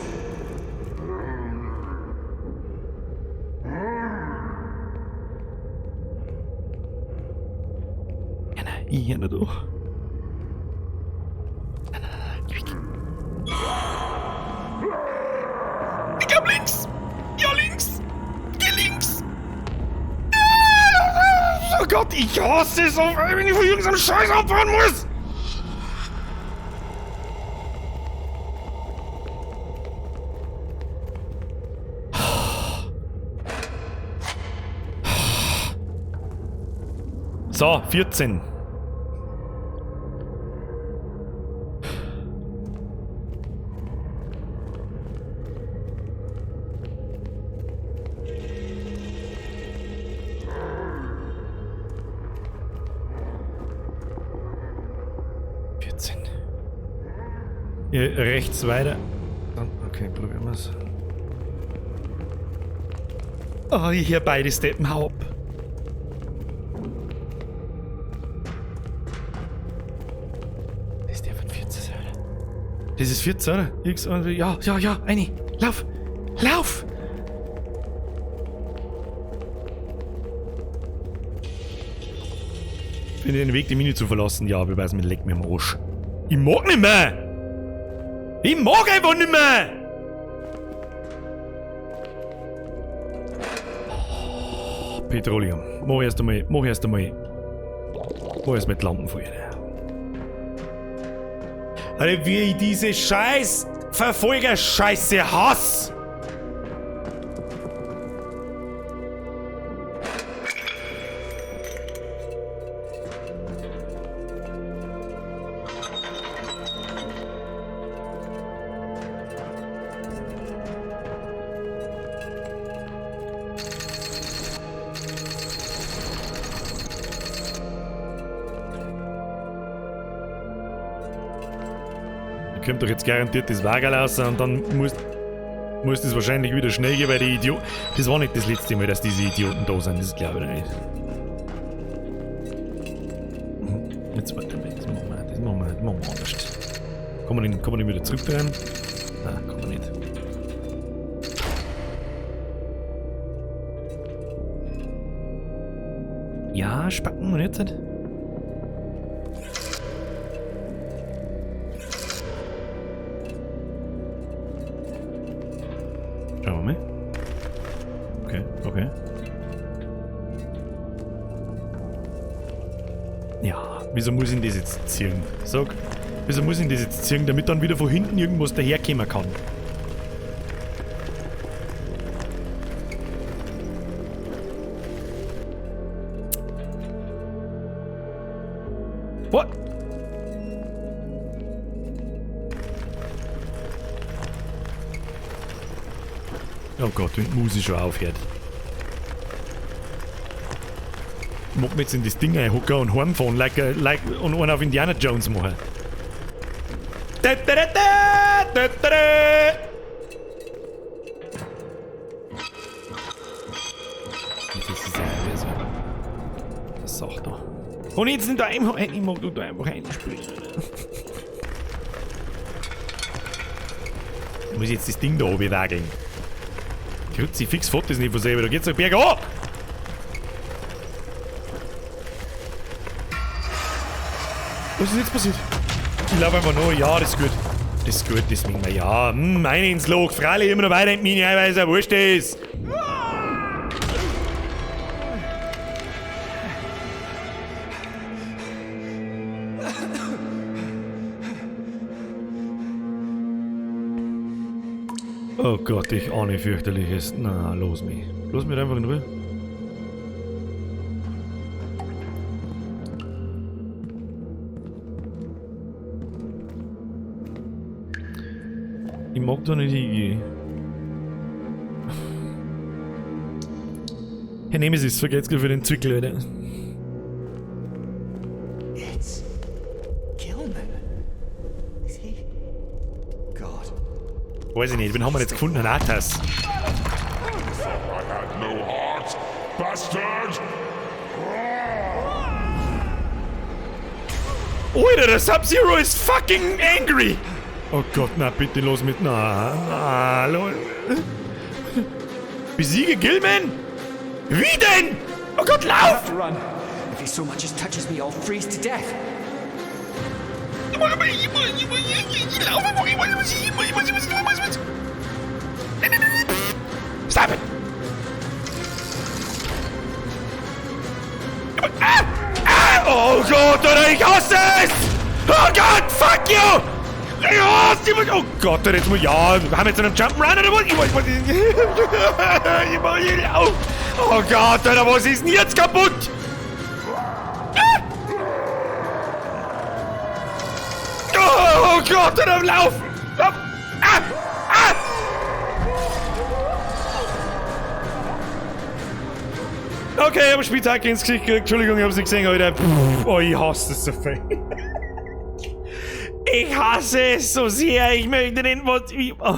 Ja, nein, ich hier nicht durch. Nein, ich glaub links! Ja, links! Geh links! Oh Gott, ich hasse es, wenn ich von irgendeinem Scheiß abfahren muss! So, 14. Rechts weiter. Okay, probieren wir's. Oh, hier beide steppen, hau ab. Das ist der von 14, oder? Das ist 14, oder? X, ja, eine. Lauf! Lauf! Finde den Weg, die Mine zu verlassen. Ja, wir weiß, mir leckt mir am Arsch. Ich mag nicht mehr! Ich mag einfach nicht mehr! Oh, Petroleum. Mach erst einmal die Lampenfeuer. Alter, wie ich diese scheiß Verfolger-Scheiße hasse! Kommt doch jetzt garantiert das Wagerl raus und dann muss das wahrscheinlich wieder schnell gehen, weil die Idioten... Das war nicht das letzte Mal, dass diese Idioten da sind, das glaube ich nicht. Jetzt warte mal, das machen wir anders. Kann man den wieder zurückdrehen? Nein, kann man nicht. Ja, Spacken und jetzt halt. Schauen wir mal. Okay. Ja, wieso muss ich das jetzt ziehen? Sag, wieso muss ich das jetzt ziehen, damit dann wieder von hinten irgendwas daherkommen kann? What? Oh Gott, wenn die Musik schon aufhört. Ich mag mir jetzt in das Ding reinhocken und heimfahren und einen auf Indiana Jones machen. Das ist ja so. Das sagt er. Und jetzt nicht da einfach rein, ich mag da einfach reinspringen. Ich muss jetzt das Ding da oben wageln. Kruzifix fährt das nicht von selber, da geht's doch bergab! Was ist jetzt passiert? Ich laufe einfach nur. Ja, das ist gut. Das ist gut, das müssen wir. Ja, eine ins Loch. Freilich immer noch weiter in meine Eiweiße. Wurscht ist. Oh Gott, ich ahne fürchterliches. Na, los mich. Los mich einfach in Ruhe. Ich mag da nicht hingehen. Herr Nemesis, vergeht's gut für den Zwickel, Alter. It's Gilman. Is he? God. Weiß ich nicht, wen haben wir jetzt gefunden? Ein Arthas. I had no heart, bastard! Alter, der Sub-Zero ist fucking angry! Oh Gott, na bitte los mit... Na, lol. Besiege Gilman? Wie denn? Oh Gott, lauf! Run. If he so much as touches me, I'll freeze to death. Stop it! Ah! Ah! Oh Gott, oder ich hasse es! Oh Gott, fuck you! Ja, oh Gott, jetzt muss ja, wir haben jetzt einen Jump'n'Run oder was? Ich mach hier lauf. Oh Gott, oder was ist denn jetzt kaputt? Ah! Oh Gott, oder lauf! Lauf! Ah! Ah! Okay, ich hab einen Spieltag ins Gesicht gekriegt. Entschuldigung, ich hab's nicht gesehen, Alter. Oh, ich hasse es so viel. Ich hasse es so sehr. Ich möchte den Mod... Oh.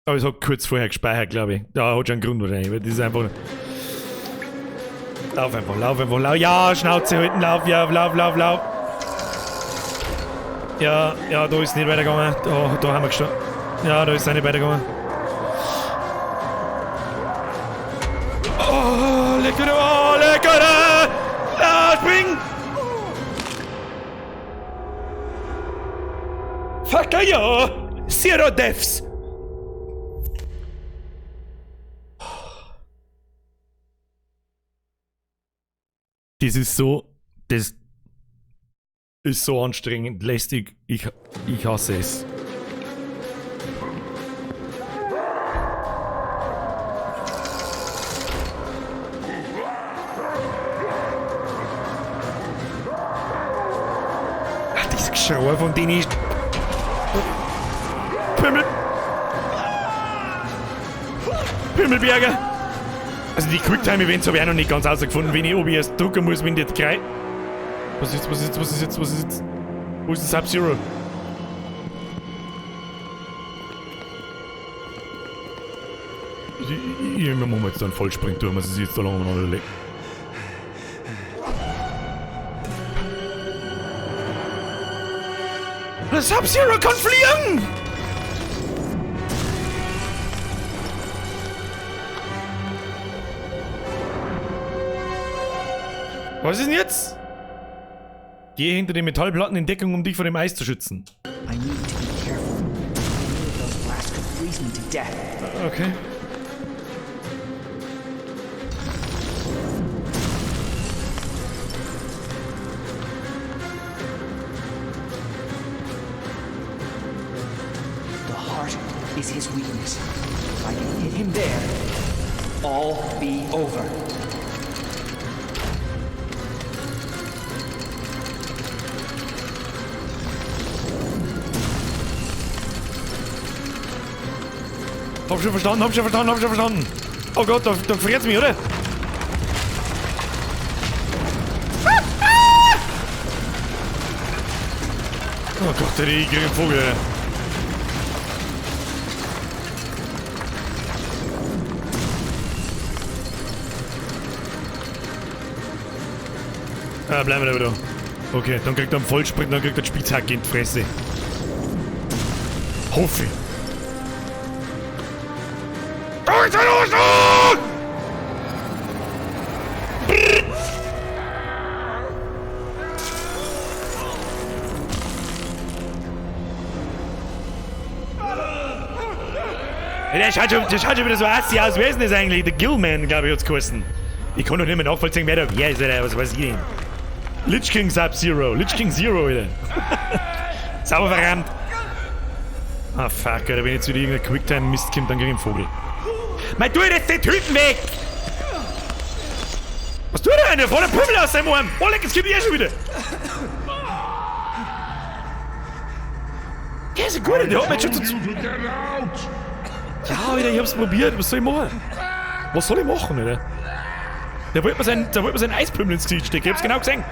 Aber ich hab kurz vorher gespeichert, glaube ich. Da hat schon einen Grund wahrscheinlich, weil das ist einfach... Lauf einfach, lauf einfach, lauf. Ja, Schnauze halten, lauf, ja, lauf, lauf, lauf. Ja, ja, da ist nicht weitergegangen. Da haben wir gestorben. Ja, da ist es nicht weitergegangen. Oh, lecker, oh, lecker! Ja, spring! Fuck ja! Zero Deaths! Das ist so... Das ist so anstrengend, lästig. Ich hasse es. Ach, dieses Geschrei von denen ist... Pimmelberger! Also die Quicktime-Events habe ich auch noch nicht ganz rausgefunden, ob ich erst drucken muss, wenn die jetzt gleich... Was ist jetzt? Wo ist das Sub-Zero? Ich machen jetzt einen Vollsprint durch, was ist jetzt da lang noch überlegt. Das Sub-Zero kann fliegen! Was ist denn jetzt? Geh hinter den Metallplatten in Deckung, um dich vor dem Eis zu schützen. I need to be careful. Any of those blasts could freeze me to death. Okay. The heart is his weakness. If I can hit him there, all be over. Hab schon verstanden. Oh Gott, da friert's mich, oder? Oh Gott, ich krieg einen Vogel. Ah, bleiben wir da. Okay, dann kriegt er einen Vollsprint, dann kriegt er die Spitzhacke in die Fresse. Hoffe ich. Der schaut schon wieder so assi aus. Wer ist denn das eigentlich? Der Gillman, glaube ich, hat's geheißen. Ich kann doch nicht mehr nachvollziehen, wer da ist, oder was weiß ich denn. Lich King Sub-Zero. Lich King Zero, Alter. Sauber verrammt. Ah, fuck, Alter. Wenn jetzt wieder irgendein Quicktime-Mist kommt, dann krieg ich einen Vogel. Mei, tu jetzt den Typen weg! Was tut der denn? Der voller Pummel aus seinem Arm. Oh, leck, jetzt kommt ich schon wieder. Der ist ein guter, der hat mir jetzt schon zu... Ja, Alter, ich hab's probiert. Was soll ich machen? Was soll ich machen, Alter? Der wollte mir sein Eispümmel ins Gesicht stecken. Ich hab's genau gesehen.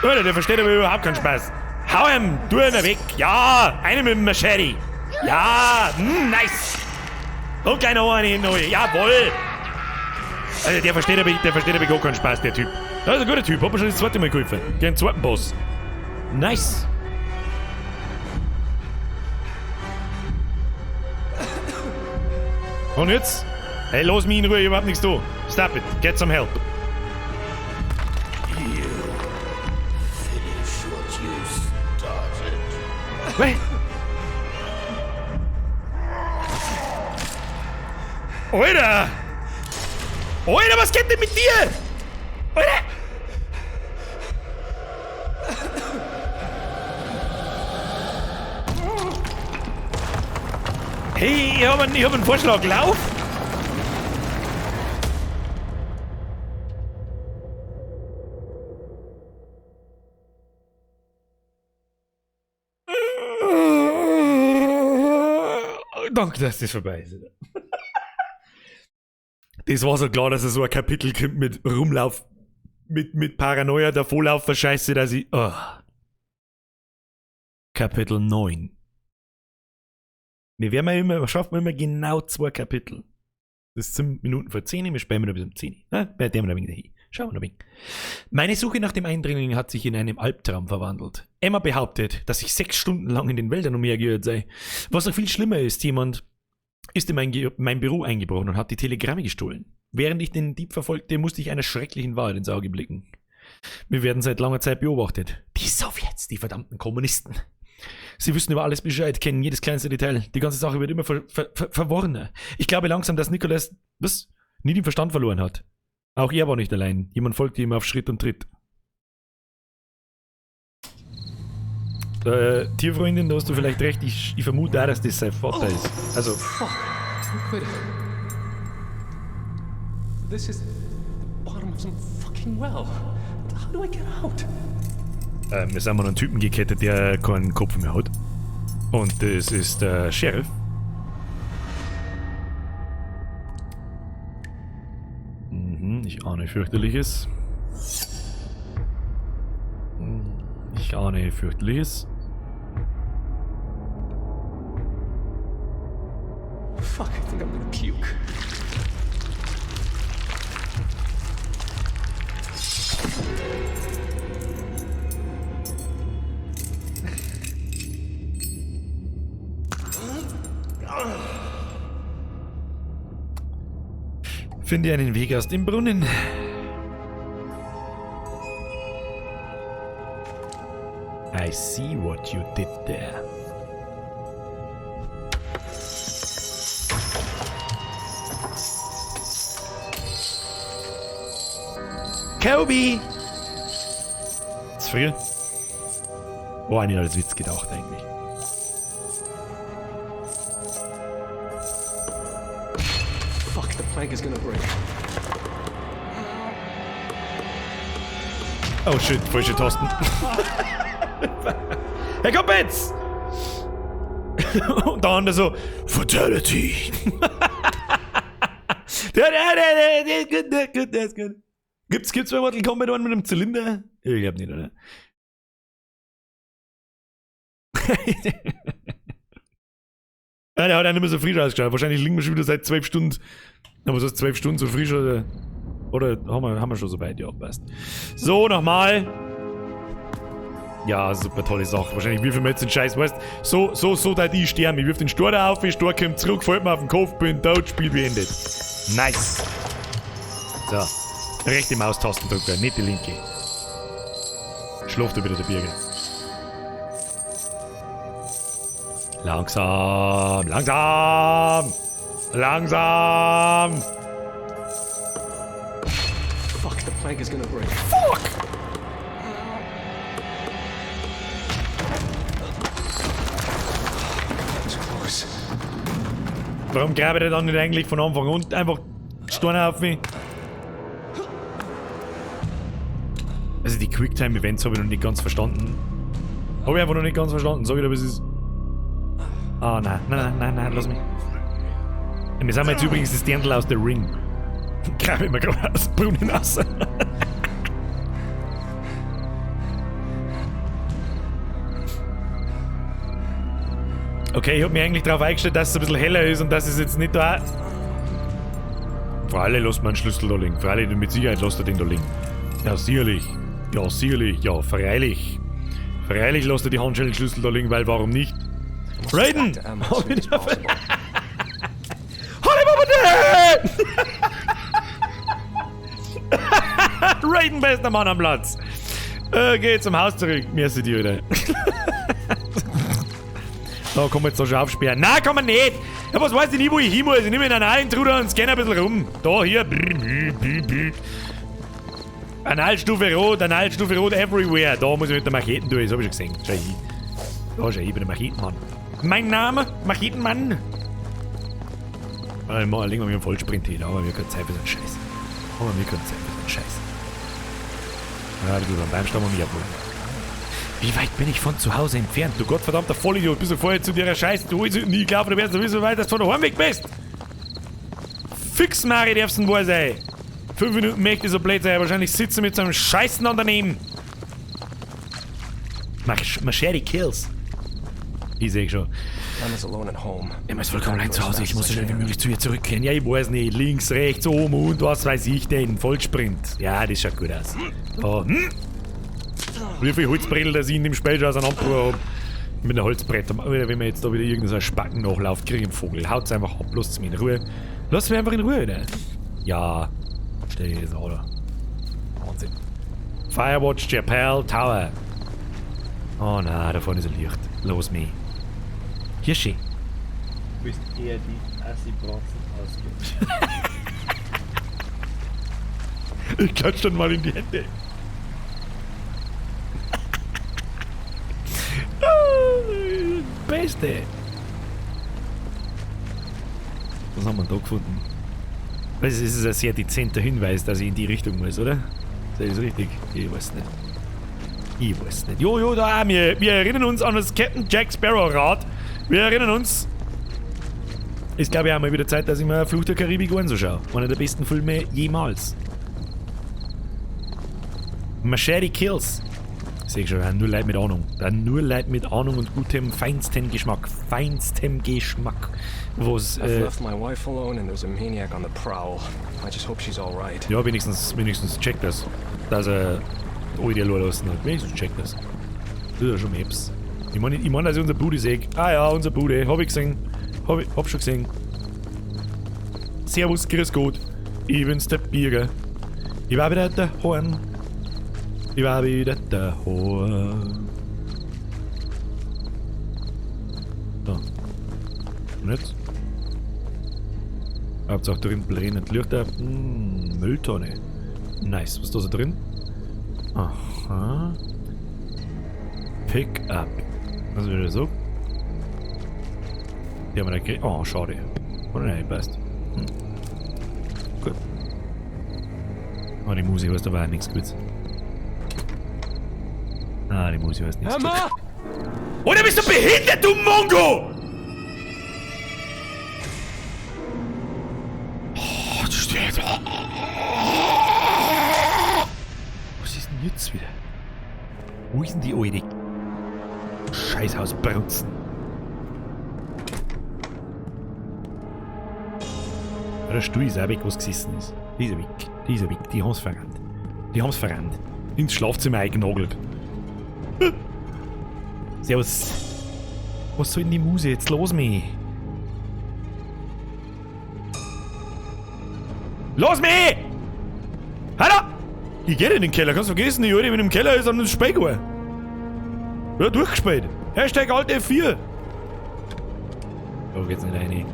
Alter, der versteht aber überhaupt keinen Spaß. Hau ihm, tu ihn weg. Ja, eine mit dem Machete. Ja, nice. Und gleich noch eine neue. Jawohl. Also der versteht aber gar keinen Spaß, der Typ. Das ist ein guter Typ. Hab mir schon das zweite Mal geholfen. Gegen den zweiten Boss. Nice. Und jetzt? Hey, lass mich in Ruhe, ich hab überhaupt nichts da. Stop it. Get some help. Wait. Alter! Alter, was geht denn mit dir? Alter! Hey, ich hab einen Vorschlag. Lauf! Danke, dass das vorbei ist. Das war so klar, dass es so ein Kapitel kommt mit Rumlauf, mit Paranoia, der Vorlaufer Scheiße, dass ich... Oh. Kapitel 9. Wir schaffen immer genau 2 Kapitel. Das ist 10 Minuten vor 10, wir sperren wieder bis um 10. Bei dem da hin. Schauen wir noch ein wenig. Meine Suche nach dem Eindringling hat sich in einem Albtraum verwandelt. Emma behauptet, dass ich 6 Stunden lang in den Wäldern umhergeirrt sei. Was noch viel schlimmer ist, jemand ist in mein Büro eingebrochen und hat die Telegramme gestohlen. Während ich den Dieb verfolgte, musste ich einer schrecklichen Wahrheit ins Auge blicken. Wir werden seit langer Zeit beobachtet. Die Sowjets, die verdammten Kommunisten. Sie wissen über alles Bescheid, kennen jedes kleinste Detail. Die ganze Sache wird immer verworrener. Ich glaube langsam, dass Nicholas, nie den Verstand verloren hat. Auch er war nicht allein. Jemand folgte ihm auf Schritt und Tritt. Tierfreundin, da hast du vielleicht recht. Ich vermute auch, dass das sein Vater ist. Also. Fuck. Wait. This is the bottom of some fucking well. How do I get out? Wir sind an einen Typen gekettet, der keinen Kopf mehr hat. Und das ist der Sheriff. Ich ahne fürchterliches. Ich ahne fürchterliches. Fuck, I think I'm gonna puke. Finde einen Weg aus dem Brunnen. I see what you did there. Kobe! Zu früh? Oh, nicht als Witz gedacht eigentlich. Fuck, the plank is gonna break. Oh shit, falsche Tasten. Hey, komm jetzt! Und der andere so, Fatality! Der ist gut. Gibt's bei Mortal Kombat einen mit einem Zylinder? Ich glaub nicht, oder? Ja, der hat auch nicht mehr so frisch ausgeschaut. Wahrscheinlich liegen wir schon wieder seit 12 Stunden. Aber so 12 Stunden so frisch oder haben wir schon so weit? Ja, passt. So, nochmal. Ja, super tolle Sache. Wahrscheinlich wie viel wir jetzt den Scheiß, weißt so da die sterben. Ich wirf den Stor da auf, der Stor kommt zurück, fällt mir auf den Kopf, bin tot, Spiel beendet. Nice. So. Rechte Maustastendrücker, nicht die linke. Schlaft da wieder der Birger. Langsam, langsam, langsam. Fuck, the plank is gonna break. Fuck! That was close. Warum grabe ich dann nicht eigentlich von Anfang an einfach Steine auf mich? Also die Quicktime-Events habe ich noch nicht ganz verstanden. Habe ich einfach noch nicht ganz verstanden. Sag ich dir, was es ist. Ah, nein, lass mich. Wir sind jetzt übrigens das Dirndl aus der Ring. Grabe ich mir gerade aus dem Brunnen raus. Okay, ich habe mich eigentlich darauf eingestellt, dass es ein bisschen heller ist und dass es jetzt nicht da... Freilich lässt man einen Schlüssel da liegen. Freilich, mit Sicherheit lässt er den da liegen. Ja, sicherlich. Ja, sicherlich. Ja, freilich. Freilich lässt er die Handschellenschlüssel da liegen, weil warum nicht? Raiden! Raiden, bester Mann am Platz. Geh zum Haus zurück. Merci dir wieder. Da kann man jetzt da schon aufsperren. Nein, kann man nicht. Ja, was weiß ich nicht, wo ich hin muss. Ich nehme einen Intruder und scanne ein bisschen rum. Da, hier. Analstufe rot everywhere. Da muss ich mit der Macheten durch. Das hab ich schon gesehen. Schau ich. Da schau ich, bin der Machetenmann. Mein Name? Machetenmann. Legen wir mir einen Vollsprint hin. Aber wir können Zeit für so einen Scheiß. Ja, du, beim Stamm und mich abholen. Wie weit bin ich von zu Hause entfernt? Du gottverdammter Vollidiot, bist du vorher zu dir Scheiße. Du holst nie gelaufen, du wärst so weit, dass du von daheim weg bist. Fix, Mari, darfst du wohl sein. 5 Minuten möchte ich so blöd sein, wahrscheinlich sitzen mit so einem Scheißen an daneben. Machete Kills. Ich seh schon. Emma's alone at home. Emma ist vollkommen allein zu Hause, ich muss so schnell wie möglich zu ihr zurückkehren. Ja, ich weiß nicht, links, rechts, oben und was weiß ich denn. Vollsprint. Ja, das schaut gut aus. Da, Wie viel Holzbrettel, das ich in dem Spiel schon auseinandergebracht habe. Mit einem Holzbrett. Wenn man jetzt da wieder irgendeinen Spacken nachläuft, kriege ich einen Vogel. Haut's einfach ab, lasst mich in Ruhe. Lasst mich einfach in Ruhe, ne? Ja. Stell dir das an, oder? Wahnsinn. Firewatch Chapel Tower. Oh nein, da vorne ist ein Licht. Los mich. Hier schön. Du bist eher die Assi-Bratzen ausgehen. Ich klatsch dann mal in die Hände. Beste. Was haben wir da gefunden? Es ist ein sehr dezenter Hinweis, dass ich in die Richtung muss, oder? Das ist richtig. Ich weiß nicht. Jo, da, wir erinnern uns an das Captain Jack Sparrow Rad. Wir erinnern uns. Ist, glaube ich, auch mal wieder Zeit, dass ich mir Fluch der Karibik anschaue. Einer der besten Filme jemals. Machete Kills. Sehe ich schon, nur Leute mit Ahnung. Nur Leute mit Ahnung und gutem, feinstem Geschmack. Was, I've left my wife alone and there's a maniac on the prowl. I just hope she's all right. Ja, wenigstens checkt das. Dass er die allein lassen hat. Wenigstens checkt das. Das ist ja schon Maps. Ich mein, dass ich unser Bude sehe. Ah ja, unser Bude. Hab ich gesehen. Hab schon gesehen. Servus, grüß Gott. Ich bin's, der Birger. Ich war wieder der Horn. So. Und jetzt? Hauptsache drin brennend Lichter. Mülltonne. Nice. Was ist da so drin? Aha. Pick up. Was will ich so? Die haben wir da gekriegt. Oh, schade. Oder nein, passt. Gut. Oh, die Musik weiß aber auch nichts Gutes. Ah, die Musik weiß nichts Gutes. Oder bist du behindert, du Mongo? Oh, das steht. Was ist denn jetzt wieder? Wo ist denn die alte Scheißhausbrutzen? Der Stuhl ist auch weg, was gesessen ist. Die ist weg. Die haben's verrannt. Ins Schlafzimmer eingenagelt. Servus. Was soll denn die Muse jetzt los, mich? Los, mich! Hallo! Ich geh in den Keller, kannst du vergessen, die Alte, wenn im Keller ist, dann ins Spiel gehen. Ja, durchgespielt. Hashtag Alt F4. So geht's nicht rein.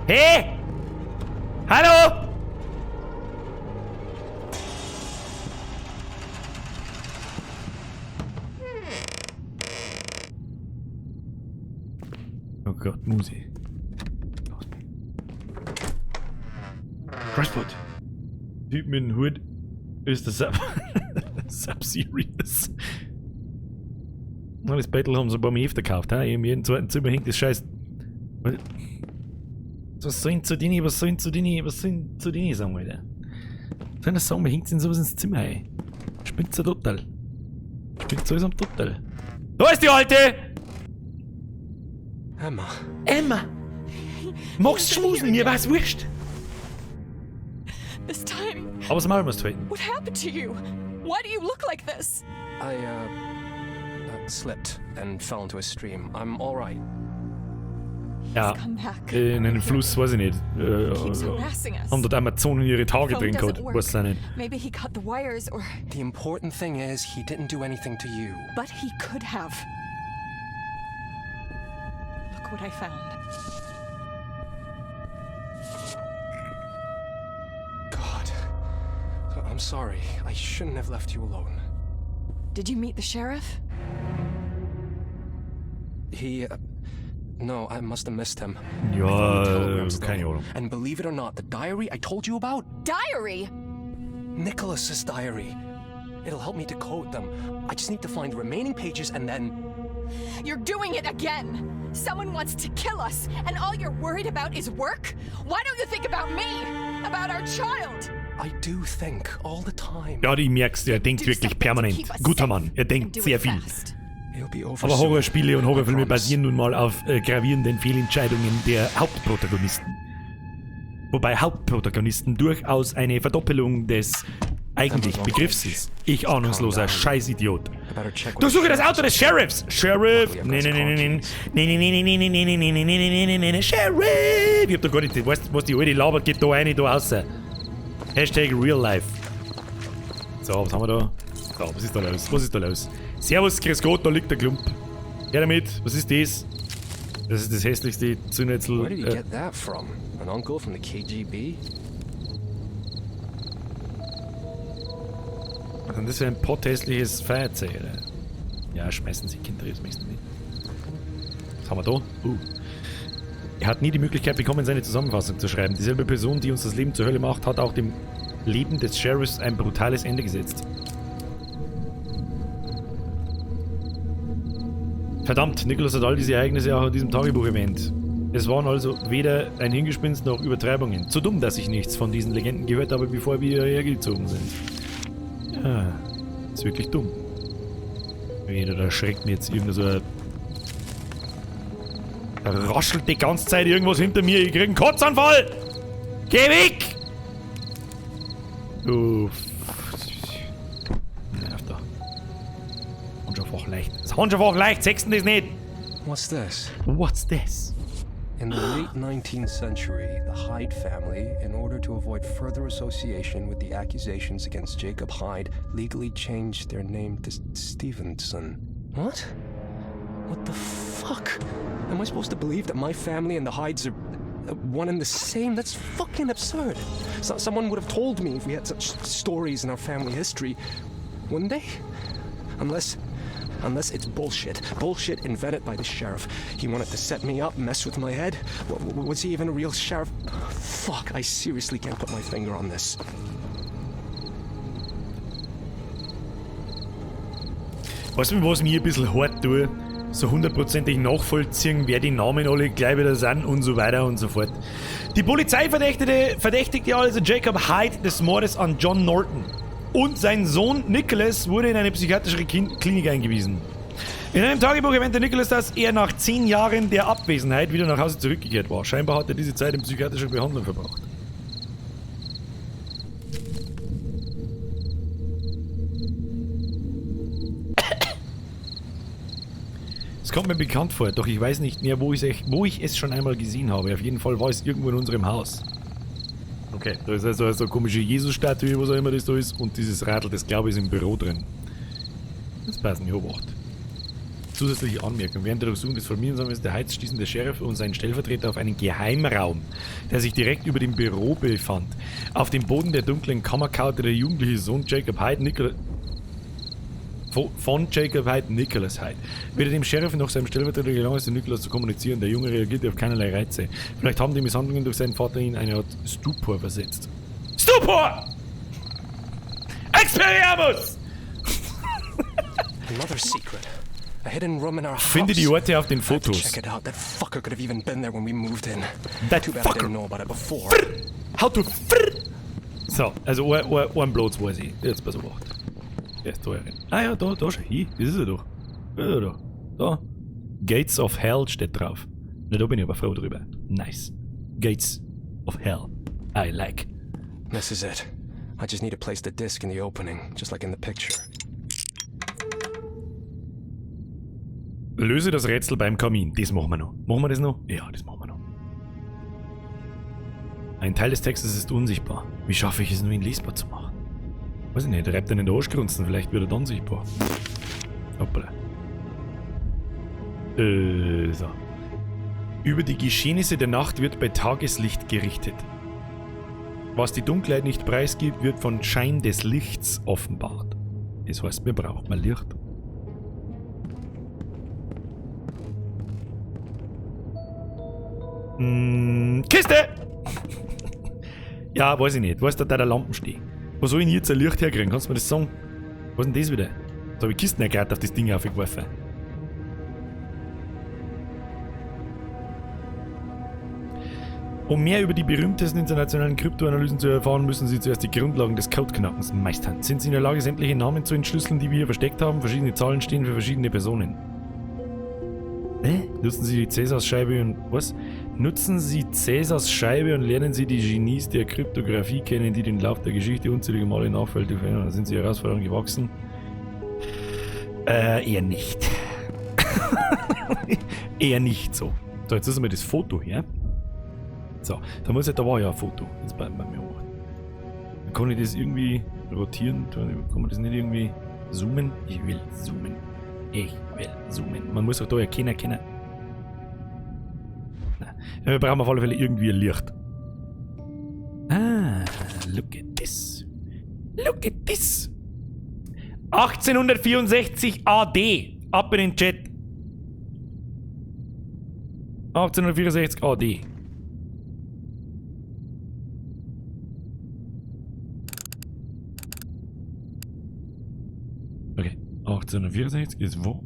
Hey! Hallo! Oh Gott, Musi. Crossfoot. Typ mit dem Hut ist der Sub-Serious. Das Battle haben sie ein paar Mal öfter gekauft. Im jeden zweiten Zimmer hängt das Scheiß. Was sollen zu denen, sagen, Alter? Sollen das sagen, wir hängt in sowas ins Zimmer, ey. Spinnt so total. Spinnt so am total. Da ist die Alte! Emma! Magst du schmusen? Mir war's wurscht. This time, Aber das Maul musst du halten. what happened to you? Why do you look like this? I slipped and fell into a stream. I'm alright. Ja, Come back. in einem Fluss, weiß ich nicht. Keeps harassing us. Haben dort Amazonen ihre Tage Phone drin doesn't gehabt. work. Weiß ich nicht. Maybe he cut the wires, or The important thing is he didn't do anything to you. but he could have. Look what I found. God. I'm sorry. I shouldn't have left you alone. Did you meet the sheriff? He, no, I must have missed him. Ja, Telegrams, keine though. Ahnung. And believe it or not, the diary I told you about, Diary? Nicholas's diary. It'll help me decode them. I just need to find the remaining pages and then... You're doing it again! Someone wants to kill us, and all you're worried about is work? Why don't you think about me? About our child? I do think all the time. Ja, ich merk's, er denkt wirklich permanent. Guter Mann, er denkt sehr viel. It'll be over Aber soon. Horrorspiele und Horrorfilme I promise. basieren nun mal auf gravierenden Fehlentscheidungen der Hauptprotagonisten. Wobei Hauptprotagonisten durchaus eine Verdoppelung des eigentlichen Begriffs ist. Ich ahnungsloser Scheißidiot. I better check with Durchsuche the das Auto des Sheriffs! Sheriff! Nee, Sheriff! Ich hab doch gar nicht, weißt du, was die alte labert, geht da rein, da raus. Hashtag Real Life. So, was haben wir da? So, was ist da los? Was ist da los? Servus, grüß Gott, da liegt der Klump. Her damit, was ist das? Das ist das hässlichste Zündnetzel. Where did you get that from? An uncle from the KGB? Was ist denn das für ein potthässliches Feuerzeug? Ja, schmeißen Sie Kinder, das möchten nicht. Was haben wir da? Er hat nie die Möglichkeit bekommen, seine Zusammenfassung zu schreiben. Dieselbe Person, die uns das Leben zur Hölle macht, hat auch dem Leben des Sheriffs ein brutales Ende gesetzt. Verdammt, Nicholas hat all diese Ereignisse auch in diesem Tagebuch erwähnt. Es waren also weder ein Hingespinst noch Übertreibungen. Zu dumm, dass ich nichts von diesen Legenden gehört habe, bevor wir hierher gezogen sind. Ja, ist wirklich dumm. Jeder, da schreckt mir jetzt irgend so ein... Da raschelt die ganze Zeit irgendwas hinter mir. Ich krieg einen Kotzanfall! Geh weg! Uff. Nerv da. Handschafach leicht. Das Handschafach leicht, sechsten das nicht! What's this? What's this? In the late 19th century, the Hyde family, in order to avoid further association with the accusations against Jacob Hyde, legally changed their name to Stevenson. What? What the fuck? Am I supposed to believe that my family and the Hydes are one and the same? That's fucking absurd. Someone would have told me if we had such stories in our family history, wouldn't they? Unless it's bullshit. Bullshit invented by the sheriff. He wanted to set me up, mess with my head. Was he even a real sheriff? Fuck, I seriously can't put my finger on this. Weißt du, was mir ein bisschen hart tut? So hundertprozentig nachvollziehen, wer die Namen alle gleich wieder sind und so weiter und so fort. Die Polizei verdächtigte also Jacob Hyde des Mordes an John Norton. Und sein Sohn Nicholas wurde in eine psychiatrische Klinik eingewiesen. In einem Tagebuch erwähnte Nicholas, dass er nach 10 Jahren der Abwesenheit wieder nach Hause zurückgekehrt war. Scheinbar hat er diese Zeit in psychiatrischer Behandlung verbracht. Es kommt mir bekannt vor, doch ich weiß nicht mehr, wo ich es schon einmal gesehen habe. Auf jeden Fall war es irgendwo in unserem Haus. Okay, da ist also so eine komische Jesus-Statue, was auch immer das da ist. Und dieses Radl, das glaube ich ist im Büro drin. Jetzt passen, ich hab 8. Zusätzliche Anmerkung. Während der Durchsuchung des Familiensammelns der Heights stießen der Sheriff und sein Stellvertreter auf einen Geheimraum, der sich direkt über dem Büro befand. Auf dem Boden der dunklen Kammer kauerte der jugendliche Sohn Jacob Hyde von Jacob Hyde, Nicholas Hyde. Weder dem Sheriff noch seinem Stellvertreter gelang es, den Nicholas zu kommunizieren. Der Junge reagierte auf keinerlei Reize. Vielleicht haben die Misshandlungen durch seinen Vater ihn in eine Art Stupor versetzt. Stupor! Expelliarmus! Another secret. A hidden room in our house. Finde die Orte auf den Fotos. Check it out. That fucker could have even been there when we moved in. That Too bad I fucker. didn't know about it before. How to So, also ein Blotz weiß ich. Jetzt pass auf. Der ist da rein. Ah ja, da schau hin. Das ist er doch. Das ist er doch. Da. Gates of Hell steht drauf. Na, da bin ich aber froh drüber. Nice. Gates of Hell. I like. This is it. I just need to place the disc in the opening, just like in the picture. Löse das Rätsel beim Kamin. Das machen wir noch. Machen wir das noch? Ja, das machen wir noch. Ein Teil des Textes ist unsichtbar. Wie schaffe ich es nur, ihn lesbar zu machen? Weiß ich nicht, reibt einen in den Arsch grunzen, vielleicht wird er dann sichtbar. Hoppala. So. Über die Geschehnisse der Nacht wird bei Tageslicht gerichtet. Was die Dunkelheit nicht preisgibt, wird von Schein des Lichts offenbart. Das heißt, wir brauchen mal Licht. Kiste! Ja, weiß ich nicht. Wo ist da der Lampen stehen? Wo soll ich denn jetzt ein Licht herkriegen? Kannst du mir das sagen? Was ist denn das wieder? Da habe ich Kisten gerade auf das Ding aufgeworfen. Um mehr über die berühmtesten internationalen Kryptoanalysen zu erfahren, müssen Sie zuerst die Grundlagen des Codeknackens meistern. Sind Sie in der Lage, sämtliche Namen zu entschlüsseln, die wir hier versteckt haben? Verschiedene Zahlen stehen für verschiedene Personen. Nutzen Sie die Cäsars-Scheibe und... Was? Nutzen Sie Cäsars Scheibe und lernen Sie die Genies der Kryptographie kennen, die den Lauf der Geschichte unzählige Male nachfolgte verändern. Sind Sie Herausforderungen gewachsen? Eher nicht. Eher nicht so. So, jetzt ist mal das Foto hier. So, da war ja ein Foto. Jetzt bleiben wir mir auch. Dann kann ich das irgendwie rotieren. Kann man das nicht irgendwie zoomen? Ich will zoomen. Ich will zoomen. Man muss auch da erkennen. Nein. Wir brauchen auf alle Fälle irgendwie ein Licht. Ah, look at this. Look at this. 1864 AD. Ab in den Chat. 1864 AD. Okay, 1864 ist wo?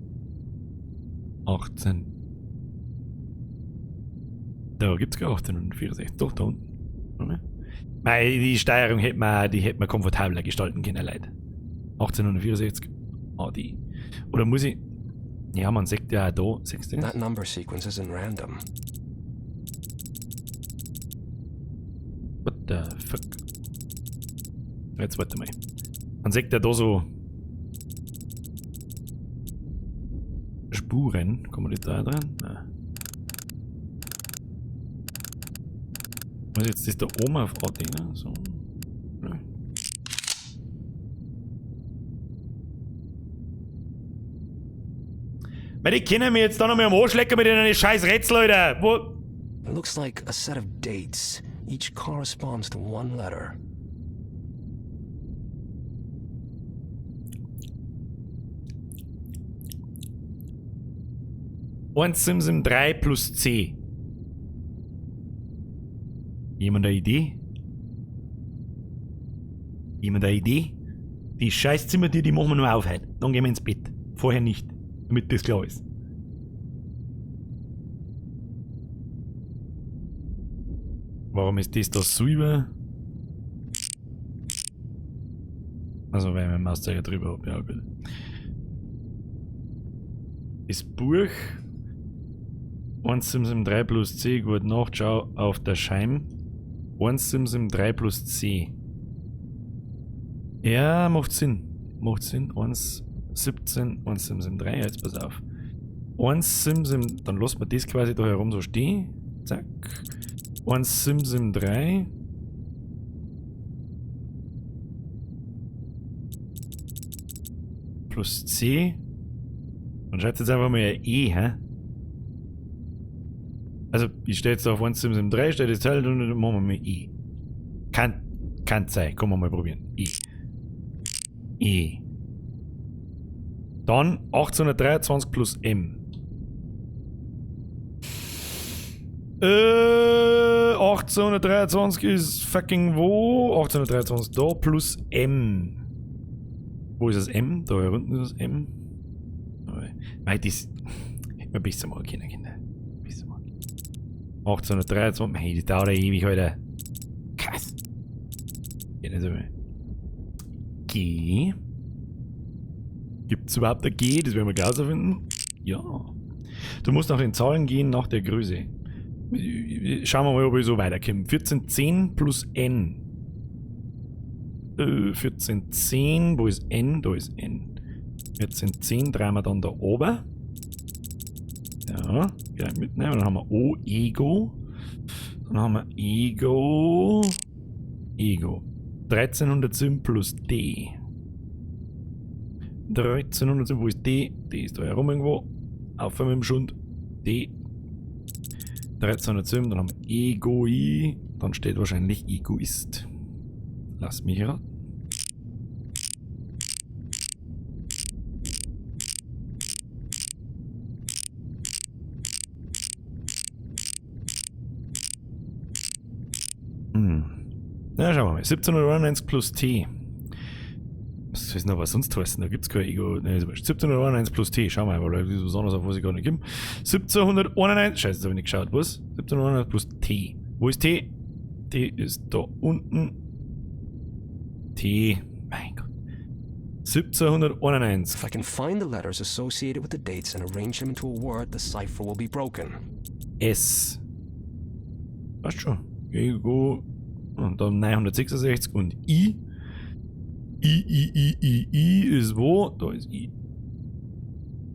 18. Da gibt's gar 1864. Doch, da unten. Okay. Die Steuerung hätte man komfortabler gestalten können, Leute. 1864 AD. Oder muss ich... Ja, man sagt ja auch da, 16. That number sequence isn't random. What the fuck? Jetzt warte mal. Man sagt ja da so... Spuren. Kommen die da dran? Nein. Was jetzt ist da oben auf AD, ne? So. Ja. Die können mir jetzt da noch mal am Arsch lecken mit den scheiß Rätsel, Leute. Wo? It looks like a set of dates. Each corresponds to one letter. Eins Simsim 3 plus C. Jemand eine Idee? Jemand eine Idee? Die scheiß Zimmertür, die machen wir nur auf heute. Dann gehen wir ins Bett. Vorher nicht. Damit das klar ist. Warum ist das da Silber? Also, weil ich meinen Mauszeiger drüber habe. Ja, gut. Das Buch 1,3 plus C, gut nachschau auf der Scheibe. 1,3 plus C. Ja, macht Sinn. Macht Sinn. 1,17, 1,3, jetzt pass auf. 1,17, dann lassen wir das quasi da herum so stehen. Zack. 1,3. Plus C. Dann schreibt jetzt einfach mal ein E, hä? Also, ich stehe jetzt auf 173, steht jetzt halt und dann machen wir mal E. Kann sein, können wir mal probieren. E. Dann 1823 plus M. 1823 ist fucking wo? 1823 da plus M. Wo ist das M? Da unten ist das M. Weil das hätte man besser mal kennen, Kinder. Besser mal. 1823, hey, das dauert ja ewig, Alter. Krass. Geht nicht so viel. G. Gibt es überhaupt ein G? Das werden wir gleich finden. Ja. Du musst nach den Zahlen gehen, nach der Größe. Schauen wir mal, ob ich so weiterkomme. 1410 plus N. 1410, wo ist N? Da ist N. 1410 drehen wir dann da oben. Ja, gleich mitnehmen. Dann haben wir O, Ego. Dann haben wir Ego. 1307 plus D. 1307, wo ist D? D ist da herum irgendwo. Auf mit dem Schund. D. 1307, dann haben wir Egoi. Dann steht wahrscheinlich Egoist. Lass mich raten. Na, schauen wir mal. 1791 plus T. Was soll es noch was sonst heißen? Da gibt es kein Ego. Ne, 1791 plus T. Schauen wir mal, weil das ist was anderes, auf was ich gar nicht komme. 1791. Scheiße, das habe ich nicht geschaut. Was? 1791 plus T. Wo ist T? T ist da unten. T. Mein Gott. 1791. If I can find the letters associated with the dates and arrange them into a word, the cipher will be broken. S. Weißt schon. Ego. Und dann 966 und I. I ist wo? Da ist I.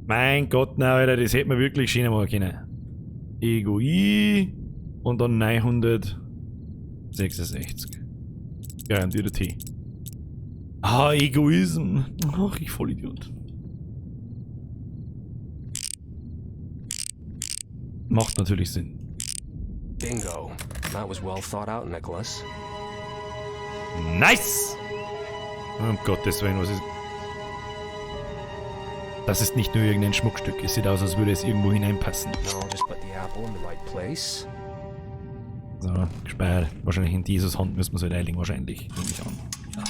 Mein Gott, nein, Alter, das hätte man wirklich schön machen können. Ego I. Und dann 966. Ja, und wieder T. Ah, Egoism. Ach, ich Vollidiot. Macht natürlich Sinn. Bingo. That was well thought out, Nicholas. Nice! Um Gottes Willen, was ist... Das ist nicht nur irgendein Schmuckstück. Es sieht aus, als würde es irgendwo hineinpassen. No, just put the apple in the right place. So, gespeichert. Wahrscheinlich in Jesus Hand müssen wir es halt einlegen, wahrscheinlich. Nehme ich an. Ja.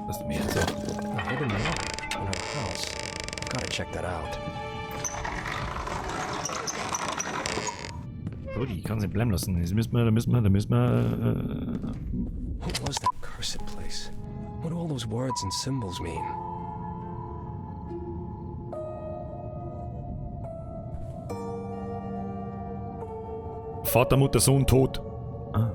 Das ist mehr so. A hidden note in her house. Gotta check that out. Brudi, ich kann es nicht bleiben lassen. Da müssen wir... What was that cursed place? What do all those words and symbols mean? Vater, Mutter, Sohn, tot. Ah.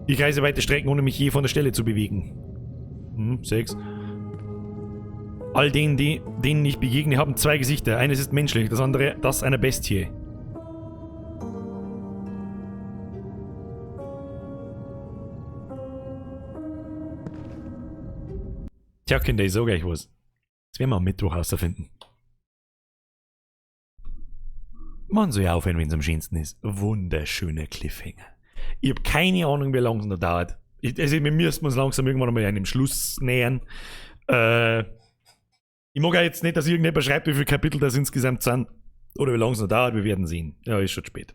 Ich reise weite Strecken, ohne mich je von der Stelle zu bewegen. 6. All denen ich begegne, haben zwei Gesichter. Eines ist menschlich, das andere das einer Bestie. Tja, Kinder, ich sag euch was. Das werden wir am Mittwoch herausfinden. Man soll ja aufhören, wenn es am schönsten ist. Wunderschöner Cliffhanger. Ich habe keine Ahnung, wie lange es noch dauert. Also, wir müssen uns langsam irgendwann mal einem Schluss nähern. Ich mag ja jetzt nicht, dass irgendjemand schreibt, wie viele Kapitel das insgesamt sind. Oder wie lange es noch dauert, wir werden sehen. Ja, ist schon spät.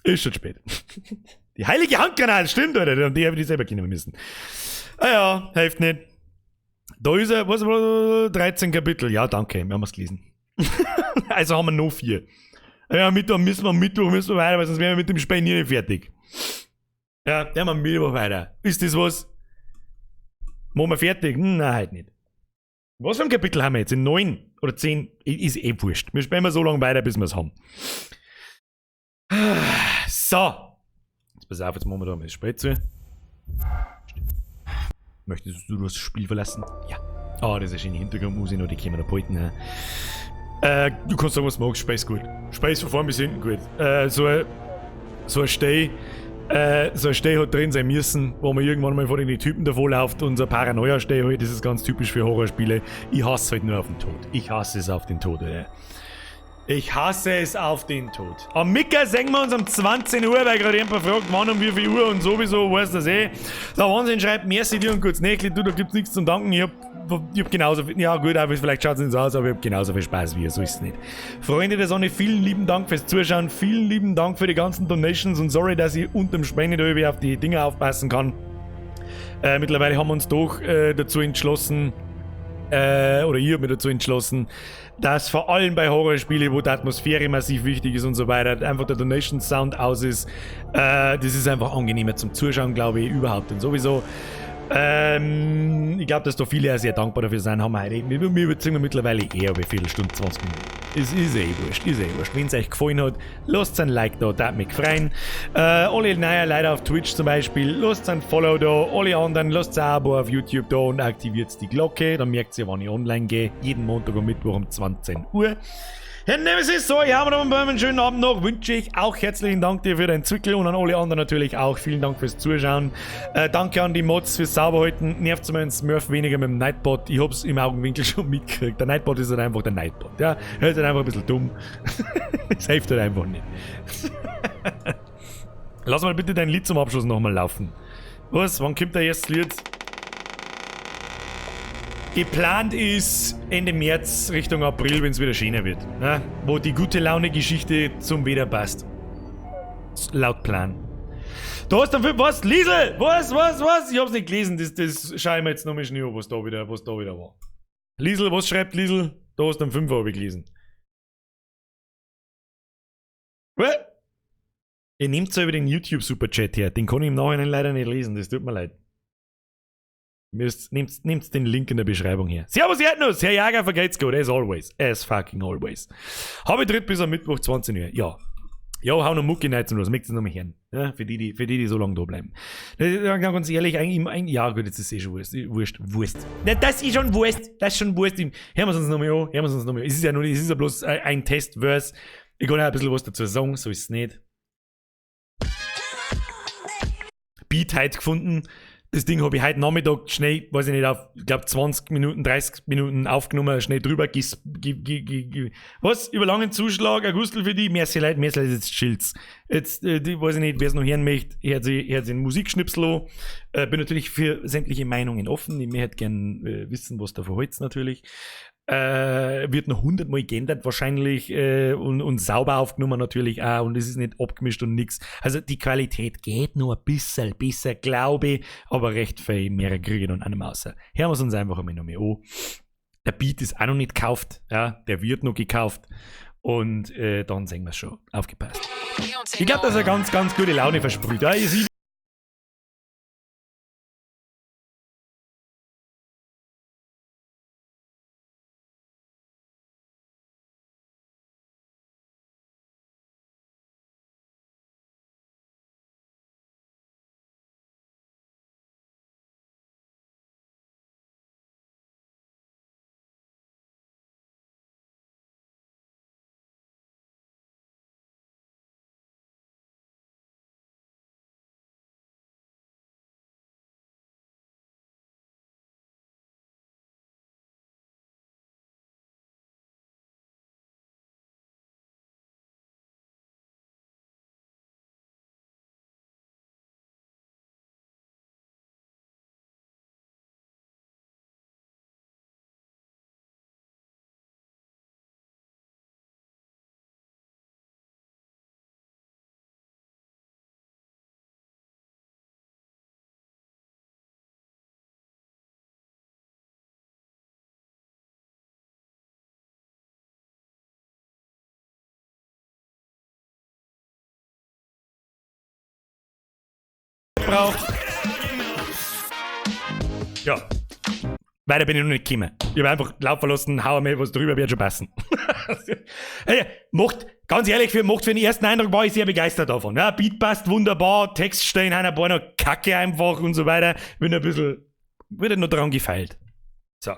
Ist schon spät. Die heilige Handgranate, stimmt, Alter. Und die habe ich selber kennen müssen. Ah ja, hilft nicht. Da ist er, was war 13 Kapitel. Ja, danke, wir haben es gelesen. Also haben wir noch 4. Ja, Mittwoch müssen wir weiter, weil sonst wären wir mit dem Spiel nie fertig. Ja, der haben wir Mittwoch weiter. Ist das was? Machen wir fertig? Nein, halt nicht. Was für ein Kapitel haben wir jetzt? In 9 oder 10? Ist eh wurscht. Wir spielen mal so lange weiter, bis wir es haben. So. Jetzt pass auf, jetzt machen wir da mal das Spiel zu. Möchtest du das Spiel verlassen? Ja. Ah, das ist eine Hintergrundmusik, die können wir da behalten. Du kannst sagen, was du magst. Space gut. Space von vorn bis hinten gut. So ein Steh so ein Steh hat drin sein müssen, wo man irgendwann mal vor den Typen davor läuft und so ein Paranoia-Steh halt, das ist ganz typisch für Horrorspiele. Ich hasse halt nur auf den Tod. Ich hasse es auf den Tod, ja. Ich hasse es auf den Tod. Am Mittag sehen wir uns um 20 Uhr, weil gerade jemand fragt, wann um wie viel Uhr und sowieso, weißt du das eh. Der Wahnsinn schreibt, merci dir und kurz Nächli, du, da gibt's nichts zum Danken. Ich hab genauso viel, ja gut, aber vielleicht schaut's nicht so aus, aber ich hab genauso viel Spaß wie ihr, so ist es nicht. Freunde der Sonne, vielen lieben Dank fürs Zuschauen, vielen lieben Dank für die ganzen Donations und sorry, dass ich unterm Spende da irgendwie auf die Dinge aufpassen kann. Mittlerweile haben wir uns doch dazu entschlossen, oder ich habe mich dazu entschlossen, dass vor allem bei Horrorspielen, wo die Atmosphäre massiv wichtig ist und so weiter, einfach der Donation Sound aus ist. Das ist einfach angenehmer zum Zuschauen, glaube ich, überhaupt und sowieso. Ich glaube, dass da viele auch sehr dankbar dafür sind, haben wir heute. Wir überziehen wir mittlerweile eher bei Viertelstunde, 20 Minuten. Ist eh wurscht, ist eh wurscht. Wenn es euch gefallen hat, lasst ein Like da, das mich freuen. Alle neue Leute auf Twitch zum Beispiel, lasst ein Follow da. Alle anderen, lasst ein Abo auf YouTube da und aktiviert die Glocke. Dann merkt ihr, wann ich online gehe. Jeden Montag und Mittwoch um 20 Uhr. Ja, nehmen Sie es so, ja, aber einen schönen Abend noch, wünsche ich auch herzlichen Dank dir für dein Zwickel und an alle anderen natürlich auch. Vielen Dank fürs Zuschauen. Danke an die Mods fürs Sauberhalten. Nervt meinen Smurf weniger mit dem Nightbot. Ich hab's im Augenwinkel schon mitgekriegt. Der Nightbot ist halt einfach der Nightbot. Ja, er ist halt einfach ein bisschen dumm. Das hilft halt einfach nicht. Lass mal bitte dein Lied zum Abschluss nochmal laufen. Was? Wann kommt der erste Lied? Geplant ist Ende März Richtung April, wenn es wieder schöner wird. Ne? Wo die gute Laune-Geschichte zum Wetter passt. Laut Plan. Da hast du dann was? Liesel! Was? Ich hab's nicht gelesen. Das schaue ich mir jetzt nochmal schnell an, was da wieder war. Liesel, was schreibt Liesel? Da hast du einen 5 habe ich gelesen. Was? Ihr nehmt so über den YouTube-Superchat her. Den kann ich im Nachhinein leider nicht lesen. Das tut mir leid. Nehmt den Link in der Beschreibung her. Servus Erdnuss, Herr Jager, vergeht's gut, as always. As fucking always. Habe ich dritt bis am Mittwoch 20 Uhr. Ja. Ja, hau noch Mucki rein zum Los, möchtest du noch mal hören. Ja, für die so lange da bleiben. Ganz ehrlich, eigentlich, ja gut, jetzt ist eh schon Wurst. Das ist schon Wurst. Hören wir uns nochmal an, Es ist ja bloß ein Testverse. Ich kann auch ein bisschen was dazu sagen, so ist es nicht. Beat heute gefunden. Das Ding habe ich heute Nachmittag schnell, weiß ich nicht, auf, ich glaube 20 Minuten, 30 Minuten aufgenommen, schnell drüber, was? Über langen Zuschlag, ein Gustel für die, merci Leute, jetzt chillt's. Jetzt, weiß ich nicht, wer es noch hören möchte, hört sich den Musikschnipsel an. Bin natürlich für sämtliche Meinungen offen, ich möchte gerne wissen, was da verholzt natürlich. Wird noch 100-mal geändert wahrscheinlich und sauber aufgenommen natürlich auch und es ist nicht abgemischt und nix. Also die Qualität geht nur ein bisschen besser, glaube ich, aber recht viel mehr kriege ich dann auch nicht mehr raus. Hören wir es uns einfach einmal noch mehr an. Der Beat ist auch noch nicht gekauft, ja, der wird noch gekauft und dann sehen wir es schon. Aufgepasst. Ich glaube, dass er ganz, ganz gute Laune versprüht. Ja, braucht. Ja. Weiter bin ich noch nicht gekommen. Ich habe einfach Lauf verlassen, hau mir was drüber, wird schon passen. Ganz ehrlich, macht für den ersten Eindruck war ich sehr begeistert davon. Ja, Beat passt wunderbar, Text stehen einer paar noch Kacke einfach und so weiter. Wird noch dran gefeilt. So.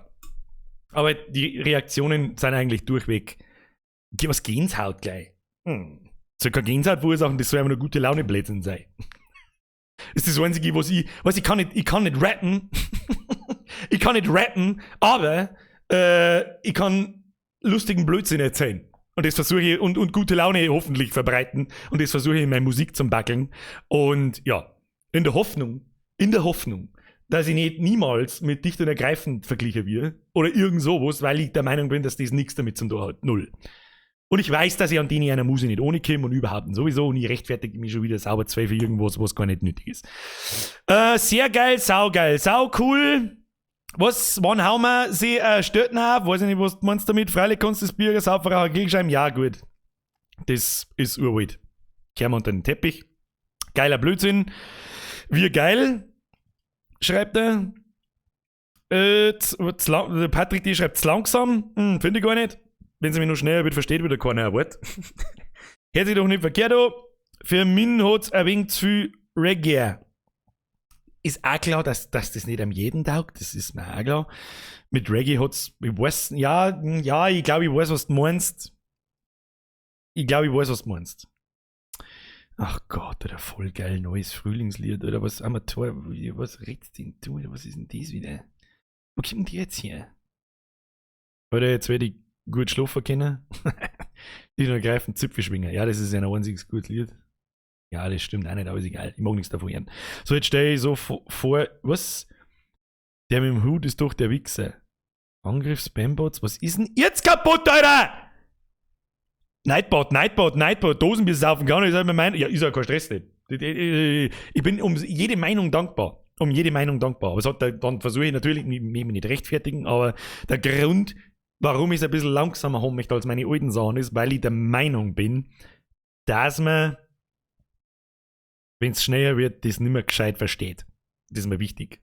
Aber die Reaktionen sind eigentlich durchweg. Was Gänsehaut gleich. So keine Gänsehaut verursachen, das soll einfach eine gute Laune Blödsinn sein. Das ist das Einzige, was ich kann nicht rappen. Ich kann nicht rappen, aber ich kann lustigen Blödsinn erzählen. Und das versuche ich, und gute Laune hoffentlich verbreiten. Und das versuche ich in meiner Musik zum Backeln. Und ja, in der Hoffnung, dass ich niemals mit Dicht und Ergreifend verglichen werde. Oder irgend sowas, weil ich der Meinung bin, dass das nichts damit zu tun hat. Null. Und ich weiß, dass ich an denen einer Musik nicht ohne komme und überhaupt und sowieso. Und ich rechtfertige mich schon wieder sauber zwei für irgendwas, was gar nicht nötig ist. Sehr geil, sau cool. Wann hauen wir sie Störten auf? Weiß ich nicht, was du meinst damit. Freilich kannst du das Bier saufen, auch Grillscheiben. Ja, gut. Das ist uralt. Kehren wir unter den Teppich. Geiler Blödsinn. Wir geil, schreibt er. Der Patrick, die schreibt es langsam. Finde ich gar nicht. Wenn sie mich noch schneller wird, versteht wieder keiner ein Wort. Hört sich doch nicht verkehrt an. Für mich hat es ein wenig zu viel Reggae. Ist auch klar, dass das nicht am jeden taugt. Das ist mir auch klar. Mit Reggae hat es, ich weiß, ich glaube, ich weiß, was du meinst. Ach Gott, oder voll geil neues Frühlingslied. Oder was Amateur, was redst du denn du? Oder was ist denn das wieder? Wo kommt denn die jetzt her? Oder jetzt werde ich gut schlafen können. Die noch greifen Zipfelschwinger. Ja, das ist ein einziges gutes Lied. Ja, das stimmt auch nicht, aber ist egal. Ich mag nichts davon hören. So, jetzt stehe ich so vor. Was? Der mit dem Hut ist doch der Wichser. Angriff Spambots. Was ist denn jetzt kaputt, Alter? Nightbot. Dosenbier saufen kann ich. Ja, ist ja kein Stress nicht. Ich bin um jede Meinung dankbar. Aber es hat dann versuche ich natürlich, mich nicht rechtfertigen, aber der Grund, warum ich es ein bisschen langsamer haben möchte als meine alten Sachen ist, weil ich der Meinung bin, dass man, wenn es schneller wird, das nicht mehr gescheit versteht. Das ist mir wichtig.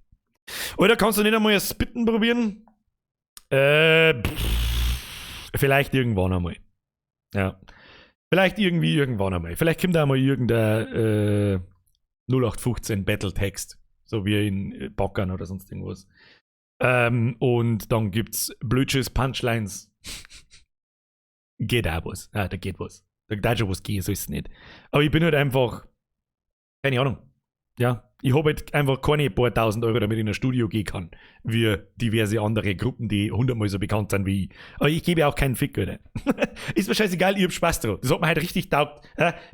Oder kannst du nicht einmal ein Spitten probieren? Vielleicht irgendwann einmal. Ja. Vielleicht irgendwann einmal. Vielleicht kommt da einmal irgendein 0815 Battletext. So wie in Backern oder sonst irgendwas. Und dann gibt's Blödschiss, Punchlines. Geht auch was. Da geht was. Da darf schon was gehen, so ist es nicht. Aber ich bin halt einfach, keine Ahnung. Ja, ich habe halt einfach keine paar tausend Euro, damit ich in ein Studio gehen kann, wie diverse andere Gruppen, die 100-mal so bekannt sind wie ich. Aber ich gebe auch keinen Fick, Alter. Ist mir scheißegal, ich hab Spaß drauf. Das hat mir halt richtig taugt.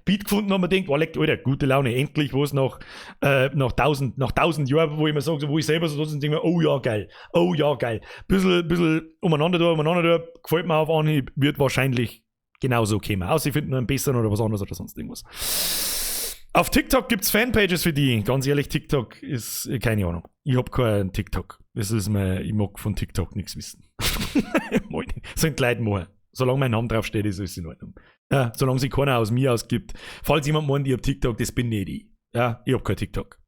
Beat gefunden und man denkt, Alter, gute Laune, endlich was nach 1000 Jahren, wo ich mir sage, so, wo ich selber so trotzdem denke, oh ja, geil. Bisschen umeinander da, gefällt mir auf Anhieb, wird wahrscheinlich genauso kommen. Außer ich finde nur einen besseren oder was anderes oder sonst irgendwas. Auf TikTok gibt's Fanpages für die. Ganz ehrlich, TikTok ist, keine Ahnung. Ich hab keinen TikTok. Ich mag von TikTok nichts wissen. Sind Leute machen. Solange mein Name draufsteht, ist es in Ordnung. Ja, solange sich keiner aus mir ausgibt. Falls jemand meint, ich hab TikTok, das bin nicht ich. Ja, ich hab kein TikTok.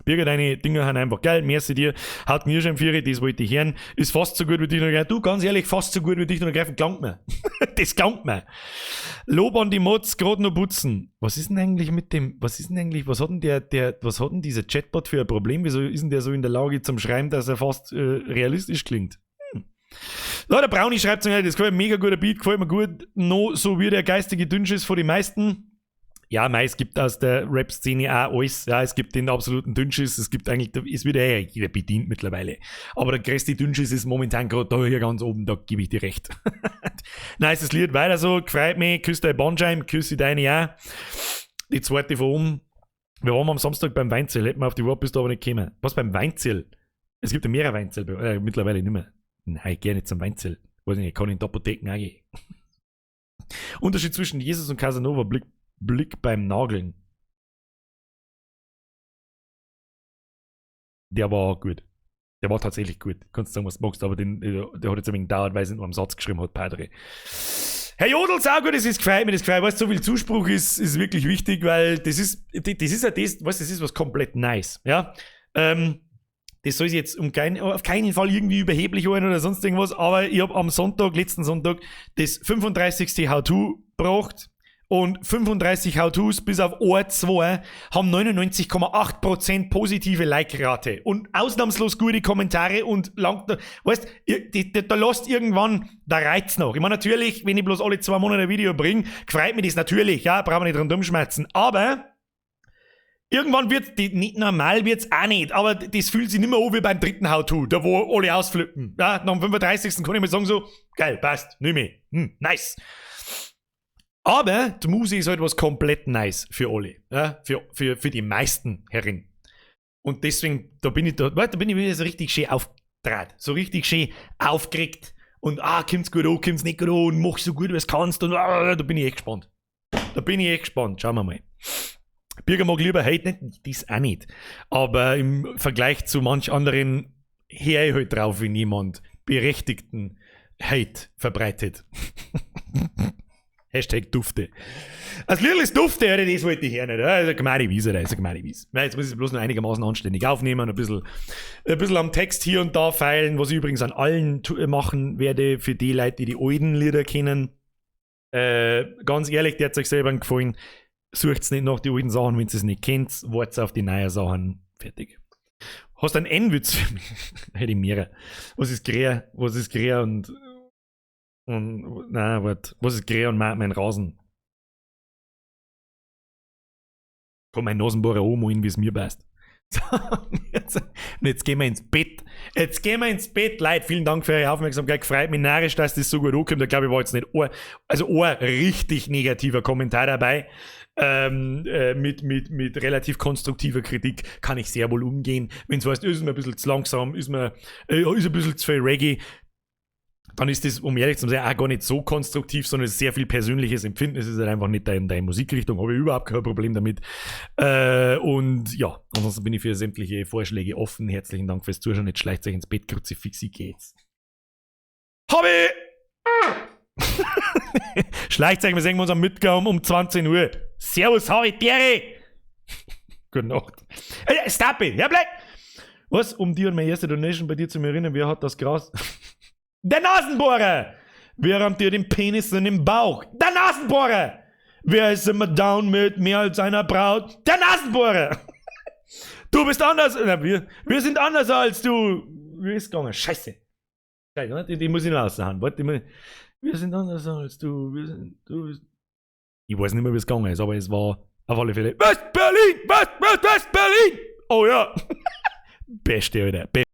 Birger, deine Dinger haben einfach geil. Merci dir. Haut mir schon Viere, das wollte ich hören. Ist fast so gut wie dich noch greifen. Du, ganz ehrlich, fast so gut wie dich noch greifen. Klangt mir. Das klangt mir. Lob an die Mods, gerade noch putzen. Was ist denn eigentlich mit dem, was hat denn dieser Chatbot für ein Problem? Wieso ist denn der so in der Lage zum Schreiben, dass er fast realistisch klingt? Der Brownie schreibt mir, das gefällt mir mega guter Beat, gefällt mir gut. No, so wie der geistige Dünnschiss von den meisten. Ja, es gibt aus der Rap-Szene auch alles. Ja, es gibt den absoluten Dünnschiss. Es gibt eigentlich, es wird ja jeder bedient mittlerweile. Aber der größte Dünnschiss ist momentan gerade da hier ganz oben, da gebe ich dir recht. Nice, das Lied weiter so, gefreut mich, küsst deine Bandscheiben, küsse deine auch. Die zweite von oben. Wir waren am Samstag beim Weinzell, hätten wir auf die Wort bist du aber nicht gekommen. Was beim Weinzell? Es gibt ja mehrere Weinzell, mittlerweile nicht mehr. Nein, ich gehe nicht zum Weinzell. Weiß nicht, ich kann in die Apotheken auch gehen. Unterschied zwischen Jesus und Casanova, Blick beim Nageln. Der war gut. Der war tatsächlich gut. Kannst sagen, was du magst, aber der hat jetzt ein wenig gedauert, weil er nur einen Satz geschrieben hat, Padre. Herr Jodl, sau gut, das ist gefreut mir, das gefreut. Weißt du, so viel Zuspruch ist wirklich wichtig, weil das ist ja das, weißt du, das ist was komplett nice. Ja? Das soll sich jetzt auf keinen Fall irgendwie überheblich werden oder sonst irgendwas, aber ich habe am letzten Sonntag, das 35. How-To gebracht. Und 35 How-Tos bis auf 2 haben 99,8% positive Like-Rate. Und ausnahmslos gute Kommentare und weißt, da lasst irgendwann der Reiz noch. Ich meine, natürlich, wenn ich bloß alle 2 Monate ein Video bringe, freut mich das natürlich, ja, brauchen wir nicht dran rumschmerzen. Aber Irgendwann wird die nicht normal, wird's auch nicht, aber das fühlt sich nicht mehr an wie beim dritten How-To, da wo alle ausflippen. Ja, nach dem 35. kann ich mal sagen so, geil, passt, nimm ich. Nice. Aber die Musik ist halt was komplett nice für alle. Ja, für die meisten Herren. Und deswegen, da bin ich wieder so richtig schön aufgetragen. So richtig schön aufgeregt. Und kommt's gut an, kommt's nicht gut an, und mach so gut, wie es kannst. Und da bin ich echt gespannt. Schauen wir mal. Birger mag lieber Hate nicht, das auch nicht. Aber im Vergleich zu manch anderen höre ich halt drauf, wenn jemand berechtigten Hate verbreitet. Hashtag Dufte. Als Lirlis Dufte, Alter, das wollte ich hören. Das ist eine gemeine Wiese, Jetzt muss ich bloß noch einigermaßen anständig aufnehmen, ein bisschen am Text hier und da feilen, was ich übrigens an allen machen werde, für die Leute, die alten Lieder kennen. Ganz ehrlich, der hat euch selber gefallen. Sucht's nicht nach den alten Sachen, wenn ihr es nicht kennt. Wart's auf die neuen Sachen. Fertig. Hast du einen N-Witz für mich? Hätte ich mehrere. Was ist Gräer und nein, warte. Was ist Gräer und mein Rasen? Komm, mein Nasenbohrer anmalen, wie es mir passt. So, jetzt gehen wir ins Bett. Leute, vielen Dank für eure Aufmerksamkeit. Gefreut mich narrisch, dass das so gut ankommt. Ich glaube, ich war jetzt nicht ein richtig negativer Kommentar dabei. Mit relativ konstruktiver Kritik kann ich sehr wohl umgehen. Wenn es heißt, ist mir ein bisschen zu langsam, ist ein bisschen zu viel Reggae, dann ist das, um ehrlich zu sein, auch gar nicht so konstruktiv, sondern es ist sehr viel persönliches Empfinden. Es ist halt einfach nicht deine Musikrichtung, habe ich überhaupt kein Problem damit. Und ja, ansonsten bin ich für sämtliche Vorschläge offen. Herzlichen Dank fürs Zuschauen. Jetzt schleicht euch ins Bett, Kruzifixi geht's. Hobby! Schleicht euch, wir sehen uns am Mittwoch um 20 Uhr. Servus, Habitäre! Gute Nacht. Stop it! Ja, Black! Was? Um dir und meine erste Donation bei dir zu mir erinnern, wer hat das Gras? Der Nasenbohrer! Wer rammt dir den Penis in den Bauch? Der Nasenbohrer! Wer ist immer down mit mehr als einer Braut? Der Nasenbohrer! Du bist anders. Wir sind anders als du. Wie ist gegangen? Scheiße. Die muss ich noch raushauen. Warte mal. Wir sind anders als du. Ich weiß nicht mehr, wie es gegangen ist, aber es war auf alle Fälle West-Berlin! West-Berlin! Oh ja! Beste, Alter.